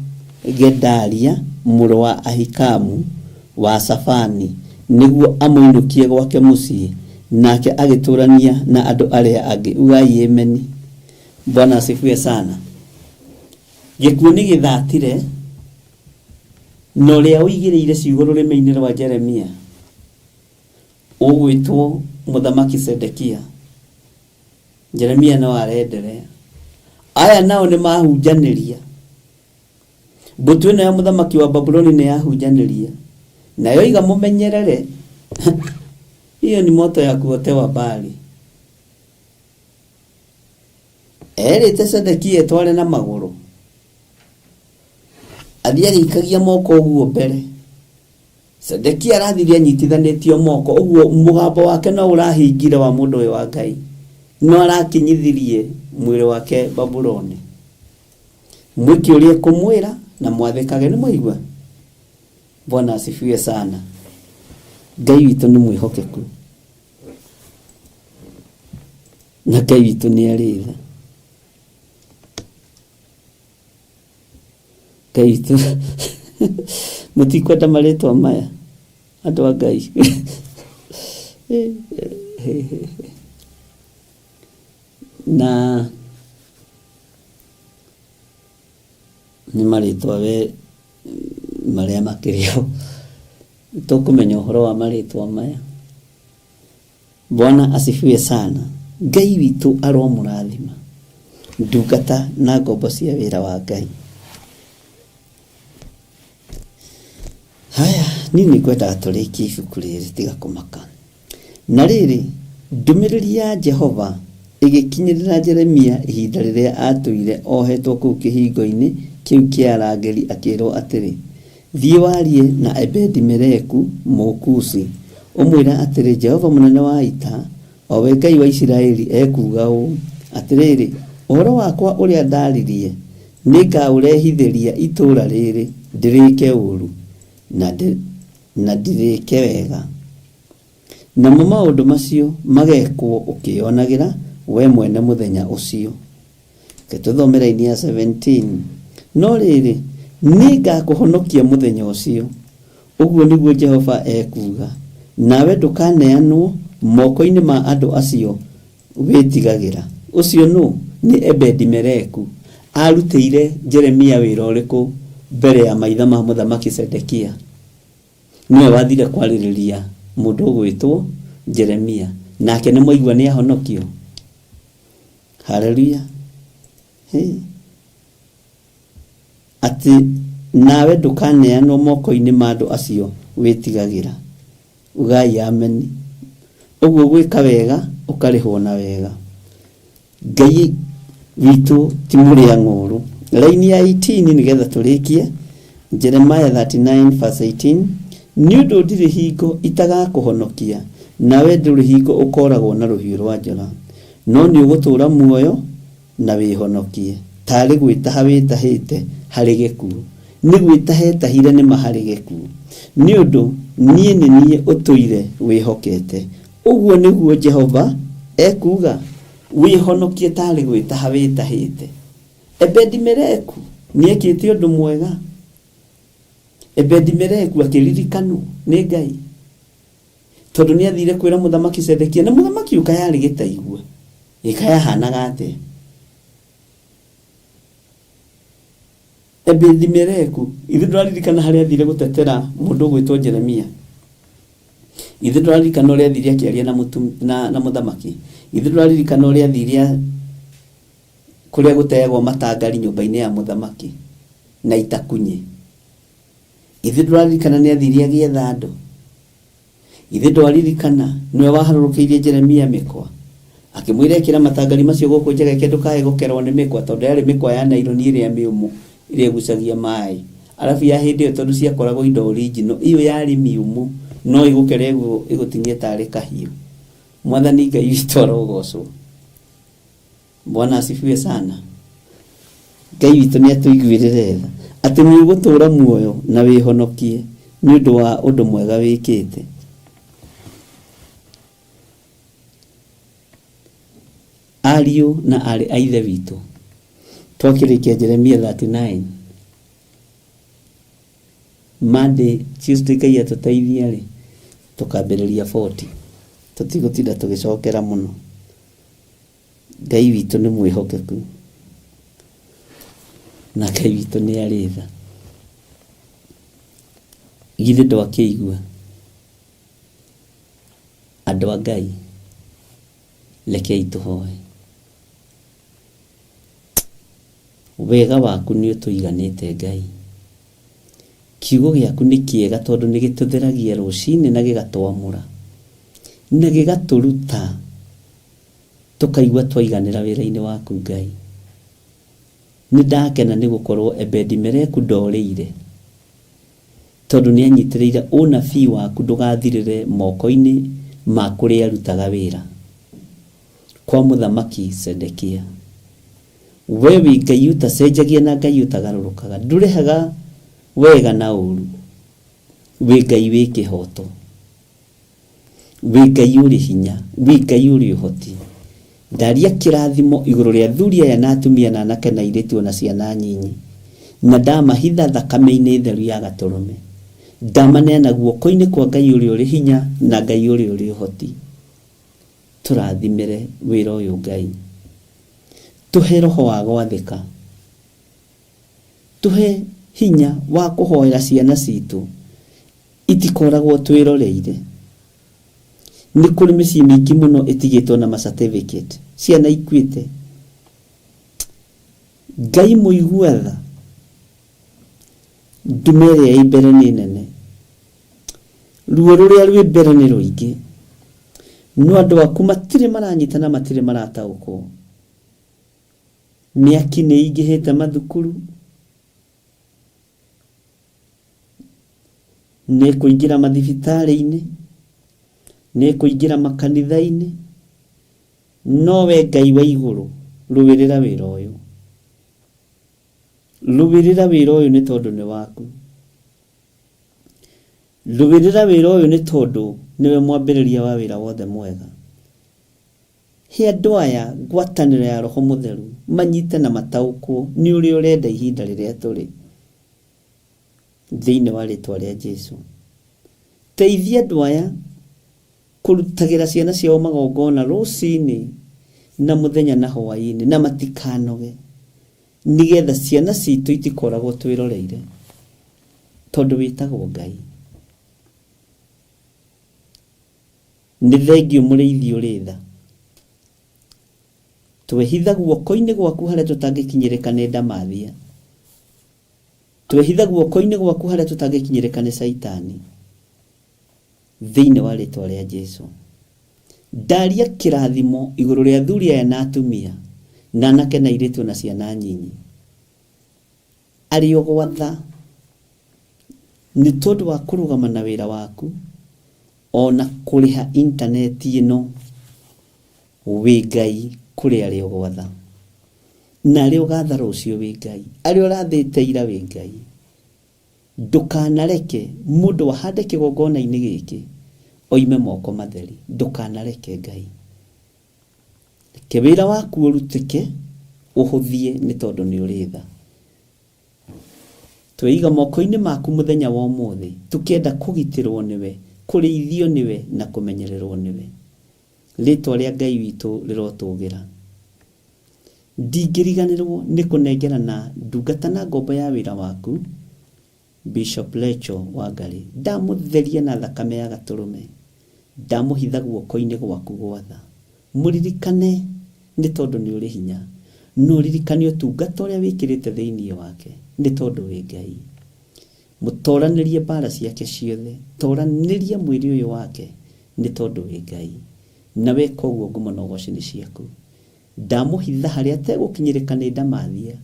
Gedalia muru wa Ahikamu wa Safani niguo amuinukie gwake mucii, nake agiturania na andu aria angi. Ugai ameni. Bwana asifiwe sana. Gikuo ni githatire no ria uigiriire ciugo rurimi-ini rwa Jeremia ugwitwo muthamaki Sedekia. Jeremia no arenderea. Aya nao ni mahunjaniria. Mbutu ino ya muthamaki wa Babyloni ni yahunjaniria. Nayo iga mumenyerere. Hiyo ni moto ya kuotewa mbali. Erite Sedekia tware na maguru. Athia gikagia moko uguo mbere. Sedekia arathiria nyitithanitio moko uguo mugambo wake no urahingire wa mundu uyu wa Ngai. No arakinyithirie mwiri wake Babyloni. Mwikiurie kumwira na mwathikage ni muigwa. Bwana asifiwe sana. Ngai witu ni mwihokeku. Na Ngai witu ni aritha. Ngai tu mutikwenda maretwa maya andu a Ngai na ni maretwa we maria makirio tukumenya uhoro wa maretwa maya. Bwana asifiwe sana. Ngai witu aromurathima ndungata na ngombo cia wira wa Ngai. Haya, nini kwenda turiki ibuku riri tiga kumaka. Na riri ndumiriri ya Jehova igikinyirira Jeremia ihinda riria atuire ohetwo kuu kihingo-ini kiu kia arangeri akirwo atiri, thie warie na Ebedi-Meleku Mũkushi umwira atiri, Jehova munene wa ita owe Ngai wa Isiraeli ekuga uu atiriri, uhoro wakwa uria ndaririe ningaurehithiria itura riri ndirike uru na ndirike wega, namo maundu macio magekwo ukionagira we mwene muthenya ucio. Ketuthomera-ini ya 17. No riri ningakuhonokia muthenya ucio, uguo niguo Jehova ekuga, nawe ndukaneanwo moko-ini ma andu acio witigagira. Ucio no ni Ebedi-Meleku arutĩire Jeremia wĩra ũrĩkũ mbere ya maitha ma Mũthamaki Sedekia. Niwe wathire kwarĩrĩria mũndũ ũgwĩtwo Jeremia, nake nĩ mwaigua nĩ ahonokio. Haleluya. Ati nawe ndukaneanwo moko-ini ma andu acio witigagira. Ugai ameni. Uguo gwika wega ukarihwo na wega. Ngai witu ti muria ng'uru. Laini ya 18 nigetha turikie. Jeremiah 39 verse 18. Niundu ndiri hingo itagakuhonokia, nawe nduri hingo ukoragwo na ruhiũ rwa njora, no ni ugutura muoyo na wihonokie. Tari gwitaha witahite hari gikuũ, ni gwitahetahire ni mahari gikuũ, niundu nie ni nie utuire wihokete. Uguo niguo Jehova ekuga, wihonokie tari gwitaha witahite. Ebedi-Meleku niekite undu mwega. Ebedi-Meleku akiririkanwo ni Ngai tondu ni athire kwira Mũthamaki Sedekia, na Mũthamaki ukayari gitaigua ikayahanaga ate. Ebedi-Meleku ithe nduraririkana haria athire gutetera mundu gwitwo Jeremia. Ithe nduraririkana uria athire akiaria na Mũthamaki. Ithe nduraririkana uria athire kuria gutegwo matangari nyumba-ini ya Mũthamaki na itakunye. Ithe nduraririkana ni athire agietha andu. Ithe nduraririkana niwe waharũrũkĩirie Jeremia mikwa akimwira ekira matangari macio gũkũ njega kĩndũ kae gũkerwo nĩ mikwa, tondu yarĩ mikwa ya naironi iria mĩũmũ iria igucagia mai. Alafu ya hindi ĩyo tondu ciakoragwo indo original, iyo yarĩ mĩũmũ no igũkere igutinye tarĩ kahiũ. Mwathani Ngai witũ arogocwo. Bwana asifiwe sana. Ngai witũ nĩ atuiguĩrĩre tha atĩ nĩ ũgũtũra muoyo na wihonokie nĩ ũndũ wa ũndũ mwega wĩkĩte. Ariũ na arĩ a ithe witũ, twakĩrĩkia Jeremia 39 Monday, Tuesday Ngai atũteithia rĩ tukambĩrĩria 40. Tutigũtinda tũgĩcokera mũno. Ngai witũ nĩ mwĩhokeku na Ngai witũ nĩ arĩ tha. Githĩ ndwakĩigua andũ a Ngai? Rekei tũhoe. Wega waku nĩ ũtũiganĩte Ngai. Kiugo gĩaku nĩ kĩega tondũ nĩ gĩtũtheragia rũcinĩ na gĩgatwamũra na gĩgatũruta tukaigua twaiganĩra wĩra-inĩ waku Ngai. Nĩ ndakena nĩ gũkorwo Ebedi-Meleku ndorĩire tondũ nĩ anyitĩrĩire ũnabii waku ndũgathirĩre moko-inĩ ma kũrĩa arutaga wĩra kwa Mũthamaki Sedekia. We wĩ Ngai utacenjagia na Ngai utagarũrũkaga, ndũrehaga wega na ũru. Wĩ Ngai wĩ kĩhoto, wĩ Ngai ũrĩ hinya, wĩ Ngai ũrĩ ũhoti. Ndaria kĩrathimo igũrũ rĩa athuri aya na atumia na anake na airĩtu na ciana nyinyi. na ndamahitha thakame-inĩ theru ya Gatũrũme, ndamaneana guoko-inĩ kwa Ngai ũrĩa ũrĩ hinya na Ngai ũrĩa ũrĩ ũhoti. Tũrathimĩre wĩra ũyũ Ngai, tũhe roho wa gwathĩka, tũhe hinya wa kũhoera ciana citũ itikoragwo twĩroreire. Nĩ kũrĩ mĩciĩ mĩingĩ mũno ĩtigĩtwo na certificate, ciana ikuĩte. Ngai mũigua tha, ndume ĩrĩa ĩ mbere nĩ nene, ruo rũrĩa rwĩ mbere nĩ rũingĩ, no andũ aku matirĩ maranyitana, matirĩ marataũkwo. Mĩaki nĩ ĩingĩhĩte mathukuru, nĩ kũingĩra mathibitarĩ-inĩ, nĩ kũingĩra makanitha-inĩ, no we Ngai wa igũrũ rũwĩrĩra wĩra ũyũ. Rũwĩrĩra wĩra ũyũ nĩ tondũ nĩ waku. Rũwĩrĩra wĩra ũyũ nĩ tondũ nĩwe mwambĩrĩria wa wĩra wothe mwega. He andũ aya ngwatanĩro ya Roho Mũtheru manyite na mataũkwo nĩ ũrĩa ũrenda ihinda rĩrĩa tũrĩ, thĩinĩ wa rĩtwa rĩa Jesũ. Teithia andũ aya kũrutagĩra ciana ciao magongona rũcinĩ na mũthenya na hwaĩ-inĩ, na matikanoge, nigetha ciana citũ itikoragwo twĩroreire, tondũ wĩtagwo Ngai. Nĩ thengio mũrĩithi ũrĩ tha, twehitha guoko-inĩ gwaku harĩa tũtangĩkinyĩrĩka nĩ ndamathia, twehitha guoko-inĩ gwaku harĩa tũtangĩkinyĩrĩka nĩ Saitani, thĩinĩ wa rĩtwa rĩa Jesũ. Ndaria kĩrathimo igũrũ rĩa athuri aya na atumia, na anake na airĩtu na ciana nyinyi, arĩ o gwatha nĩ tondũ wa kũrũgama na wĩra waku, ona kũrĩha intaneti ĩno. Wĩ Ngai kũrĩ arĩ o gwatha, na arĩ ũgatha rũciũ wĩ Ngai, arĩ ũrathĩte ira wĩ Ngai. Ndũkanareke mũndũ wahande kĩgongona-inĩ gĩkĩ oime moko matheri, ndũkanareke Ngai. Reke wĩra waku ũrutĩke, ũhũthie nĩ tondũ nĩ ũrĩ tha. Tweiga moko-inĩ maku mũthenya wa ũmũthĩ, tũkĩenda kũgitĩrwo nĩwe, kũrĩithio nĩwe na kũmenyererwo nĩwe. Rĩtwa rĩa Ngai witũ rĩrotũgĩra. Ndingĩriganĩrwo nĩ kũnengerana ndungata na ngombo ya wĩra waku Bishop Lecho Wangarĩ. Ndamũtheria na thakame ya Gatũrũme, ndamũhitha guoko-inĩ gwaku gwatha. Mũririkane nĩ tondũ nĩ ũrĩ hinya, no ririkane ũtungata ũrĩa wĩkĩrĩte thĩinĩ wake nĩ tondũ wĩ Ngai. Mũtoranĩrie mbara ciake ciothe, toranĩria mwĩrĩ ũyũ wake nĩ tondũ wĩ Ngai, na weka ũguo ngumo na ũgooci nĩ ciaku. Ndamũhitha harĩa ategũkinyĩrĩka nĩ ndamathia,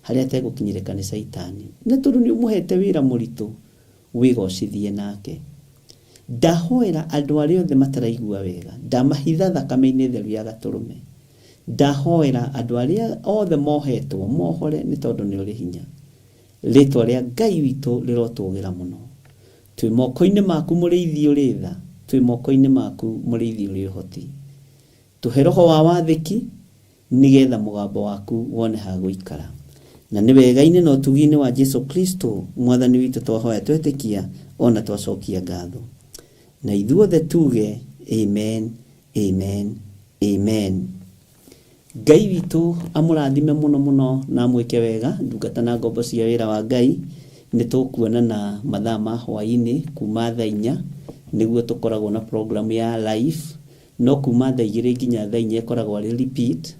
harĩa ategũkinyĩrĩka nĩ Saitani, nĩ tondũ nĩ ũmũhete wĩra mũritũ, wĩgocithie nake. Ndahoera andũ arĩa othe mataraigua wega, ndamahitha thakame-inĩ theru ya Gatũrũme. Ndahoera andũ arĩa othe mohetwo mohore nĩ tondũ nĩ ũrĩ hinya. Rĩtwa rĩa Ngai witũ rĩrotũgĩra mũno. Twĩ moko-inĩ maku mũrĩithi ũrĩ tha, twĩ moko-inĩ maku mũrĩithi ũrĩ ũhoti. Tũhe roho wa wathĩki, nigetha mũgambo waku wone ha gũikara. Na nĩ wega-inĩ na ũtugi-inĩ wa Jesũ Kristo mwathani witũ twahoya twetĩkia, ona twacokia ngatho. Na ithuothe tuge amen, amen, amen. Ngai witũ amũrathime mũno mũno na amwĩke wega. Ndungata na ngombo cia wĩra wa Ngai nĩ tũkuonana mathaa ma hwaĩ-inĩ kuma thaa 4, nĩguo tũkoragwo na program ya live, no kuma thaa 2 nginya thaa 4 ĩkoragwo arĩ repeat,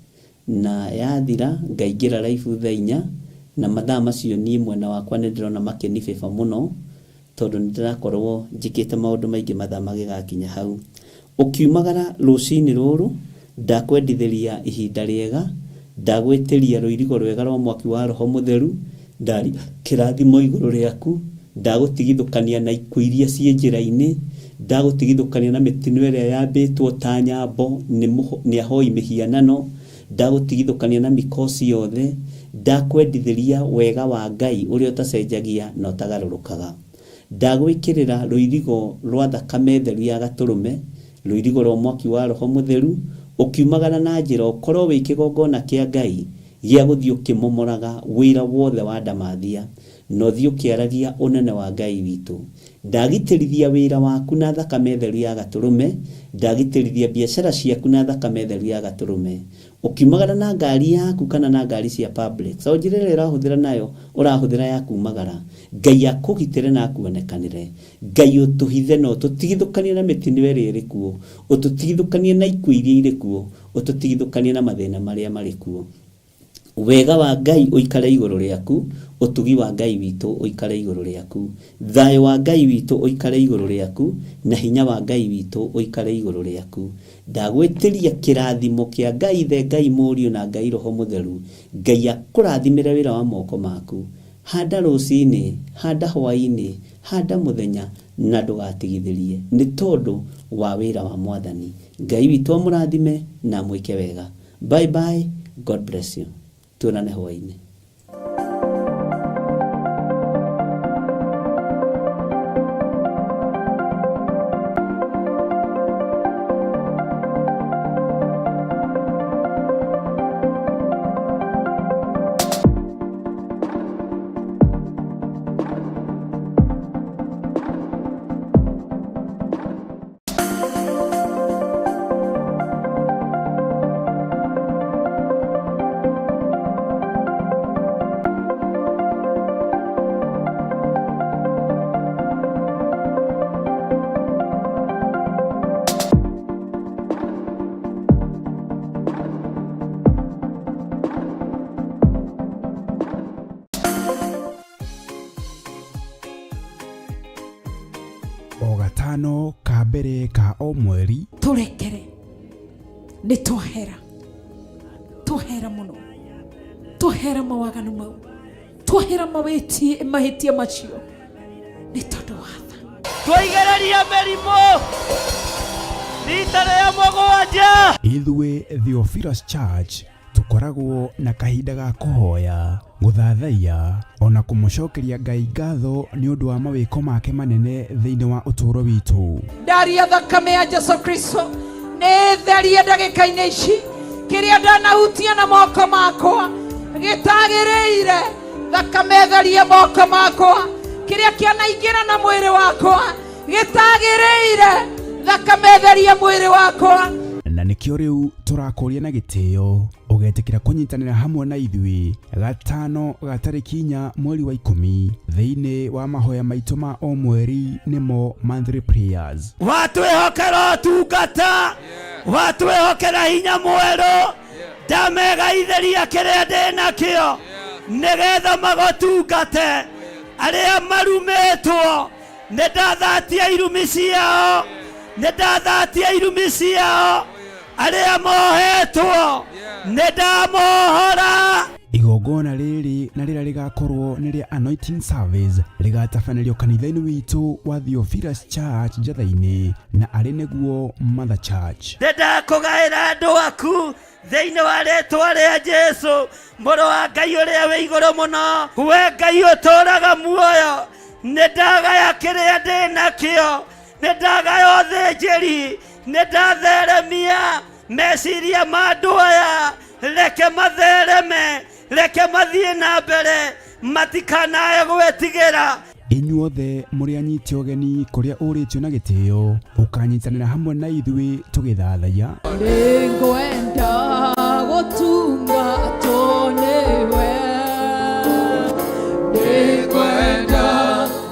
na yathira ngaingĩra live thaa 4, na mathaa macio niĩ mwena wakwa nĩ ndĩrona makĩnibĩba mũno, tondũ nĩ ndĩrakorwo njĩkĩte maũndũ maingĩ mathaa magĩgakinya hau. Ũkiumagara rũcinĩ rũrũ, ndakwendithĩria ihinda rĩega, ndagwĩtĩria rũirigo rwega rwa mwaki wa Roho Mũtheru, ndari kĩrathimo igũrũ rĩaku, ndagũtigithũkania na ikuũ iria ciĩ njĩra-inĩ, ndagũtigithũkania na mĩtino ĩrĩa yambĩtwo ta nyambo nĩ ahoi mĩhianano, ndagũtigithũkania na mĩkosi yothe, ndakwendithĩria wega wa Ngai ũrĩa ũtacenjagia na ũtagarũrũkaga. Ndagwĩkĩrĩra rũirigo rwa thakame theru ya Gatũrũme, rũirigo rwa mwaki wa Roho Mũtheru, ũkiumagara na njĩra ũkorwo wĩ kĩgongona kĩa Ngai gĩa gũthiĩ ũkĩmomoraga wĩra wothe wa ndamathia na ũthiĩ ũkĩaragia ũnene wa Ngai witũ. Ndagitĩrithia wĩra waku na thakame theru ya Gatũrũme, ndagitĩrithia biacara ciaku na thakame theru ya Gatũrũme. Ũkiumagara na ngari yaku kana na ngari cia public, so njĩra ĩrĩa ũrahũthĩra nayo ũrahũthĩra ya kumagara, Ngai akũgitĩre na akuonekanĩre. Ngai ũtũhithe na ũtũtigithũkanie na mĩtino ĩrĩa ĩrĩ kuo, ũtũtigithũkanie na ikuũ iria irĩ kuo, ũtũtigithũkanie na mathĩna marĩa marĩ kuo. Wega wa Ngai ũikare igũrũ rĩaku, ũtugi wa Ngai witũ ũikare igũrũ rĩaku, thayũ wa Ngai witũ ũikare igũrũ rĩaku, na hinya wa Ngai witũ ũikare igũrũ rĩaku. Ndagwĩtĩria kĩrathimo kĩa Ngai Ithe, Ngai Mũriũ na Ngai Roho Mũtheru. Ngai akũrathimĩre wĩra wa moko maku. Handa rũcinĩ, handa hwaĩ-inĩ, handa mũthenya, na ndũgatigithĩrie nĩ tondũ wa wĩra wa Mwathani. Ngai witũ amũrathime na mwĩke wega. Bye bye. God bless you. Tuonane hwaĩ-inĩ. O gatano ka mbere ka o mweri turekere nĩ twahera mũno, twahera mawaganu mau, twahera mahĩtia macio nĩ tondũ wa tha. Tũigereria mĩrimũ rita rĩa mũgwanja. Ithuĩ Theophilus Church tukoragwo na kahinda ga kũhoya, gũthathaiya ona kũmũcokeria Ngai ngatho nĩ ũndũ wa mawĩko make manene thĩinĩ wa ũtũũro witũ. Ndaria thakame ya Jesu Kristo nĩ therie ndagĩka-inĩ ici kĩrĩa ndanahutia na moko makwa gĩtagĩrĩire. Thakame therie moko makwa, kĩrĩa kĩanaingĩra na mwĩrĩ wakwa gĩtagĩrĩire. Thakame therie mwĩrĩ wakwa. Na nĩkĩo rĩu tũrakũria na gĩtĩo ũgetĩkĩra kũnyitanĩra hamwe na ithuĩ gatano ga tarĩki 4 mweri wa 10 thĩinĩ wa mahoya maitũ ma o mweri nĩmo monthly prayers. Watwĩhokera ũtungata, watwĩhokera hinya mwerũ, ndamegaithĩria kĩrĩa ndĩ nakĩo nĩgetha magũtungate. Arĩa marumĩtwo nĩndathatia irumi ciao, nĩndathatia irumi ciao. Arĩa mohetwo nĩndamohora. Igongona rĩrĩ na rĩrĩa rĩgakorwo nĩ rĩa anointing service rĩgatabanĩrio kanitha-inĩ witũ wa Theophilus Church Njatha-inĩ na arĩ nĩguo Mother Church. Ndĩndakũgaĩra andũ aku thĩinĩ wa rĩĩtwa rĩa Jesũ, mũrũ wa Ngai ũrĩa wĩ igũrũ mũno. We Ngai ũtũũraga muoyo, nĩndagaya kĩrĩa ndĩ nakĩo, nĩndagaya ũthĩnjĩri, nĩndatheremia meciria ma andũ aya. Reke mathereme, reke mathiĩ na mbere, matikanae gwĩtigĩra. Inyuothe mũrĩ anyiti ũgeni kũrĩa ũrĩtio na gĩtĩo ũkanyitanĩra hamwe na ithuĩ tũgĩthathaiya. Nĩngwenda gũtungatwo nĩwe, nĩngwenda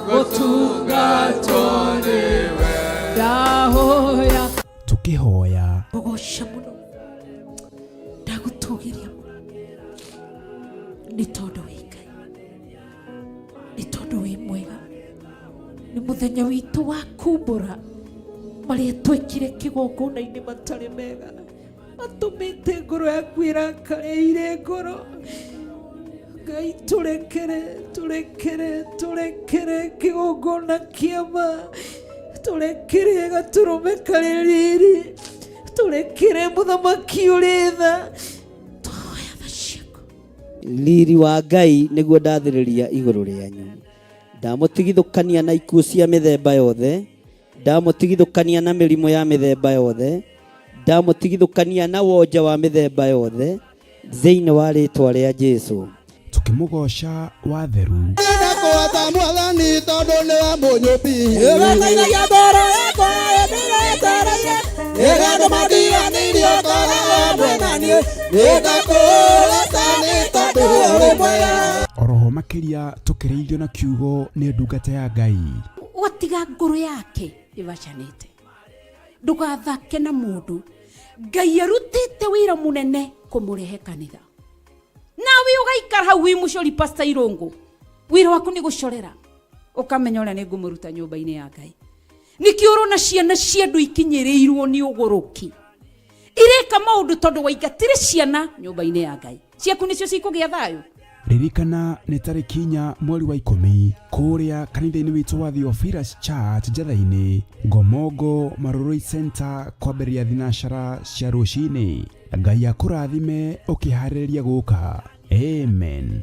gũtungatwo nĩwe. Ndahoya Tũkĩhoya ũgoca mũno, ndagũtũgĩria nĩ tondũ wĩ Ngai, nĩ tondũ wĩ mwega. Nĩ mũthenya witũ wa kumbũra marĩa twĩkire kĩgongona-inĩ matarĩ mega, matũmĩte ngoro yaku ĩrakarĩire ngoro. Ngai tũrekere kĩgongona kĩama, tũrekere Gatũrũme karĩ riri, tũrekere mũthamaki ũrĩ tha. Tũhoya tha ciaku. Riri wa Ngai nĩguo ndathĩrĩria igũrũ rĩanyu. Ndamũtigithũkania na ikuũ cia mĩthemba yothe, ndamũtigithũkania na mĩrimũ ya mĩthemba yothe, ndamũtigithũkania na wonja wa mĩthemba yothe, thĩinĩ wa rĩĩtwa rĩa Jesũ. Tukimũgoca wa theru. Oroho makiria tukireithio na kiugo nĩ ndungata ya Ngai. Watiga ngoro yake ivacanite. Ndugathake na mundu. Ngai arutite wira munene kumurehe kanitha. Nawe ugaikara hau wi mucori Pastor Irongo. Wira waku ni gucorera. Ukamenya ora ni ngumuruta nyumba-ini ya Ngai. Nikio urona ciana cia ndu ikinyirirwo ni uguruki. Ireka maundu tondu waigatire ciana nyumba-ini ya Ngai. Ciaku nicio cikugia thayo. Ririkana nĩ tarĩki 4 mweri wa 10 kũrĩa kanitha-inĩ witũ wa Theophilus Church Njatha-inĩ, Ngomongo Maroroi Center, kwambĩrĩria thinacara cia rũcinĩ. Ngai akũrathime ũkĩharĩrĩria gũka. Amen.